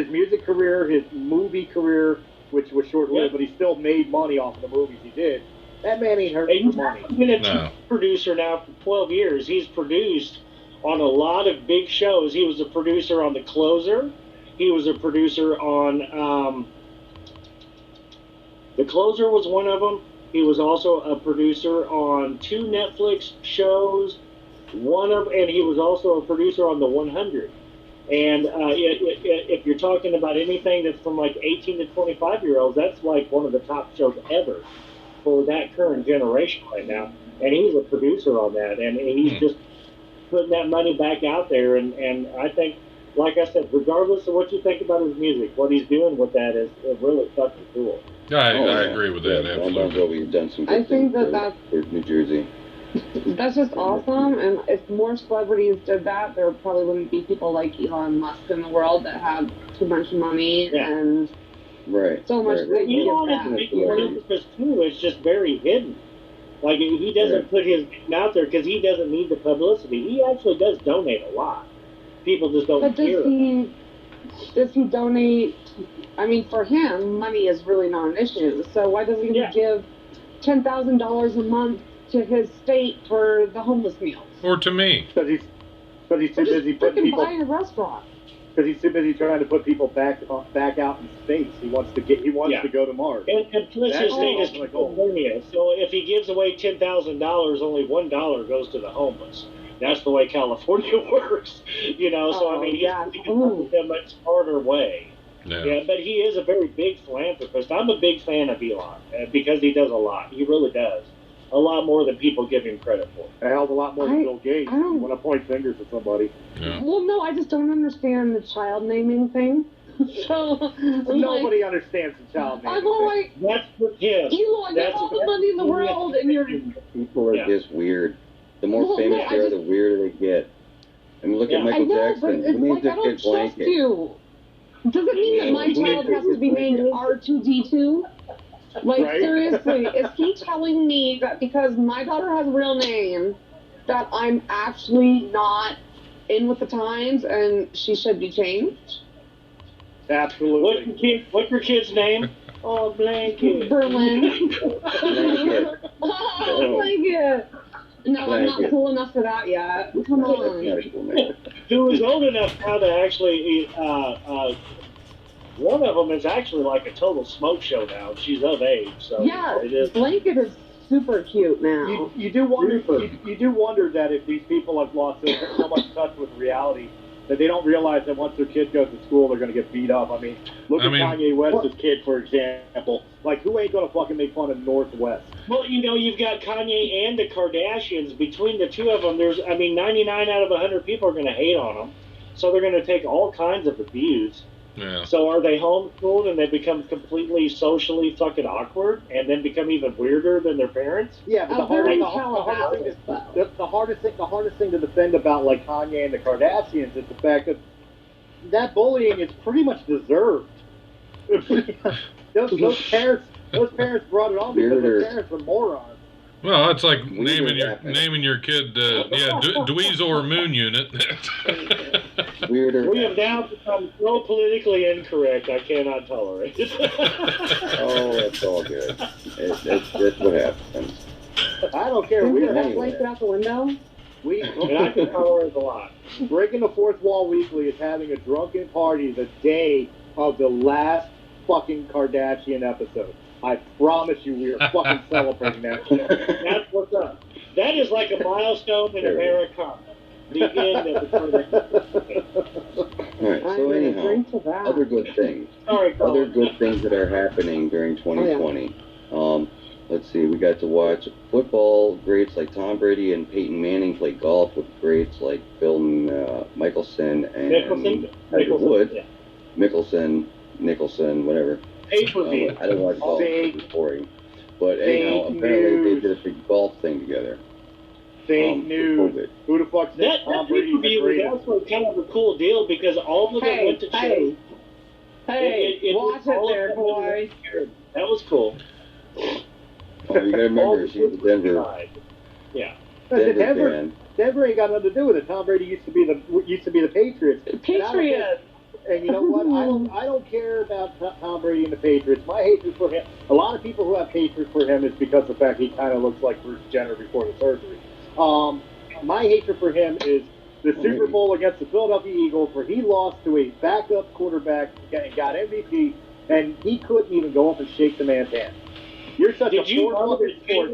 music career, his movie career, which was short-lived, but he still made money off of the movies he did. That man ain't hurting for money. He's been a producer now for 12 years. He's produced on a lot of big shows. He was a producer on The Closer. He was a producer on The Closer was one of them. He was also a producer on 2 Netflix shows. And he was also a producer on The 100. And if you're talking about anything that's from like 18 to 25-year-olds, that's like one of the top shows ever for that current generation right now. And he's a producer on that, and he's just putting that money back out there. And I think, like I said, regardless of what you think about his music, what he's doing with that is really fucking cool. I agree with that, absolutely. You've done some I good think things that's for New Jersey. That's just awesome, and if more celebrities did that, there probably wouldn't be people like Elon Musk in the world that have too much money and so much that you Elon is a big philanthropist too. It's just very hidden. Like, he doesn't put his name out there because he doesn't need the publicity. He actually does donate a lot. People just don't hear it. Does he donate? I mean, for him, money is really not an issue. So why doesn't he give $10,000 a month to his state for the homeless meals? Or to me. Because he's too busy putting people. Buying a restaurant. Because he's too busy trying to put people back out in space. He wants to go to Mars. And plus his state is California. So if he gives away $10,000, only $1 goes to the homeless. That's the way California works. So I mean, he's a much smarter way. Yeah, but he is a very big philanthropist. I'm a big fan of Elon because he does a lot. He really does. A lot more than people give him credit for. A hell of a lot more than Bill Gates. You want to point fingers at somebody. Yeah. Well, no, I just don't understand the child naming thing. So nobody understands the child naming thing. That's for kids. Elon, you have all the money in the world, and you're... People are just weird. The more famous they are, the weirder they get. I mean, look at Michael Jackson. But it's like, I don't trust you. Does it mean that my child has to be named R2D2? Like, seriously, is he telling me that because my daughter has a real name, that I'm actually not in with the times and she should be changed? Absolutely. What's your kid's name? Oh, Blanket. Berlin. Blanket. Blanket. No, I'm not cool enough for that yet. Come on. Who is old enough now to actually... one of them is actually like a total smoke show now. She's of age, so it is. Blanket is super cute now. You do wonder that if these people have lost so much touch with reality that they don't realize that once their kid goes to school, they're going to get beat up. I mean, look at Kanye West's kid, for example. Like, who ain't going to fucking make fun of Northwest? Well, you've got Kanye and the Kardashians. Between the two of them, 99 out of 100 people are going to hate on them. So they're going to take all kinds of abuse. Yeah. So are they homeschooled and they become completely socially fucking awkward and then become even weirder than their parents? Yeah, but the hardest thing to defend about like Kanye and the Kardashians is the fact that bullying is pretty much deserved. those parents brought it on because their parents were morons. Well, that's like naming your kid, Dweezil or Moon Unit. We have now become so politically incorrect, I cannot tolerate it. Oh, it's all good. That's what happens. I don't care. Did that blanket out the window? And I can tolerate a lot. Breaking the Fourth Wall Weekly is having a drunken party the day of the last fucking Kardashian episode. I promise you we are fucking celebrating that shit. That's what's up. That is like a milestone in America. The end of the All right, so anyhow, other good things. Other good things that are happening during 2020. Let's see, we got to watch football greats like Tom Brady and Peyton Manning play golf with greats like Phil Mickelson and Tiger Woods. Yeah. Nicholson, whatever. I don't watch golf, it's boring. But anyhow, apparently they did a big golf thing together. Fake news. Who the fuck said Tom Brady is the greatest? That was kind of a cool deal because all of them went to shows. Watch it there, boy. That was cool. Oh, you gotta remember, she's a Denver. Yeah. Denver ain't got nothing to do with it. Tom Brady used to be the Patriots. Patriots. And you know what? I don't care about Tom Brady and the Patriots. My hatred for him, a lot of people who have hatred for him is because of the fact he kind of looks like Bruce Jenner before the surgery. My hatred for him is the Super Bowl against the Philadelphia Eagles, where he lost to a backup quarterback and got MVP, and he couldn't even go up and shake the man's hand. You're such a poor sport.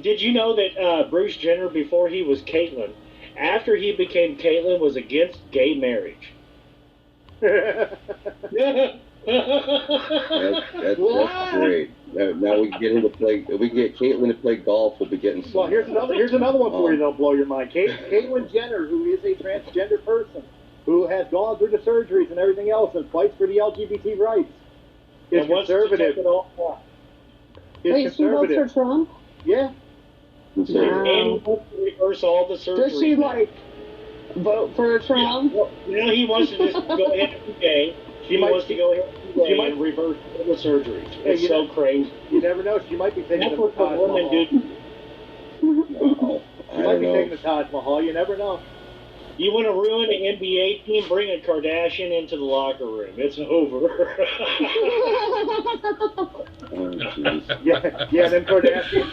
Did you know that Bruce Jenner, before he was Caitlyn, after he became Caitlyn, was against gay marriage? That's great. Now we can get him to play. If we can get Caitlyn to play golf, we'll be getting some. Well, here's another one for you that'll blow your mind. Caitlyn Jenner, who is a transgender person, who has gone through the surgeries and everything else and fights for the LGBT rights, is conservative. Wait, she votes for Trump? Yeah. And he wants to reverse all the surgery. Does she, like, vote for Trump? Yeah. Well, now he wants to just go ahead and be gay. She wants to go ahead and reverse all the surgeries. It's so crazy. You never know. She might be taking the Taj Mahal. She might be taking the Taj Mahal. You never know. You want to ruin the NBA team? Bring a Kardashian into the locker room. It's over. Yeah. Them Kardashians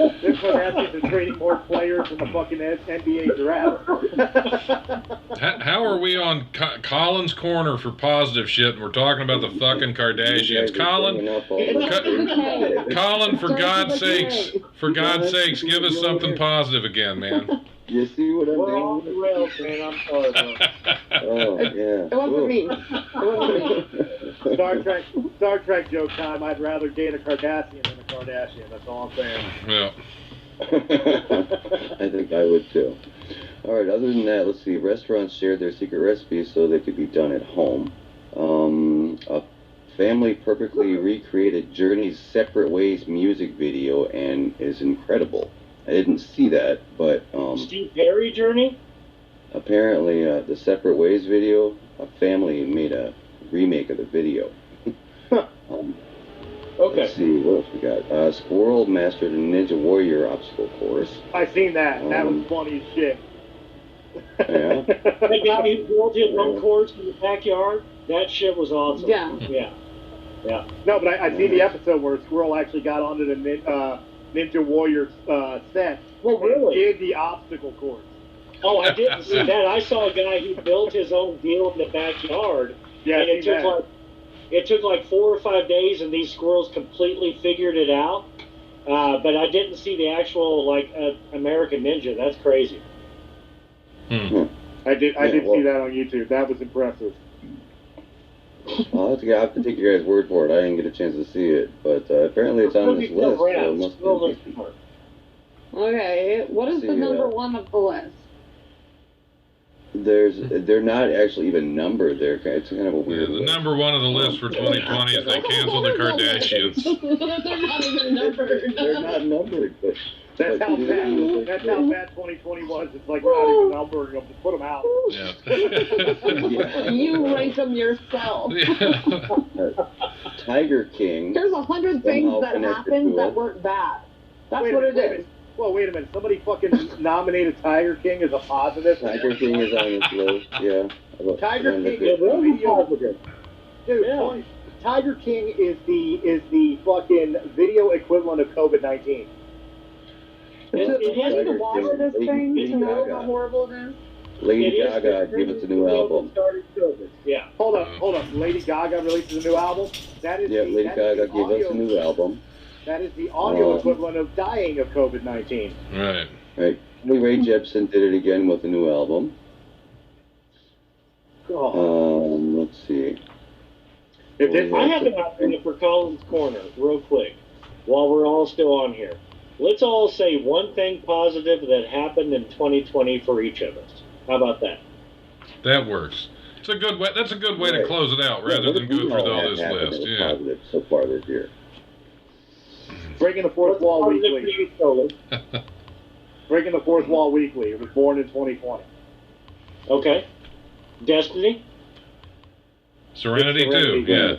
are trading more players in the fucking NBA draft. How are we on Colin's corner for positive shit, and we're talking about the fucking Kardashians? Colin, for God's sakes, give us something positive again, man. You see what I'm We're off the rails, man. I'm sorry, bro. Oh, yeah. It wasn't me. It wasn't me. Star Trek joke time. I'd rather date a Kardashian than a Kardashian. That's all I'm saying. Yeah. I think I would too. All right. Other than that, let's see. Restaurants shared their secret recipes so they could be done at home. A family perfectly recreated Journey's "Separate Ways" music video and is incredible. I didn't see that, but Steve Perry Journey? Apparently, the Separate Ways video, a family made a remake of the video. Okay. Let's see, what else we got? Squirrel mastered a Ninja Warrior obstacle course. I seen that. That was funny as shit. Yeah. The guy who built his own course in the backyard, that shit was awesome. Yeah. No, but I seen the episode where a squirrel actually got onto the Ninja Warrior set. Well, really? Did the obstacle course. Oh, I didn't see that. I saw a guy who built his own deal in the backyard. Yeah, and it took like 4 or 5 days, and these squirrels completely figured it out. But I didn't see the actual American Ninja. That's crazy. I did see that on YouTube. That was impressive. I'll have to take your guys' word for it. I didn't get a chance to see it, but apparently it's on this list. So it must be Okay, what is the number one of the list? They're not actually even numbered. It's kind of a weird The list. number one of the list for 2020 is they canceled the Kardashians. They're not even numbered. They're not numbered, but That's how bad 2020 was. It's like we're not even numbering them. Just put them out. Yeah. You rank them yourself. Tiger King. There's 100 things that happened that weren't bad. That's what it is. Well, wait a minute. Somebody fucking nominated Tiger King as a positive. Tiger King is on this list. Yeah. Tiger King is the video. Dude, yeah. Tiger King is the fucking video equivalent of COVID-19. It has to watch this thing to know how horrible it is. Lady Gaga gave us a new album. Yeah. Hold up. Lady Gaga releases a new album? Lady Gaga gave us a new album. That is the audio equivalent of dying of COVID-19. Right. Ray Jepsen did it again with a new album. Let's see. I have an idea for Colin's Corner, real quick, while we're all still on here. Let's all say one thing positive that happened in 2020 for each of us. How about that? That works. It's a good way. That's a good way to close it out, rather than go through all this list. Yeah. Positive so far this year. Breaking the Fourth Wall Weekly. Breaking the Fourth Wall Weekly. It was born in 2020. Okay. Destiny? Serenity too, yeah.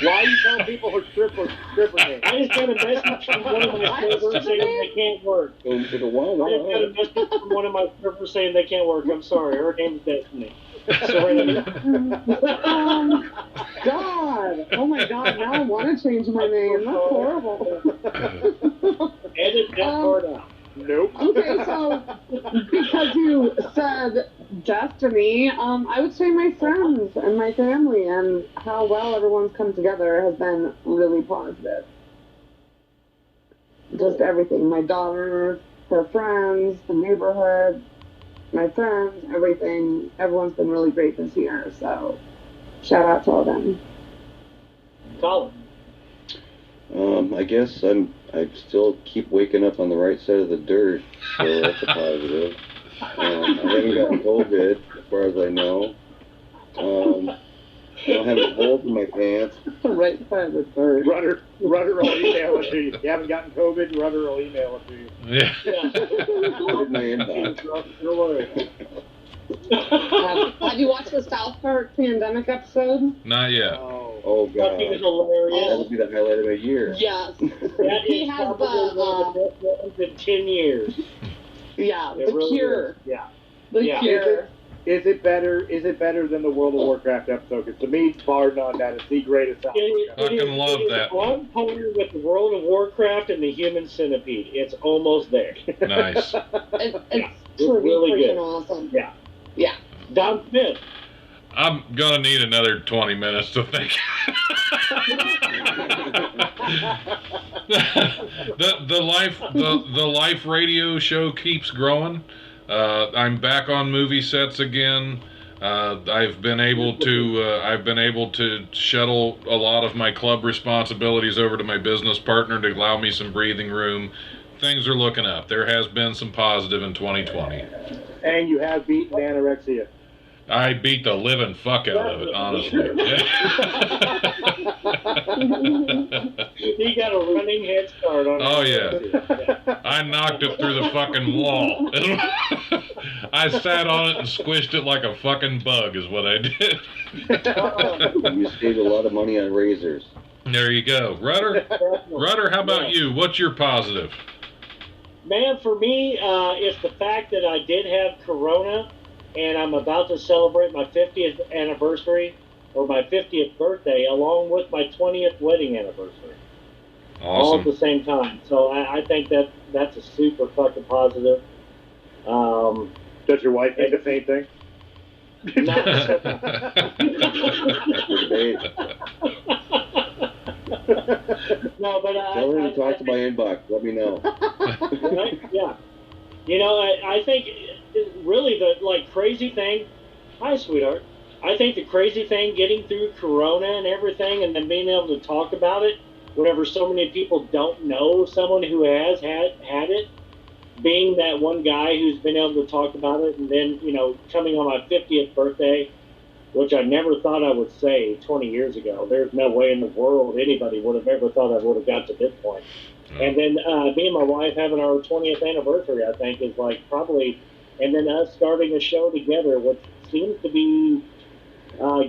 Why are you telling people her stripper name? I just got a message from one of my servers saying they can't work. I just got a message from one of my servers saying they can't work. I'm sorry. Her name's Destiny. Serenity. God. Oh my God. Now I want to change my name. That's horrible. Edit that part out. Nope. Okay, so because you said destiny, I would say my friends and my family and how well everyone's come together has been really positive. Just everything. My daughter, her friends, the neighborhood, my friends, everything. Everyone's been really great this year, so shout out to all them. Colin. I guess I still keep waking up on the right side of the dirt, so that's a positive. I haven't gotten COVID, as far as I know. I don't have a hole in my pants. Right side of the dirt. Rudder will email it to you. If you haven't gotten COVID, Rudder will email it to you. Yeah. In my inbox. Don't worry. Have you watched the South Park pandemic episode? Not yet. Oh God, That is hilarious. that'll be the highlight of my year. Yes. That He is has probably one of the best ones in 10 years. Yeah, It the really cure. is. Yeah. The Yeah. cure. Is it better than the World of Warcraft episode? Because to me, bar none, that is the greatest South Park episode. Fucking love that. On par with the World of Warcraft and the Human Centipede. It's almost there. Nice. It's It's pretty really freaking good. awesome. Yeah. Yeah. Don Smith. I'm gonna need another 20 minutes to think. the life radio show keeps growing. I'm back on movie sets again. I've been able to shuttle a lot of my club responsibilities over to my business partner to allow me some breathing room. Things are looking up. There has been some positive in 2020. And you have beaten anorexia. I beat the living fuck out of it, honestly. He got a running head start on Oh, it. yeah. I knocked it through the fucking wall. I sat on it and squished it like a fucking bug is what I did. You saved a lot of money on razors. There you go. Rudder, how about you? What's your positive? Man, for me, it's the fact that I did have Corona, and I'm about to celebrate my 50th anniversary, or my 50th birthday, along with my 20th wedding anniversary. All at Awesome. the same time. So I think that's a super fucking positive. Does your wife think the same thing? No, but Tell her to talk to my inbox. Let me know. Right? Yeah. You know, I think really the crazy thing. Hi, sweetheart. I think the crazy thing, getting through Corona and everything, and then being able to talk about it, whenever so many people don't know someone who has had it, being that one guy who's been able to talk about it, and then coming on my 50th birthday, which I never thought I would say 20 years ago. There's no way in the world anybody would have ever thought I would have got to this point. And then me and my wife having our 20th anniversary, I think, is probably, and then us starting a show together, which seems to be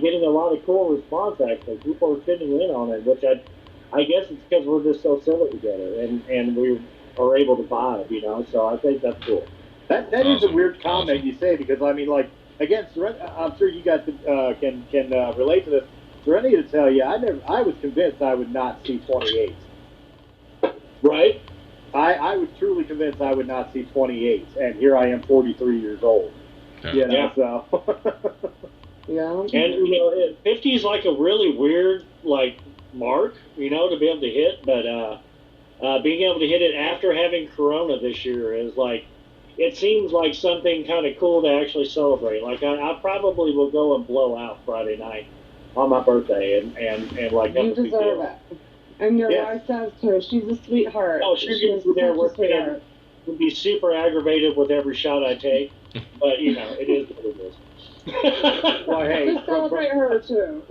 getting a lot of cool response, actually. People are sitting in on it, which I guess it's because we're just so silly together, and we are able to vibe, so I think that's cool. That is a Awesome. weird comment you say, because, I mean, again, I'm sure you guys can relate to this. Serenity to tell you, I was convinced I would not see 28. Right? I was truly convinced I would not see 28, and here I am, 43 years old. Yeah. So. Yeah. And 50 is a really weird mark, to be able to hit, but being able to hit it after having Corona this year is it seems like something kind of cool to actually celebrate. I probably will go and blow out Friday night on my birthday and You deserve it. And your wife says too. She's a sweetheart. Oh, she's going to be there with me. Would be super aggravated with every shot I take, but it is what it is. Well, hey, Just celebrate her too.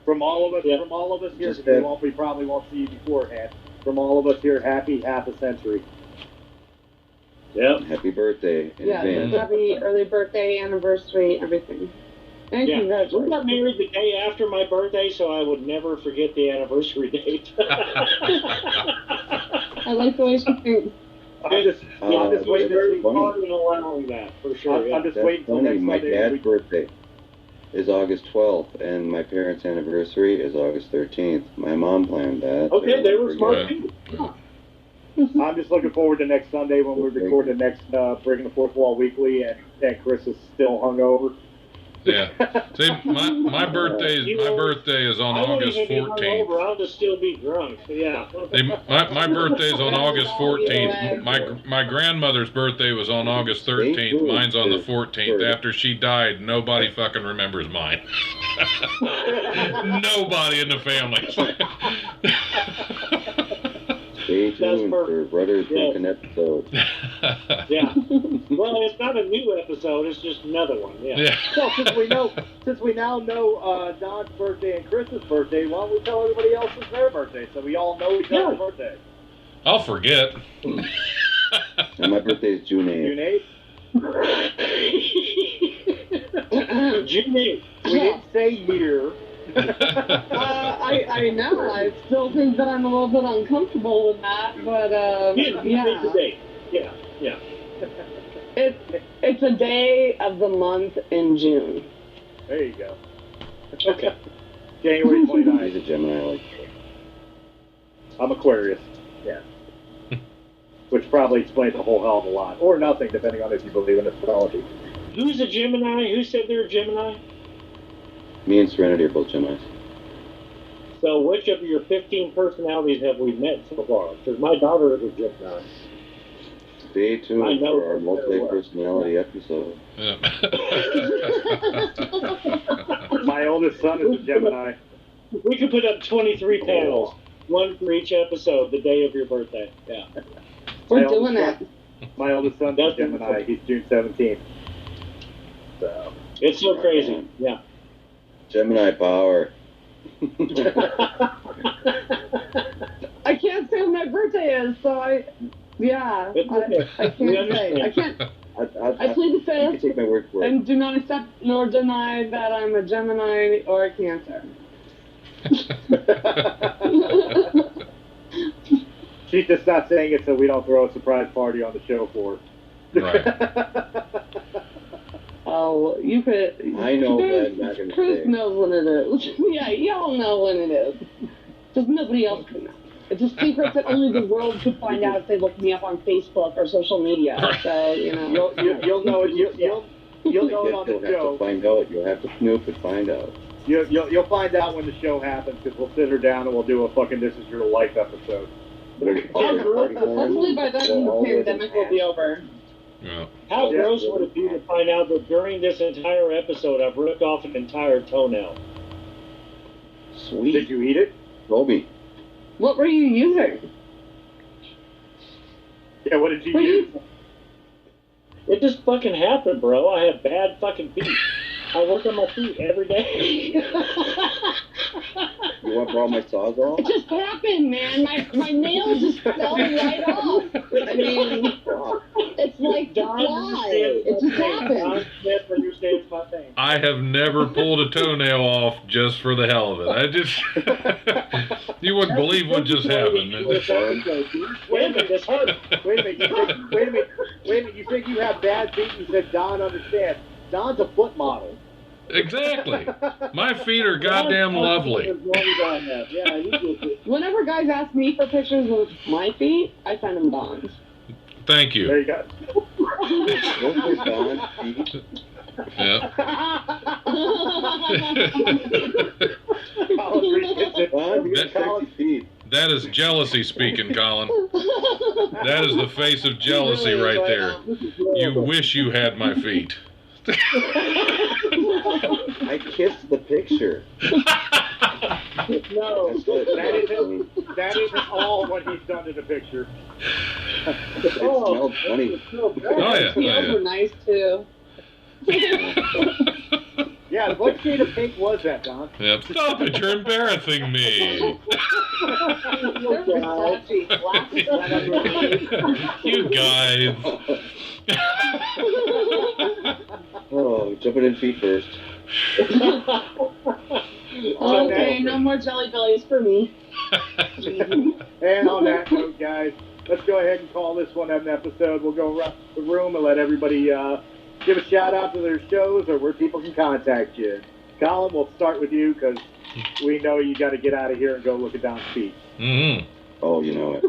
from all of us here, because we probably won't see you beforehand. From all of us here, happy half a century. Yep. Happy birthday in Yeah, advance. happy early birthday, anniversary, everything. And Yeah. We congratulations. got married the day after my birthday, so I would never forget the anniversary date. I like the way she thinks. I'm just waiting to see. Hard in allowing that, for sure. I'm just That's waiting till funny. next My Sunday. dad's birthday is August 12th, and my parents' anniversary is August 13th. My mom planned that. Okay, they were Pretty smart good. too. I'm just looking forward to next Sunday when we record the next Breaking the Fourth Wall Weekly, and Chris is still hungover. Yeah. See, my birthday is on August 14th. I'll just still be drunk. So yeah. See, my birthday is on August 14th. My grandmother's birthday was on August 13th. Mine's on the 14th. After she died, nobody fucking remembers mine. Nobody in the family. Stay tuned for Brothers Drunken episodes. Yeah. Well, it's not a new episode. It's just another one. Yeah. Well, since we now know Don's birthday and Chris's birthday, why don't we tell everybody else it's their birthday so we all know each other's birthday? I'll forget. And my birthday is June 8th. June 8th. We didn't say year. I know. I still think that I'm a little bit uncomfortable with that, but Yeah. It's a day of the month in June. There you go. Okay. January 29th. He's a Gemini. I'm Aquarius. Yeah. Which probably explains a whole hell of a lot, or nothing, depending on if you believe in astrology. Who's a Gemini? Who said they're a Gemini? Me and Serenity are both Geminis. So which of your 15 personalities have we met so far? Because my daughter is a Gemini. Stay tuned for our multi-personality episode. Yeah. My oldest son is a Gemini. We could put up 23 panels, one for each episode, the day of your birthday. Yeah. We're doing it. My oldest son's a Gemini. He's June 17th. So it's so crazy. Yeah. Gemini power. I can't say when my birthday is, so I can't say. I plead the You can fifth take my word for it. and do not accept nor deny that I'm a Gemini or a Cancer. she's just not saying it so we don't throw a surprise party on the show for her. Right. Oh, you could. I know, but I'm not going to Chris say. knows when it is. Yeah, y'all know when it is. Just nobody else could know. It's a secret that only the world could find out if they looked me up on Facebook or social media. So, you know. You'll know it. You'll know it on the You'll have show. to find out. You'll have to snoop and find out. You'll find out when the show happens, because we'll sit her down and we'll do a fucking This Is Your Life episode. Hopefully by then the pandemic will be over. Yeah. How gross would it be to find out that during this entire episode I've ripped off an entire toenail? Sweet. Did you eat it? Told me. What were you using? Yeah, what did you use? It just fucking happened, bro. I have bad fucking feet. I work on my feet every day. You want to borrow my sawzall? It just happened, man. My nails just fell right off. I mean, it's like the fly. It just happened. Don Smith understands my pain. I have never pulled a toenail off just for the hell of it. I just, you wouldn't believe what just happened. Wait a minute. You think you have bad feet? You said Don understands. Don's a foot model. Exactly. My feet are goddamn lovely. Whenever guys ask me for pictures of my feet, I send them Don's. Thank you. There you go. Those are Don's feet. Yeah. Don, you got sexy feet. That is jealousy speaking, Colin. That is the face of jealousy right there. You wish you had my feet. I kissed the picture. No, that isn't all what he's done to the picture. It smelled funny. Oh, yeah. Nails were nice, too. Yeah, what shade of pink was that, Don? Yep. Stop it, you're embarrassing me. You guys. Oh, jumping in feet first. Okay, no more jelly bellies for me. And on that note, guys, let's go ahead and call this one an episode. We'll go around the room and let everybody give a shout out to their shows or where people can contact you. Colin, we'll start with you because we know you got to get out of here and go look at Don's feet. Mm-hmm. Oh, you know it.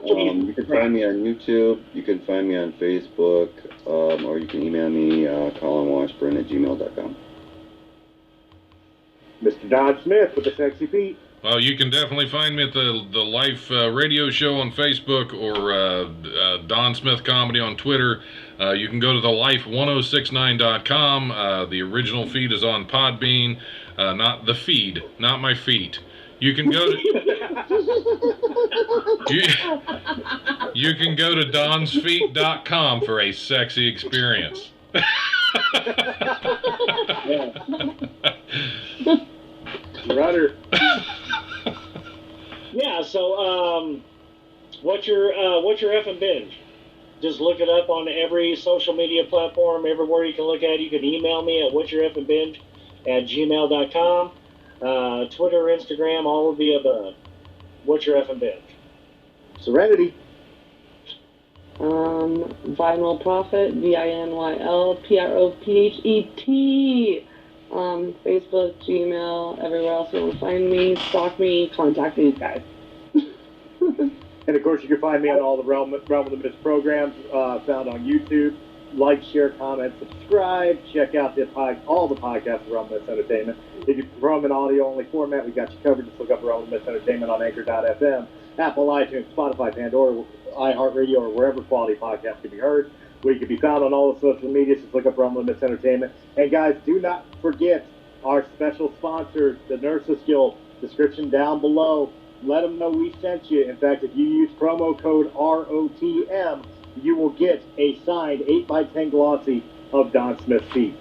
You can find me on YouTube. You can find me on Facebook, or you can email me, colinwashburn@gmail.com. Mr. Don Smith with the Sexy Pete. Well, you can definitely find me at the Life radio show on Facebook or Don Smith Comedy on Twitter. You can go to thelife1069.com. The original feed is on Podbean. Not the feed, not my feet. You can go to you can go to donsfeet.com for a sexy experience. Runner. Yeah, so what's your effing binge? Just look it up on every social media platform, everywhere you can look at it. You can email me at what'syoureffing@gmail.com. Twitter, Instagram, all of the above. What's your effing binge? Serenity. Vinyl Prophet, VINYLPROPHET. Facebook, Gmail, everywhere else you want to find me, stalk me, contact these guys. And of course, you can find me on all the Realm of the Mist programs found on YouTube. Like, share, comment, subscribe. Check out all the podcasts of Realm of the Mist Entertainment. If you're from an audio-only format, we got you covered. Just look up Realm of the Mist Entertainment on Anchor.fm, Apple, iTunes, Spotify, Pandora, iHeartRadio, or wherever quality podcasts can be heard. We can be found on all the social media. Just look up Realm of the Mist Entertainment. And guys, do not forget our special sponsor, the Nurses Guild. Description down below. Let them know we sent you. In fact, if you use promo code ROTM, you will get a signed 8x10 glossy of Don Smith's feet.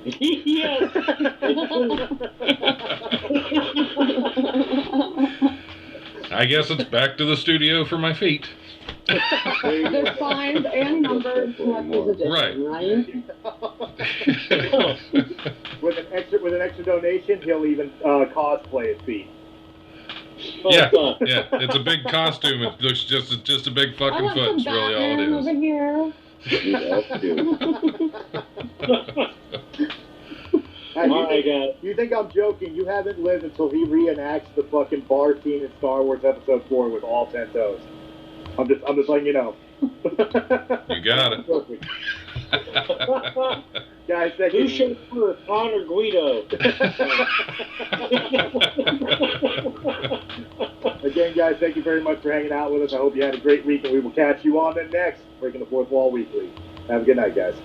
Yes. I guess it's back to the studio for my feet. They're signed and numbered collector's edition, Right. With an extra donation, he'll even cosplay his feet. Yeah, it's a big costume. It looks just a big fucking foot. It's really all it is. Over here. You think I'm joking? You haven't lived until he reenacts the fucking bar scene in Star Wars Episode 4 with all 10 toes. I'm just letting you know. You got it. Guys, thank Who you. should first, Han or Guido? Again, guys, thank you very much for hanging out with us. I hope you had a great week, and we will catch you on the next Breaking the Fourth Wall Weekly. Have a good night, guys.